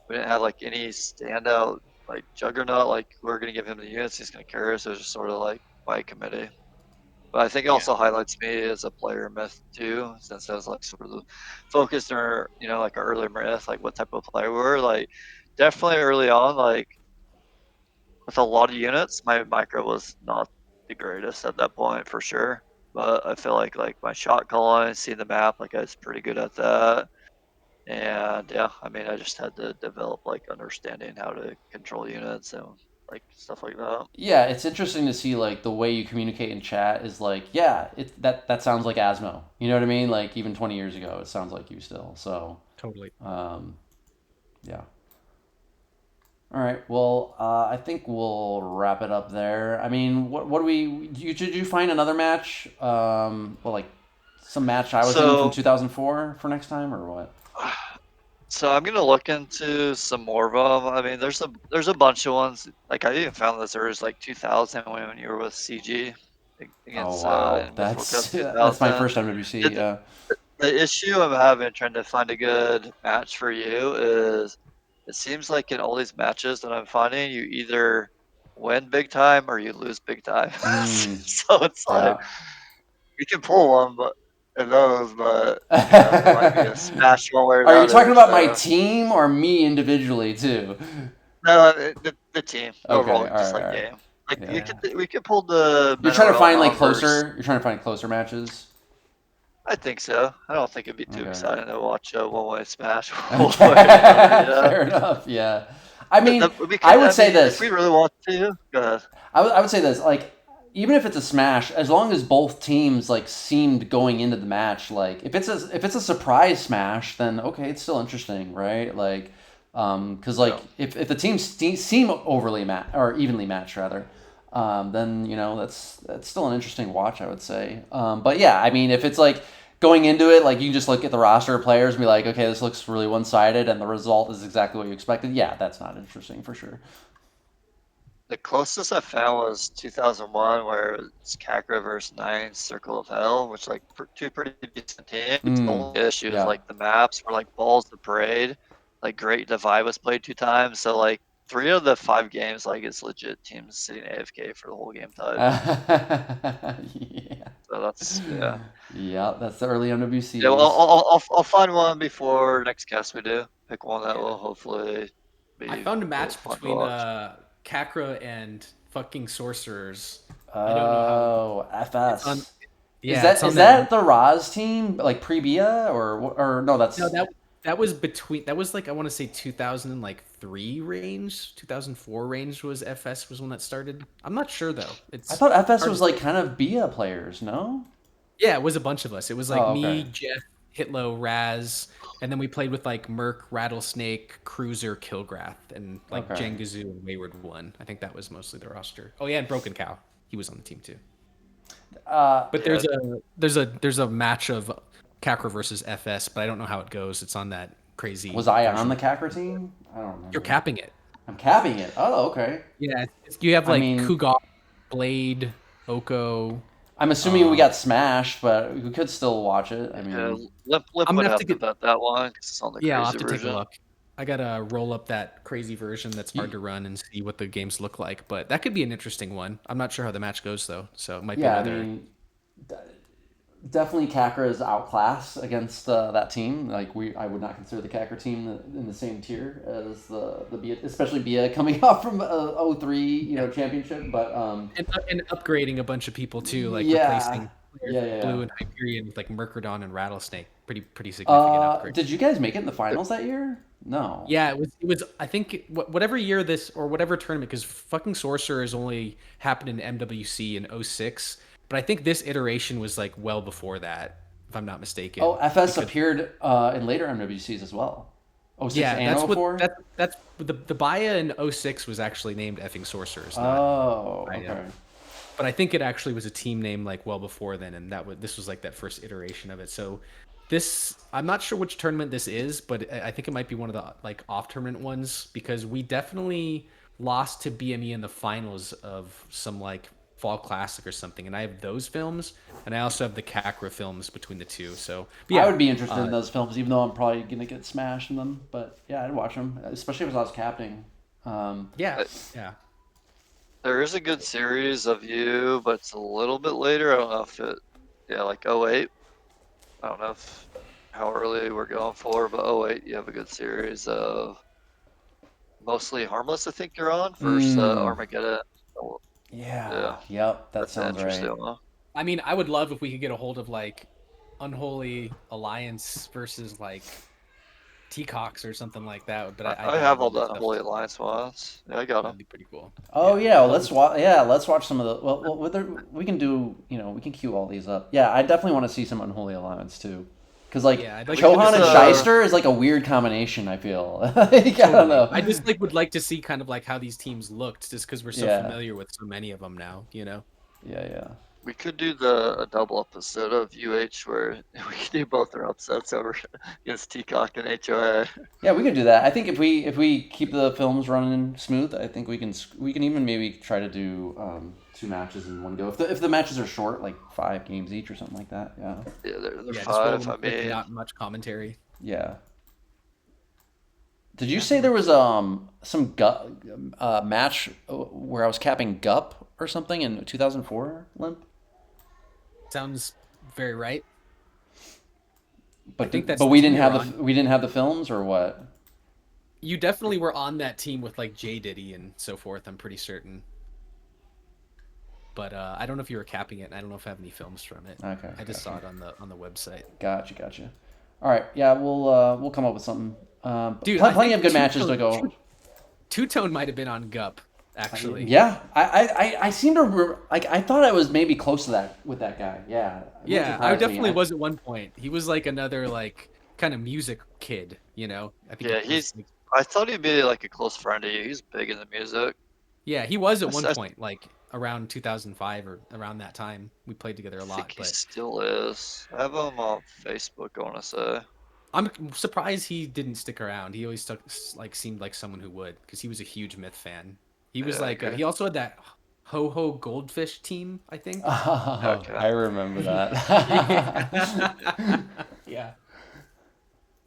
Speaker 2: we didn't have like any standout like juggernaut. Like we're gonna give him the units, he's gonna carry us. It was just sort of like by committee. But I think it also highlights me as a player Myth too, since I was like sort of focused on like our early Myth, like what type of player we were. Like definitely early on, like with a lot of units, my micro was not the greatest at that point for sure. But I feel like my shot calling, seeing the map, like I was pretty good at that. And yeah, I mean, I just had to develop like understanding how to control units and like stuff like that.
Speaker 1: Yeah, it's interesting to see like the way you communicate in chat is like, yeah, that sounds like Asmo. You know what I mean? Like even 20 years ago, it sounds like you still. So
Speaker 3: totally.
Speaker 1: Yeah. All right. Well, I think we'll wrap it up there. I mean, what do we? Did you find another match? Well, like some match I was in from 2004 for next time, or what?
Speaker 2: So I'm gonna look into some more of them. I mean, there's a bunch of ones. Like I even found this there was like 2000 when you were with CG against.
Speaker 1: Oh wow,
Speaker 2: in
Speaker 1: that's
Speaker 2: Cup
Speaker 1: that's my first MWC. Yeah.
Speaker 2: The issue I'm having trying to find a good match for you is it seems like in all these matches that I'm finding, you either win big time or you lose big time. So it's like we can pull one, but in those, but there might be a smash one way or the
Speaker 1: Are you
Speaker 2: other.
Speaker 1: talking about my
Speaker 2: So.
Speaker 1: team or me individually too?
Speaker 2: No, the team
Speaker 1: Okay,
Speaker 2: overall,
Speaker 1: all
Speaker 2: just
Speaker 1: right,
Speaker 2: like
Speaker 1: all right.
Speaker 2: game. Like
Speaker 1: Yeah.
Speaker 2: we could pull the
Speaker 1: You're trying to find like
Speaker 2: Mineralma versus.
Speaker 1: closer. You're trying to find closer matches.
Speaker 2: I think so. I don't think it'd be too
Speaker 1: Okay.
Speaker 2: exciting to watch a one-way smash one way or another.
Speaker 1: Okay.
Speaker 2: You know,
Speaker 1: Fair enough. Yeah. I mean,
Speaker 2: we
Speaker 1: I
Speaker 2: could.
Speaker 1: would
Speaker 2: I
Speaker 1: say
Speaker 2: mean, if we
Speaker 1: this.
Speaker 2: really want to, go ahead.
Speaker 1: I would say this. Like, even if it's a smash, as long as both teams like seemed going into the match, like if it's a surprise smash, then okay, it's still interesting, right? Like, because like
Speaker 2: Yeah.
Speaker 1: if the teams seem overly or evenly matched rather, then that's still an interesting watch, I would say. But yeah, I mean, if it's like going into it, like you just look at the roster of players and be like, okay, this looks really one sided, and the result is exactly what you expected. Yeah, that's not interesting for sure.
Speaker 2: The closest I found was 2001, where it's Kakra versus Nine Circle of Hell, which like two pretty decent teams. The only issue is
Speaker 1: Yeah.
Speaker 2: like the maps were like Balls the Parade, like Great Divide was played 2 times, so like 3 of the 5 games, like it's legit teams sitting AFK for the whole game type.
Speaker 1: Yeah.
Speaker 2: So that's yeah.
Speaker 1: Yeah, that's the early
Speaker 2: Yeah, well,
Speaker 1: MWCs.
Speaker 2: I'll find one before next cast we do. Pick one that
Speaker 3: Yeah.
Speaker 2: will hopefully
Speaker 3: I
Speaker 2: be
Speaker 3: found a
Speaker 2: real
Speaker 3: match
Speaker 2: fun to
Speaker 3: between
Speaker 2: watch.
Speaker 3: Kakra and fucking sorcerers. I don't know how.
Speaker 1: Oh,
Speaker 3: It's on.
Speaker 1: FS.
Speaker 3: Yeah, it's on
Speaker 1: Is
Speaker 3: that.
Speaker 1: that the Roz team like pre-Bia or no?
Speaker 3: No,
Speaker 1: That's
Speaker 3: that was between. That was like I want to say 2003 range, 2004 range was FS was when that started. I'm not sure though.
Speaker 1: I
Speaker 3: It's
Speaker 1: thought FS
Speaker 3: hard
Speaker 1: was
Speaker 3: to
Speaker 1: like
Speaker 3: say.
Speaker 1: kind of Bia players, no?
Speaker 3: Yeah, it was a bunch of us. It was like
Speaker 1: Oh,
Speaker 3: me,
Speaker 1: okay.
Speaker 3: Jeff, Hitlo, Raz, and then we played with like Merc, Rattlesnake, Cruiser, Kilgrath, and like
Speaker 1: Okay.
Speaker 3: Jengazoo and Wayward One. I think that was mostly the roster. Oh yeah, and Broken Cow. He was on the team too. But
Speaker 2: Yeah,
Speaker 3: there's a match of Kakra versus FS, but I don't know how it goes. It's on that crazy
Speaker 1: Was I on
Speaker 3: version.
Speaker 1: the Kacker team? I don't
Speaker 3: You're
Speaker 1: remember.
Speaker 3: capping it.
Speaker 1: I'm capping it. Oh, okay.
Speaker 3: Yeah, you have
Speaker 1: I
Speaker 3: like
Speaker 1: mean,
Speaker 3: Kugot, Blade, Oko.
Speaker 1: I'm assuming we
Speaker 3: Um,
Speaker 1: got smashed, but we could still watch it. I
Speaker 2: yeah.
Speaker 1: mean,
Speaker 2: Limp
Speaker 3: I'm
Speaker 2: would
Speaker 3: gonna have
Speaker 2: have
Speaker 3: to
Speaker 2: to
Speaker 3: get.
Speaker 2: bet that one because it's on the
Speaker 3: Yeah, I'll
Speaker 2: crazy
Speaker 3: have to take a
Speaker 2: version.
Speaker 3: look. I gotta roll up that crazy version that's hard
Speaker 1: y-
Speaker 3: to run and see what the games look like. But that could be an interesting one. I'm not sure how the match goes though, so it might be
Speaker 1: yeah, I
Speaker 3: another.
Speaker 1: mean, definitely Kacker is outclassed against that team. Like I would not consider the Kacker team in the same tier as the Bia, especially Bia coming off from '03 championship. But
Speaker 3: And upgrading a bunch of people too, like
Speaker 1: yeah,
Speaker 3: replacing players
Speaker 1: yeah,
Speaker 3: like
Speaker 1: yeah,
Speaker 3: Blue
Speaker 1: yeah.
Speaker 3: and Hyperion with like Murkerdon and Rattlesnake. Pretty significant upgrade.
Speaker 1: Did you guys make it in the finals that year? No.
Speaker 3: Yeah, it was. I think whatever year this or whatever tournament, because fucking Sorcerer has only happened in MWC in '06, but I think this iteration was like well before that, if I'm not
Speaker 1: Oh,
Speaker 3: mistaken.
Speaker 1: FS
Speaker 3: Because
Speaker 1: appeared in later MWCs as well. '06
Speaker 3: yeah,
Speaker 1: and '04.
Speaker 3: that's the Baya in '06 was actually named effing Sorcerers, not
Speaker 1: Oh,
Speaker 3: Baya.
Speaker 1: okay.
Speaker 3: But I think it actually was a team name like well before then, and this was like that first iteration of it. So this I'm not sure which tournament this is, but I think it might be one of the like off tournament ones because we definitely lost to BME in the finals of some like fall classic or something, and I have those films, and I also have the Kakra films between the two. So but
Speaker 1: I
Speaker 3: yeah,
Speaker 1: would be interested in those films, even though I'm probably gonna get smashed in them. But yeah, I'd watch them, especially if I was captaining.
Speaker 3: yeah,
Speaker 2: Uh,
Speaker 3: yeah.
Speaker 2: There is a good series of you, but it's a little bit later. I don't know if yeah, like '08. I don't know how early we're going for, but '08, you have a good series of mostly Harmless, I think you're on, versus
Speaker 1: Mm,
Speaker 2: Armageddon. Oh,
Speaker 1: yeah.
Speaker 2: yeah,
Speaker 1: Yep. That
Speaker 2: that's an
Speaker 1: sounds right.
Speaker 2: interesting one.
Speaker 3: I mean, I would love if we could get a hold of like Unholy Alliance versus like Teacox or something like that, but I
Speaker 2: I
Speaker 3: doubt
Speaker 2: have all
Speaker 3: all that
Speaker 2: the
Speaker 3: stuff.
Speaker 2: Holy Alliance ones. Yeah, I got them.
Speaker 3: That'd be pretty cool.
Speaker 1: Oh
Speaker 3: Yeah,
Speaker 1: yeah.
Speaker 3: I'd
Speaker 1: Well,
Speaker 3: love to.
Speaker 1: let's watch. Yeah, let's watch some of the. Well, we can do. We can queue all these up. Yeah, I definitely want to see some Unholy Alliance too, because like
Speaker 3: Yeah, I'd
Speaker 2: And
Speaker 3: like
Speaker 2: we
Speaker 3: to
Speaker 2: could
Speaker 1: Chohan
Speaker 2: just
Speaker 1: and
Speaker 3: see
Speaker 1: Shyster is like a weird combination. I feel. Like, I don't
Speaker 3: totally.
Speaker 1: know.
Speaker 3: I just like would like to see kind of like how these teams looked, just because we're so
Speaker 1: Yeah.
Speaker 3: familiar with so many of them now. You know.
Speaker 1: Yeah. Yeah.
Speaker 2: we could do a double episode of UH where we could do both our upsets over against Teacock and HOA.
Speaker 1: Yeah, we could do that. I think if we keep the films running smooth, I think we can even maybe try to do 2 matches in one go. If the matches are short, like 5 games each or something like that. Yeah.
Speaker 2: Yeah, they're
Speaker 3: Yeah, just roll
Speaker 2: five.
Speaker 3: them
Speaker 2: I
Speaker 3: quick and
Speaker 2: mean,
Speaker 3: not much commentary.
Speaker 1: Yeah. Did you
Speaker 3: Yeah,
Speaker 1: say there was some match where I was capping Gup or something in 2004, Limp?
Speaker 3: sounds very right.
Speaker 1: But
Speaker 3: think that's
Speaker 1: but
Speaker 3: the
Speaker 1: we
Speaker 3: team
Speaker 1: didn't
Speaker 3: you
Speaker 1: have
Speaker 3: were
Speaker 1: the
Speaker 3: on.
Speaker 1: we didn't have the films or what?
Speaker 3: You definitely were on that team with like J Diddy and so forth. I'm pretty certain. But I don't know if you were capping it, and I don't know if I have any films from it.
Speaker 1: Okay,
Speaker 3: I just saw
Speaker 1: gotcha.
Speaker 3: it on the website.
Speaker 1: Gotcha. All right, yeah, we'll come up with something.
Speaker 3: Dude, I
Speaker 1: Plenty
Speaker 3: think
Speaker 1: of good matches to go.
Speaker 3: Two Tone might have been on Gup, actually.
Speaker 1: Yeah, I seem to like I thought I was maybe close to that with that guy. Yeah, it wouldn't
Speaker 3: Yeah, I
Speaker 1: surprise me.
Speaker 3: definitely was at one point. He was like another like kind of music kid, you know. I think
Speaker 2: Yeah,
Speaker 3: he was.
Speaker 2: I thought he'd be like a close friend to you. He's big in the music.
Speaker 3: Yeah, he was at
Speaker 2: I,
Speaker 3: one
Speaker 2: I
Speaker 3: point, like around 2005 or around that time. We played together a
Speaker 2: think
Speaker 3: lot,
Speaker 2: he
Speaker 3: but
Speaker 2: still is. I have him on Facebook, I want to say.
Speaker 3: I'm surprised he didn't stick around. He always seemed like someone who would, because he was a huge Myth fan. He was
Speaker 2: Yeah, I
Speaker 3: like
Speaker 2: agree.
Speaker 3: he also had that Ho Ho Goldfish team, I think.
Speaker 1: Oh,
Speaker 2: Okay.
Speaker 1: I remember that.
Speaker 3: Yeah.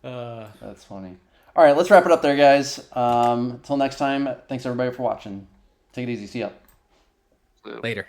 Speaker 3: Yeah.
Speaker 1: That's funny. All right, let's wrap it up there, guys. Until next time, thanks everybody for watching. Take it easy. See ya.
Speaker 2: Blue.
Speaker 3: Later.